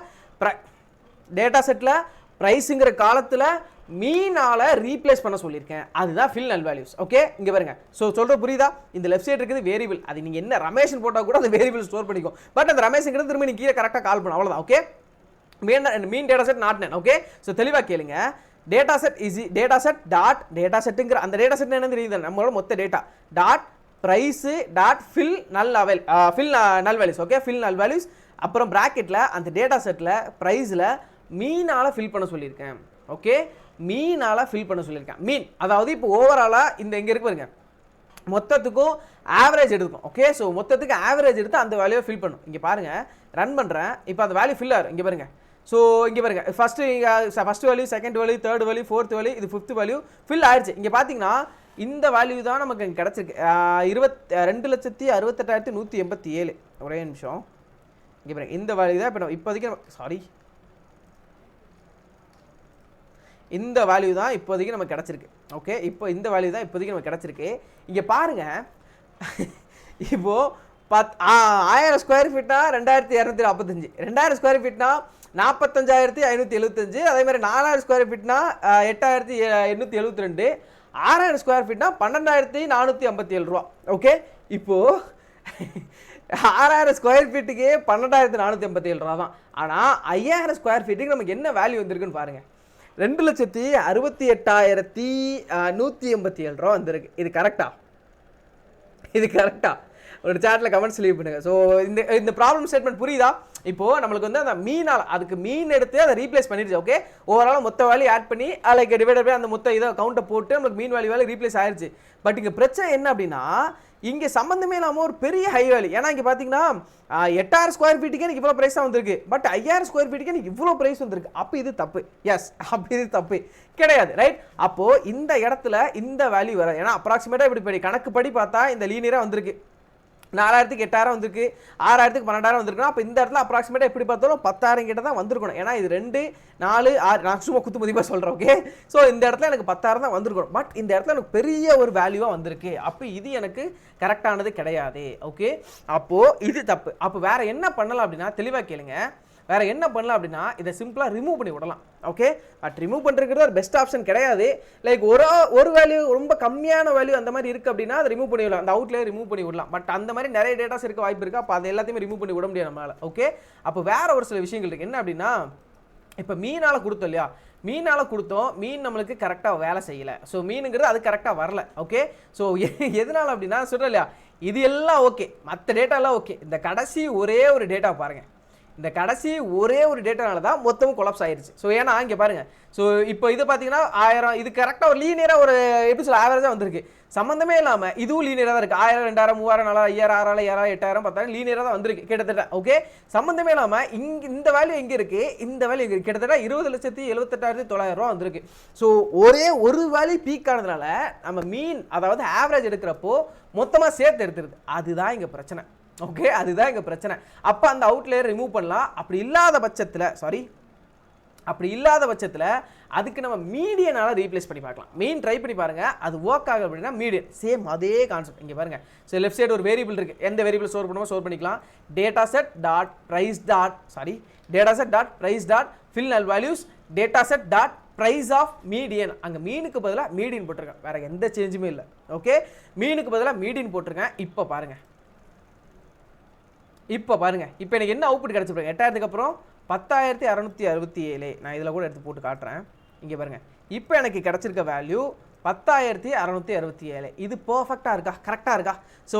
ப்ரைஸுங்கிற காலத்தில் மீனால ரீப்ளேஸ் பண்ண சொல்லியிருக்கேன், அதுதான் ஃபில் நல் வேல்யூஸ். ஓகே, இங்கே பாருங்க, ஸோ சொல்கிற புரியுதா? இந்த லெஃப்ட் சைடு இருக்குது வேரியபிள், அது நீங்கள் என்ன ரமேஷன் போட்டால் கூட அந்த வேரியபிள் ஸ்டோர் பண்ணிக்கும். பட் அந்த ரமேஷுங்கிறது திரும்ப நீங்கள் கீழே கரெக்டாக கால் பண்ணணும், அவ்வளோதான். Okay, mean data set not none. Okay, so தெளிவாக கேளுங்க, டேட்டா செட் டாட் டேட்டா செட்டுங்கிற அந்த டேட்டா செட் என்ன தெரியுது, நம்மளோட மொத்த data dot price dot fill null values. Okay, fill null values, அப்புறம் ப்ராக்கெட்டில் அந்த டேட்டா செட்டில் ப்ரைஸில் மீனால் ஃபில் பண்ண சொல்லியிருக்கேன். ஓகே, மீனால் ஃபில் பண்ண சொல்லியிருக்கேன். மீன் அதாவது இப்போ ஓவராலாக இந்த இங்கே இருக்கு பாருங்க, மொத்தத்துக்கும் ஆவரேஜ் எடுக்கும். ஓகே, ஸோ மொத்தத்துக்கு ஆவரேஜ் எடுத்து அந்த வேல்யூவை ஃபில் பண்ணும். இங்கே பாருங்கள், ரன் பண்ணுறேன், இப்போ அந்த வேல்யூ ஃபில் ஆகும். இங்கே பாருங்கள், ஸோ இங்கே பாருங்கள், first value, second value, third value, fourth value, இது 5th வேல்யூ ஃபில் ஆயிடுச்சு. இங்கே பார்த்தீங்கன்னா இந்த வேல்யூ தான் நமக்கு இங்கே கிடச்சிருக்கு, 22,68,187. ஒரே நிமிஷம், இங்கே பாருங்கள், இந்த வேல்யூ தான் இப்போ இப்போதைக்கு இந்த வேல்யூ தான் இப்போதைக்கு நமக்கு கிடச்சிருக்கு. ஓகே, இப்போ இந்த வேல்யூ தான் இப்போதைக்கு நமக்கு கிடச்சிருக்கு. இங்கே பாருங்கள், இப்போது 1000 ஸ்கொயர் ஃபீட்னா 2245, 2000 ஸ்கொயர் ஃபீட்னா 45,575, அதே மாதிரி 4000 ஸ்கொயர் ஃபீட்னா 8,872, 6000 ஸ்கொயர் ஃபீட்னா 12,457 ரூபா. ஓகே, இப்போது 6000 ஸ்கொயர் ஃபீட்டுக்கு 12,457 ரூபா தான். ஆனால் 5000 ஸ்கொயர் ஃபீட்டுக்கு நமக்கு என்ன வேல்யூ வந்திருக்குன்னு பாருங்கள், 2,68,187 ரூபா வந்திருக்கு. இது கரெக்டா? ஒரு சாட்டில் கமெண்ட்ஸ் லீவ் பண்ணுங்க. ஸோ இந்த ப்ராப்ளம் ஸ்டேட்மெண்ட் புரியுதா? இப்போது நம்மளுக்கு வந்து அந்த மீனால் அதுக்கு மீன் எடுத்து அதை ரீப்ளேஸ் பண்ணிடுச்சு. ஓகே, ஓவரால் மொத்த வேல்யூ ஆட் பண்ணி லைக் டிவைடட் பை அந்த மொத்த இதை கவுண்டை போட்டு நம்மளுக்கு மீன் வேல்யூ ரீப்ளேஸ் ஆயிடுச்சு. பட் இங்கே பிரச்சனை என்ன அப்படின்னா இங்கே சம்மந்தமே இல்லாமல் ஒரு பெரிய ஹை வேல்யூ. ஏன்னா இங்கே பார்த்தீங்கன்னா 8000 ஸ்கொயர் ஃபீட்டுக்கு எனக்கு இவ்வளோ ப்ரைஸ் தான் வந்திருக்கு, பட் 5000 ஸ்கொயர் ஃபீட்டுக்கு எனக்கு இவ்வளோ ப்ரைஸ் வந்திருக்கு. அப்போ இது தப்பு. எஸ், அப்போ இது தப்பு கிடையாது, ரைட்? அப்போது இந்த இடத்துல இந்த வேல்யூ வராது. ஏன்னா அப்ராக்சிமேட்டாக இப்படி கணக்குப்படி பார்த்தா இந்த லீனியராக வந்திருக்கு, 4000க்கு 8000 வந்திருக்கு, 6000க்கு 12,000 வந்திருக்குன்னா அப்போ இந்த இடத்துல அப்ராக்சிமேட்டாக எப்படி பார்த்தாலும் 10,000 கிட்ட தான் வந்திருக்கணும். ஏன்னா இது 2, 4, 6 நான் சும்மா குத்து மதிப்பாக சொல்கிறேன். ஓகே, ஸோ இந்த இடத்துல எனக்கு 10,000 தான் வந்திருக்கணும், பட் இந்த இடத்துல எனக்கு பெரிய ஒரு வேல்யூவாக வந்திருக்கு. அப்போ இது எனக்கு கரெக்டானது கிடையாது. ஓகே, அப்போது இது தப்பு. அப்போ வேறு என்ன பண்ணலாம் அப்படின்னா தெளிவாக கேளுங்க, வேறு என்ன பண்ணலாம் அப்படின்னா இதை சிம்பிளாக ரிமூவ் பண்ணி விடலாம். ஓகே, பட் ரிமூவ் பண்ணுறது ஒரு பெஸ்ட் ஆப்ஷன் கிடையாது. லைக் ஒரு வேல்யூ ரொம்ப கம்மியான வேல்யூ அந்த மாதிரி இருக்குது அப்படின்னா அதை ரிமூவ் பண்ணி விடலாம், அந்த அவுட்லேயே ரிமூவ் பண்ணி விடலாம். பட் அந்த மாதிரி நிறைய டேட்டாஸ் இருக்க வாய்ப்பு இருக்குது, அப்போ அது எல்லாத்தையுமே ரிமூவ் பண்ணி விட முடியாது நம்மளால். ஓகே, அப்போ வேறு ஒரு சில விஷயங்கள் இருக்குது. என்ன அப்படின்னா இப்போ மீனால் கொடுத்தோம் இல்லையா, மீனால் கொடுத்தோம், மீன் நம்மளுக்கு கரெக்டாக வேலை செய்யலை. ஸோ மீனுங்கிறது அது கரெக்டாக வரல. ஓகே, ஸோ எதனால் அப்படின்னா சொல்கிறேன் இல்லையா, இது எல்லாம் ஓகே, மற்ற டேட்டாலாம் ஓகே, இந்த கடைசி ஒரே ஒரு டேட்டா பாருங்கள், இந்த கடைசி ஒரே ஒரு டேட்டானால தான் மொத்தமும் கொலாப்ஸ் ஆயிருச்சு. ஸோ ஏன்னா இங்கே பாருங்க, ஸோ இப்போ இது பார்த்தீங்கன்னா 1000, இது கரெக்டாக ஒரு லீனியராக ஒரு எப்படி சொல்ல ஆவரேஜாக வந்திருக்கு, சம்மந்தமே இல்லாமல் இதுவும் லீனியராக தான் இருக்குது. 1000, 2000, 3000, 4000, 5000, 6000, 8000, 10,000 லீனியராக தான் வந்திருக்கு கிட்டத்தட்ட. ஓகே, சம்மந்தமே இல்லாமல் இந்த வேல்யூ எங்கே இருக்குது, இந்த வேல்யூ எங்கே கிட்டத்தட்ட 20,78,900 வந்திருக்கு. ஸோ ஒரே ஒரு வேல்யூ பீக் ஆனதுனால நம்ம மீன் அதாவது ஆவரேஜ் எடுக்கிறப்போ மொத்தமாக சேர்த்து எடுத்துருது. அதுதான் இங்கே பிரச்சனை. ஓகே, அதுதான் இங்கே பிரச்சனை. அப்போ அந்த அவுட்லேயர் ரிமூவ் பண்ணலாம். அப்படி இல்லாத பட்சத்தில் அதுக்கு நம்ம மீடியனால ரீப்ளேஸ் பண்ணி பார்க்கலாம். மீன் ட்ரை பண்ணி பாருங்க, அது ஒர்க் ஆகும் அப்படின்னா மீடியன் சேம் அதே கான்செப்ட். இங்கே பாருங்க, ஸோ லெஃப்ட் சைடு ஒரு வேரியபிள் இருக்குது, எந்த வேரியபிள் ஸ்டோர் பண்ணுமோ ஸ்டோர் பண்ணிக்கலாம். Dataset dot price dot fill null values dataset dot price of median. அங்கே மீனுக்கு பதிலாக மீடியன் போட்டிருக்கேன், வேற எந்த சேஞ்சுமே இல்லை. ஓகே, மீனுக்கு பதிலாக மீடியன் போட்டிருக்கேன். இப்போ பாருங்க, இப்போ எனக்கு என்ன அவுட்புட் கிடச்சிருப்பாங்க 8000க்கு அப்புறம் 10,667. நான் இதில் கூட எடுத்து போட்டு காட்டுறேன். இங்கே பாருங்க, இப்போ எனக்கு கிடச்சிருக்க வேல்யூ 10,667. இது பர்ஃபெக்டாக இருக்கா, கரெக்டாக இருக்கா? ஸோ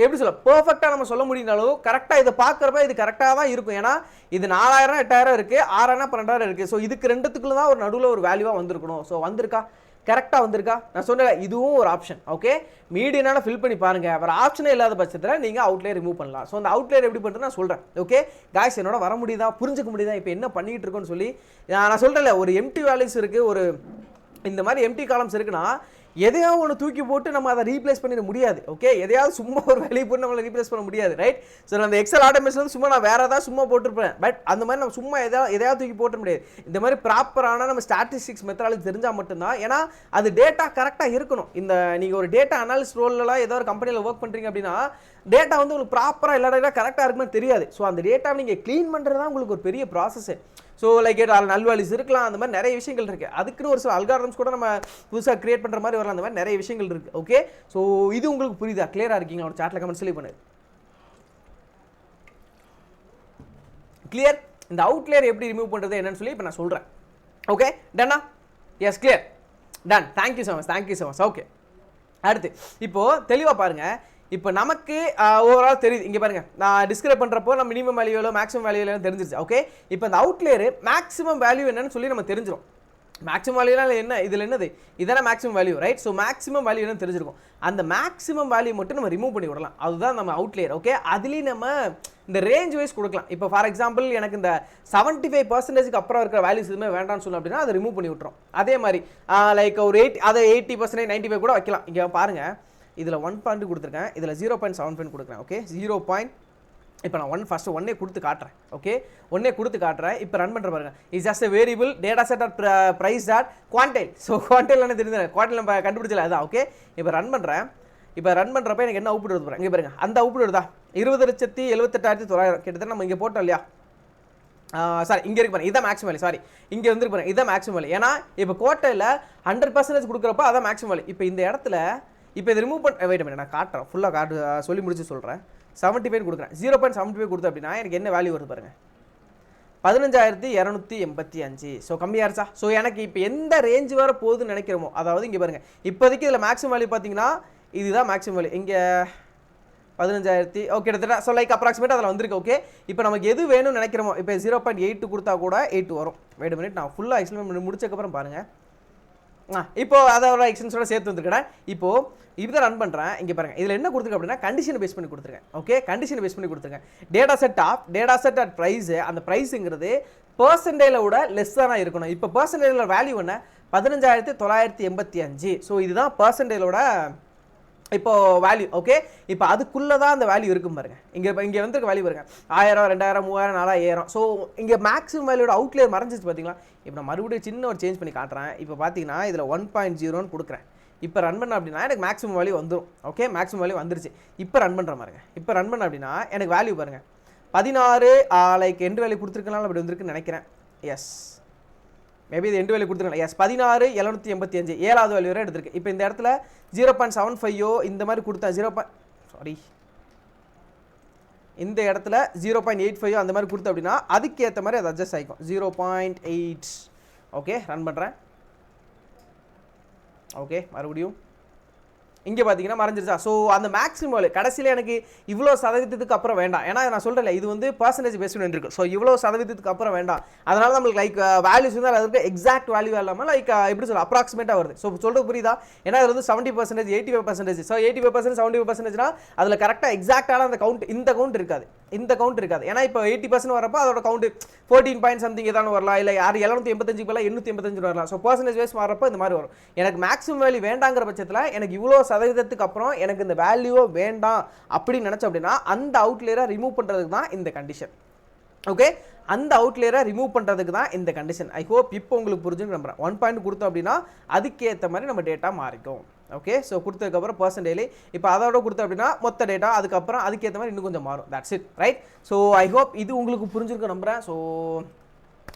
எப்படி சொல்ல, பர்ஃபெக்டாக நம்ம சொல்ல முடியினாலும் கரெக்டாக இதை பார்க்குறப்ப இது கரெக்டாக தான் இருக்கும். ஏன்னா இது 4000, 8000 இருக்குது, 6000, 12,000 இருக்குது. ஸோ இதுக்கு ரெண்டுத்துக்குள்ள தான் ஒரு நடுவில் ஒரு வேல்யூவாக வந்திருக்கணும். ஸோ வந்திருக்கா, கரெக்டாக வந்திருக்கா? நான் சொன்னேன் இதுவும் ஒரு ஆப்ஷன். ஓகே, மீடியனால ஃபில் பண்ணி பாருங்க. வேறு ஆப்ஷனே இல்லாத பட்சத்தில் நீங்கள் அவுட்லேயர் ரிமூவ் பண்ணலாம். ஸோ அந்த அவுட்லேயர் எப்படி பண்ணுறது நான் சொல்கிறேன். ஓகே காய்ஸ், என்னோட வர முடியுதா, புரிஞ்சுக்க முடியுதா இப்போ என்ன பண்ணிட்டு இருக்கோன்னு சொல்லி. நான் சொல்கிறேன்ல, ஒரு எம்டி வேல்யூஸ் இருக்குது, ஒரு இந்த மாதிரி எம்டி காலம்ஸ் இருக்குன்னா எதையாவது ஒன்று தூக்கி போட்டு நம்ம அதை ரீப்ளேஸ் பண்ணிட முடியாது. ஓகே, எதையாவது சும்மா ஒரு வேலையை போட்டு நம்மளை ரீப்ளேஸ் பண்ண முடியாது, ரைட்? ஸோ அந்த எக்ஸல் ஆட்டோமேஷன் வந்து சும்மா நான் வேறு ஏதாவது சும்மா போட்டிருப்பேன். பட் அந்த மாதிரி நம்ம சும்மா எதையாவது தூக்கி போட்ட முடியாது. இந்த மாதிரி ப்ராப்பரான நம்ம ஸ்டாட்டிஸ்டிக்ஸ் மெத்தடாலஜி தெரிஞ்சால் மட்டும்தான். ஏன்னா அது டேட்டா கரெக்டாக இருக்கணும். இந்த நீங்கள் ஒரு டேட்டா அனாலிசிஸ் ரோலெலாம் ஏதோ ஒரு கம்பெனியில் ஒர்க் பண்ணுறீங்க அப்படின்னா டேட்டா வந்து உங்களுக்கு ப்ராப்பராக எல்லா டேட்டா கரெக்டாக இருக்குமே தெரியாது. ஸோ அந்த டேட்டாவை நீங்கள் க்ளீன் பண்ணுறது தான் உங்களுக்கு ஒரு பெரிய ப்ராசஸ்ஸு. ஸோ லைக் நல்வாலிஸ் இருக்கலாம், அந்த மாதிரி நிறைய விஷயங்கள் இருக்குது. அதுக்குன்னு ஒரு சில அல்காரிதம்ஸ் கூட நம்ம புதுசாக கிரியேட் பண்ணுற மாதிரி வரலாம். அந்த மாதிரி நிறைய விஷயங்கள் இருக்குது. ஓகே, ஸோ இது உங்களுக்கு புரியுதா, கிளியராக இருக்கீங்களா? ஒரு சாட்டில் கமெண்ட் சொல்லி பண்ணு. கிளியர்? இந்த அவுட்லேயர் எப்படி ரிமூவ் பண்ணுறது என்னன்னு சொல்லி இப்போ நான் சொல்கிறேன். ஓகே, டன்னா? Yes, clear, done. Thank you so much. Okay, அடுத்து இப்போது தெளிவாக பாருங்கள். இப்போ நமக்கு ஓவரால் தெரியுது. இங்கே பாருங்க, நான் டிஸ்கிரைப் பண்ணுறப்போ நம்ம மினிமம் வேல்யூலோ மேக்ஸிமம் வேல்யூலோ தெரிஞ்சிருச்சு. ஓகே, இப்போ இந்த அவுட்லேயர் மேக்ஸிமம் வேல்யூ என்னன்னு சொல்லி நம்ம தெரிஞ்சிடும். மேக்ஸிமம் வேல்யூலாம் என்ன, இதில் என்னது, இதான maximum value, right? So maximum value என்னன்னு தெரிஞ்சிருக்கும். அந்த மேக்ஸிமம் வேல்யூ மட்டும் நம்ம ரிமூவ் பண்ணி விடலாம். அதுதான் நம்ம அவுட்லேயர். ஓகே, அதுலேயும் நம்ம இந்த ரேஞ்ச் வைஸ் கொடுக்கலாம். இப்போ ஃபார் எக்ஸாம்பிள் எனக்கு இந்த 75% அப்புறம் இருக்கிற வேல்யூஸ் எதுவுமே வேண்டாம்னு சொல்லணும் அப்படின்னா அதை ரிமூவ் பண்ணி விட்டுரும். அதே மாதிரி லைக் ஒரு 80%, 95 கூட வைக்கலாம். இங்கே பாருங்கள், இதில் 1 கொடுத்துருக்கேன், இதில் 0.75 கொடுக்குறேன். ஓகே, 0. இப்போ நான் ஃபஸ்ட்டு 1 கொடுத்து காட்டுறேன். ஓகே, 1 கொடுத்து காட்டுறேன். இப்போ ரன் பண்ணுற பாருங்க, is just a variable data set at price dot quantile. So quantile என்ன தெரியுது, குவான்டைல் நம்ம கண்டுபிடிச்சல அதான். ஓகே, இப்போ ரன் பண்ணுறேன். இப்போ ரன் பண்ணுறப்ப எனக்கு என்ன அவுட்புட் வருது பாருங்க. இங்கே பாருங்க, அந்த அவுட்புட் வருதா 20,78,900 கிட்டத்தட்ட நம்ம இங்கே போட்டோம் இல்லையா? சாரி, இங்கே இருக்கு பாருங்க, இதான் மேக்ஸிமம் வேல்யூ. சாரி, இங்கே வந்து பாருங்க, இதான் மேக்ஸிமம் வேல்யூ. ஏன்னா இப்போ கோட்டையில் 100% கொடுக்குறப்ப அதான் மேக்ஸிமம் வேல்யூ. இப்போ இந்த இடத்துல இப்போ இது ரிமூவ் பண்ண வெயிட் பண்ணி நான் காட்டுறேன், ஃபுல்லாக சொல்லி முடிச்சு சொல்கிறேன். 75 கொடுக்குறேன், 0.75 கொடுத்தேன் அப்படின்னா எனக்கு என்ன வேல்யூ வருது பாருங்கள், 15,285. ஸோ கம்மியாகிடுச்சா? ஸோ எனக்கு இப்போ எந்த ரேஞ்ச் வர போகுதுன்னு நினைக்கிறோமோ, அதாவது இங்கே பாருங்கள், இப்போதைக்கு இதில் மேக்ஸிமம் வேல்யூ பார்த்தீங்கன்னா இதுதான் மேக்ஸிமம் வேல்யூ. இங்கே 15,000 ஓகே கிட்டத்தட்ட. ஸோ லைக் அப்ராக்சிமேட் அதில் வந்திருக்கு. ஓகே, இப்போ நமக்கு எது வேணும்னு நினைக்கிறோமோ, இப்போ 0.8 கொடுத்தா கூட 8 வரும். வெயிட் மினிட், நான் ஃபுல்லாக எக்ஸ்பிளைன் பண்ணி முடிச்சக்கப்புறம் பாருங்கள். இப்போ அதோட எக்ஸ்டென்ஸோட சேர்த்து வந்துருக்கேன். இப்போது இப்போ ரன் பண்ணுறேன். இங்கே பாருங்கள், இதில் என்ன கொடுத்துருக்கு அப்படின்னா கண்டிஷனை பேஸ் பண்ணி கொடுத்துருக்கேன். ஓகே, கண்டிஷனை பேஸ் பண்ணி கொடுத்துருக்கேன். டேட்டா செட் அட் ப்ரைஸு, அந்த ப்ரைஸுங்கிறது பர்சன்டேஜை விட லெஸ்ஸாக இருக்கணும். இப்போ பர்சன்டேஜோட வேல்யூ என்ன, 15,985. ஸோ இதுதான் பர்சன்டேஜோட இப்போ வேல்யூ. ஓகே, இப்போ அதுக்குள்ளே தான் அந்த வேல்யூ இருக்கும் பாருங்க. இங்கே வந்துருக்க வேல்யூ பாருங்க, 1000, 2000, 3000, 4000. ஸோ இங்கே மேக்ஸிமம் வேல்யூட அவுட்லேயர் மறைஞ்சிச்சு பார்த்தீங்களா? இப்போ நான் மறுபடியும் சின்ன ஒரு சேஞ்ச் பண்ணி காட்டுறேன். இப்போ பார்த்தீங்கன்னா இதில் 1.0ன்னு கொடுக்குறேன். இப்போ ரன் பண்ண அப்படின்னா எனக்கு மேக்ஸிமம் வேல்யூ வந்துடும். ஓகே, மேக்ஸிமம் வேல்யூ வந்துருச்சு. இப்போ ரன் பண்ணுற பாருங்க. இப்போ ரன் பண்ண அப்படின்னா எனக்கு வேல்யூ பாருங்கள் 16 லைக் எண்டு வேல்யூ கொடுத்துருக்கனால அப்படி வந்திருக்குன்னு நினைக்கிறேன். எஸ், மேபி இது எண்டு வேல்யூ கொடுத்துருக்கலாம். எஸ், 16,785 7வது வேல்யூ வரை எடுத்திருக்கு. இப்போ இந்த இடத்துல 0.75 இந்த மாதிரி கொடுத்தா இந்த இடத்துல 0.85 அந்த மாதிரி கொடுத்தோம் அப்படின்னா அதுக்கேற்ற மாதிரி அது அட்ஜஸ்ட் ஆகிக்கும். 0.8. ஓகே, ரன் பண்ணுறேன். ஓகே, மறுபடியும் இங்கே பார்த்தீங்கன்னா மறைஞ்சிருச்சா. ஸோ அந்த மேக்ஸிமம் வேல்யூ கடைசியில் எனக்கு இவ்வளோ சதவீதத்துக்கு அப்புறம் வேண்டாம், ஏன்னா நான் சொல்கிறேன் இது வந்து பர்சன்டேஜ் பேஸ்டு வந்துருக்கு. ஸோ இவ்வளோ சதவீதத்துக்கு அப்புறம் வேண்டாம், அதனால நம்மளுக்கு லைக் வேல்யூஸ் வந்து அதுக்கு எக்ஸாக்ட் வேல்யூ இல்லாமல் லைக் எப்படி சொல்ல அப்ராக்சிமேட்டாக வருது. ஸோ சொல்கிறது புரியுதா, ஏன்னா அது வந்து 70%, 85%. ஸோ 85%, 75%னா அதில் கரெக்டாக எக்ஸாக்டான அந்த கவுண்ட் இந்த கவுண்ட் இருக்காது, இந்த கவுண்ட் இருக்காது. ஏன்னா இப்போ 80% வரப்போ அதோட கவுண்ட் 14 பாயிண்ட் சம்திங் ஏதாவது வரலாம், இல்லை 785 பதிலாக 885 வரலாம். ஸோ பர்சன்டேஜ் வைஸ் வரப்போ இந்த மாதிரி வரும். எனக்கு மேக்ஸிமம் வேல்யூ வேண்டாங்கிற பட்சத்தில் எனக்கு இவ்வளோ சதவீதத்துக்கு அப்புறம் எனக்கு இந்த வேல்யூவோ வேண்டாம் அப்படின்னு நினச்சோம் அப்படின்னா அந்த அவுட்லேயரை ரிமூவ் பண்ணுறதுக்கு தான் இந்த கண்டிஷன். ஓகே, அந்த அவுட்லேயரை ரிமூவ் பண்ணுறதுக்கு தான் இந்த கண்டிஷன். ஐ ஹோப் இப்போ உங்களுக்கு புரிஞ்சுன்னு நம்புறேன். 1 பாயிண்ட் கொடுத்தோம் அப்படின்னா அதுக்கேற்ற மாதிரி நம்ம டேட்டா மாறிக்கும். ஓகே, ஸோ கொடுத்ததுக்கப்புறம் பர்சன்டேஜ் இப்போ அதோட கொடுத்தோம் அப்படின்னா மொத்த டேட்டா அதுக்கப்புறம் அதுக்கேற்ற மாதிரி இன்னும் கொஞ்சம் மாறும். That's it, right? So I hope இது உங்களுக்கு புரிஞ்சிருக்க நம்புறேன். ஸோ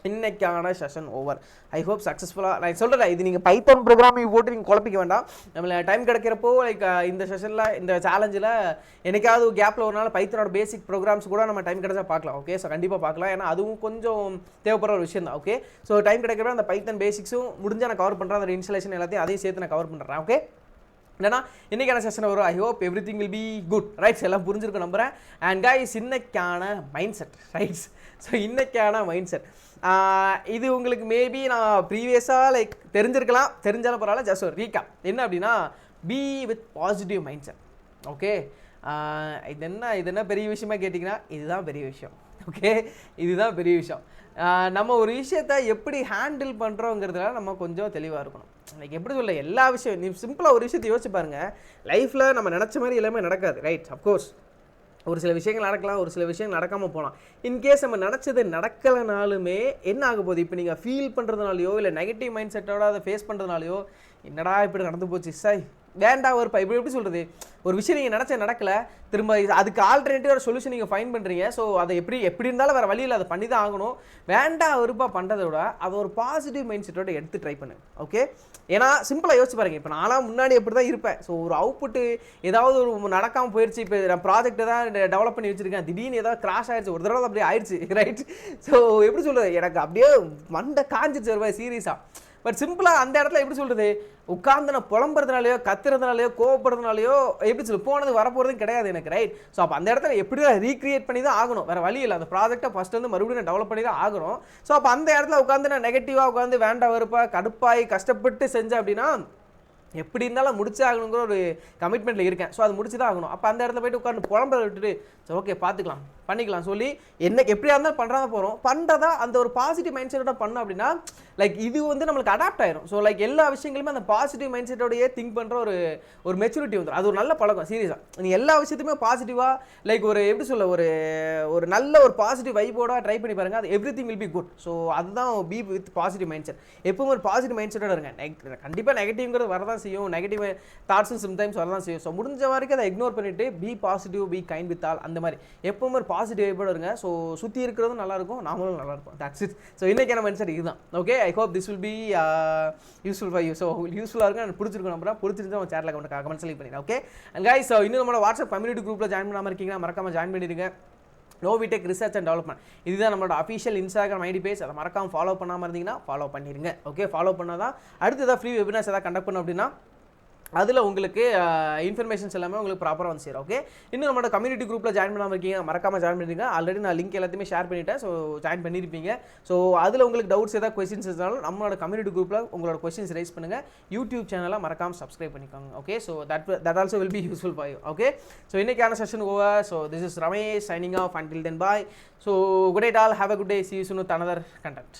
இன்னைக்கான செஷன் ஓவர். ஐ ஹோப் சக்ஸஸ்ஃபுல்லாக நான் சொல்கிறேன். இது நீங்கள் பைத்தான் ப்ரோக்ராமிங் போட்டு நீங்கள் குழப்பிக்க வேண்டாம். நம்மள டைம் கிடைக்கிறப்போ லைக் இந்த செஷனில் இந்த சேலஞ்சில் என்னைக்காவது கேப்பில் ஒரு நாள் பைத்தனோட பேசிக் ப்ரோக்ராம்ஸ் கூட நம்ம டைம் கிடைச்சா பார்க்கலாம். ஓகே, ஸோ கண்டிப்பாக பார்க்கலாம், ஏன்னா அதுவும் கொஞ்சம் தேவைப்படுற ஒரு விஷயம் தான். ஓகே, ஸோ டைம் கிடைக்கிறப்ப அந்த பைத்தன் பேசிக்ஸும் முடிஞ்சால் நான் கவர் பண்ணுறேன், அந்த இன்ஸ்டலேஷன் எல்லாத்தையும் அதையும் சேர்த்து நான் கவர் பண்ணுறேன். ஓகே, என்னன்னா இன்றைக்கான செஷன் வரும். I hope everything will be good, rights? எல்லாம் புரிஞ்சிருக்க நம்புகிறேன். அண்ட் கைஸ் இன்னைக்கான மைண்ட் செட், ரைட்ஸ்? ஸோ இன்னைக்கான மைண்ட் செட் இது உங்களுக்கு மேபி நான் ப்ரீவியஸாக லைக் தெரிஞ்சிருக்கலாம், தெரிஞ்சாலும் பரவாயில்ல, ஜஸ்ட் ஒரு ரீகேப். என்ன அப்படின்னா, B with positive mind set. Okay, இது என்ன பெரிய விஷயமா கேட்டிங்கன்னா இதுதான் பெரிய விஷயம். ஓகே, இதுதான் பெரிய விஷயம். நம்ம ஒரு விஷயத்தை எப்படி ஹேண்டில் பண்ணுறோங்கிறதுல நம்ம கொஞ்சம் தெளிவாக இருக்கணும். லைக் எப்படி சொல்ல, எல்லா விஷயம் நீ சிம்பிளாக ஒரு விஷயத்தை யோசிச்சு பாருங்கள். லைஃப்பில் நம்ம நினச்ச மாதிரி எல்லாமே நடக்காது, ரைட்? அஃப்கோர்ஸ் ஒரு சில விஷயங்கள் நடக்கலாம், ஒரு சில விஷயங்கள் நடக்காமல் போகலாம். இன்கேஸ் நம்ம நினச்சது நடக்கலைனாலுமே என்ன ஆக போகுது, இப்போ நீங்கள் ஃபீல் பண்ணுறதுனாலையோ இல்லை நெகட்டிவ் மைண்ட் செட்டோட அதை ஃபேஸ் பண்ணுறதுனாலையோ என்னடா இப்படி நடந்து போச்சு சாய் வேண்டாம் ஒரு இப்படி எப்படி சொல்கிறது, ஒரு விஷயம் நீங்கள் நினச்ச நடக்கலை, திரும்ப அதுக்கு ஆல்டர்னேட்டிவ் ஒரு சொல்யூஷன் நீங்கள் ஃபைன் பண்ணுறீங்க. ஸோ அதை எப்படி இருந்தாலும் வேறு வழியில் அதை பண்ணி தான் ஆகணும். வேண்டாம் விருப்பா பண்ணுறதை விட அதை ஒரு பாசிட்டிவ் மைண்ட் செட்டோட எடுத்து ட்ரை பண்ணு. ஓகே, ஏன்னா சிம்பிளாக யோசிச்சு பாருங்க, இப்போ நான்லாம் முன்னாடி எப்படி தான் இருப்பேன். ஸோ ஒரு அவுட்புட்டு ஏதாவது ஒரு நடக்காமல் போயிடுச்சு, இப்போ நான் ப்ராஜெக்ட்டை தான் டெவலப் பண்ணி வச்சுருக்கேன், திடீர்னு ஏதாவது கிராஷ் ஆயிடுச்சு, ஒரு தடவை அப்படியே ஆயிடுச்சு, ரைட்? ஸோ எப்படி சொல்கிறது, எனக்கு அப்படியே மண்டை காஞ்சிச்சு வருவேன் சீரியஸாக. பட் சிம்பிளாக அந்த இடத்துல எப்படி சொல்கிறது, உட்காந்து நான் புலம்புறதுனாலையோ கத்துறதுனாலையோ கோவப்படுறதுனாலையோ எப்படி சொல்லு போனது வரப்போகிறதும் கிடையாது எனக்கு, ரைட்? ஸோ அப்போ அந்த இடத்துல எப்படி தான் ரீக்ரியேட் பண்ணி தான் ஆகணும், வேறு வழி இல்லை. அந்த ப்ராஜெக்டை ஃபஸ்ட்டு வந்து மறுபடியும் நான் டெவலப் பண்ணி தான் ஆகணும். ஸோ அப்போ அந்த இடத்துல உட்காந்து நான் நெகட்டிவாக உட்காந்து வேண்டாம் வெறுப்பா கடுப்பாகி கஷ்டப்பட்டு செஞ்சேன் அப்படின்னா எப்படி இருந்தாலும் முடிச்சே ஆகணுங்கிற ஒரு கமிட்மெண்ட்டில் இருக்கேன். ஸோ அது முடிச்சு தான் ஆகணும். அப்போ அந்த இடத்துல போய்ட்டு உட்காந்து புலம்புறதை விட்டுட்டு சரி ஓகே பார்த்துக்கலாம் பண்ணிக்கலாம் சொல்லி என்ன எப்படியா இருந்தாலும் பண்ணுறதா போகிறோம், பண்ணுறதா அந்த ஒரு பாசிட்டிவ் மைண்ட் செட்டோட பண்ணோம் அப்படின்னா லைக் இது வந்து நம்மளுக்கு அடாப்ட் ஆயிரும். ஸோ லைக் எல்லா விஷயங்களுமே அந்த பாசிட்டிவ் மைண்ட் செட்டோடையே திங்க் பண்ணுற ஒரு மெச்சூரிட்டி வந்துடும். அது ஒரு நல்ல பழக்கம் சீரியஸாக. நீ எல்லா விஷயத்தையுமே பாசிட்டிவாக லைக் ஒரு எப்படி சொல்ல ஒரு நல்ல ஒரு பாசிட்டிவ் வைப்போட ட்ரை பண்ணி பாருங்கள், அது everything will be good. So அதுதான் be with positive mindset. எப்பவும் ஒரு பாசிட்டிவ் மைண்ட் செட்டோட இருங்க. கண்டிப்பாக நெகட்டிவ்ங்கிறது வரதான் செய்யும், நெகட்டிவ் தாட்ஸும் சம்டைம்ஸ் வரதான் செய்யும். ஸோ முடிஞ்ச வரைக்கும் அதை இக்னோர் பண்ணிவிட்டு be positive be kind with all அந்த மாதிரி எப்பவும் ஒரு பாசிட்டிவ் வைப்போட இருங்க. ஸோ சுற்றி இருக்கிறதும் நல்லாயிருக்கும், நாமளும் நல்லாயிருக்கும். That's it. ஸோ இன்றைக்கான மைண்ட் செட் இதுதான். Okay, I hope this will be useful for you. So யூஸ்ஃபுல்லாக இருக்கும், எனக்கு பிடிச்சிருக்கும். நம்புறேன் பிடிச்சிருந்து உங்கள் சேனலில் கமெண்ட் செலக்ட் பண்ணிடுறேன். ஓகே, அண்ட் கைஸ் ஸோ இன்னும் நம்மளோட வாட்ஸ்அப் கம்யூனிட்டி குரூப்பில் ஜாயின் பண்ணாமல் இருக்கீங்கன்னா மறக்காமல் ஜாயின் பண்ணிடுங்க. நோவிடெக் ரிசர்ச் அண்ட் டெவலப்மெண்ட் இதுதான் நம்மளோட அஃபிஷியல் இன்ஸ்டாகிராம் ஐடி பேஜ். அதை மறக்காமல் ஃபாலோ பண்ணாமல் இருந்தீங்கன்னா ஃபாலோ பண்ணிடுங்க. ஓகே, ஃபாலோ பண்ணால் தான் அடுத்து ஏதாவது ஃப்ரீ வெபினார்ஸ் ஏதாவது கண்டக்ட் பண்ணோம் அப்படின்னா அதில் உங்களுக்கு இன்ஃபர்மேஷன்ஸ் எல்லாமே உங்களுக்கு ப்ராப்பராக வந்து சேரும். ஓகே, இன்னும் நம்மளோட கம்யூனிட்டி குரூப்பில் ஜாயின் பண்ணாமல் இருக்கீங்க மறக்காமல் ஜாயின் பண்ணிடுங்க. ஆல்ரெடி நான் லிங்க் எல்லாத்தையுமே ஷேர் பண்ணிட்டேன். ஸோ ஜாயின் பண்ணியிருப்பீங்க. ஸோ அதில் உங்களுக்கு டவுட்ஸ் ஏதாவது கொஸ்டின்ஸ் இருந்தாலும் நம்மளோட கம்யூனிட்டி குரூப்பில் உங்களோட கொஸ்டின்ஸ் ரைஸ் பண்ணுங்கள். யூடியூப் சேனலை மறக்காமல் சப்ஸ்கிரைப் பண்ணிக்கோங்க. Okay, so that also will be useful for you. Okay, so இன்றைக்கான session over. So this is Ramesh signing off until then bye. So good night all, have a good day, see you soon with another content.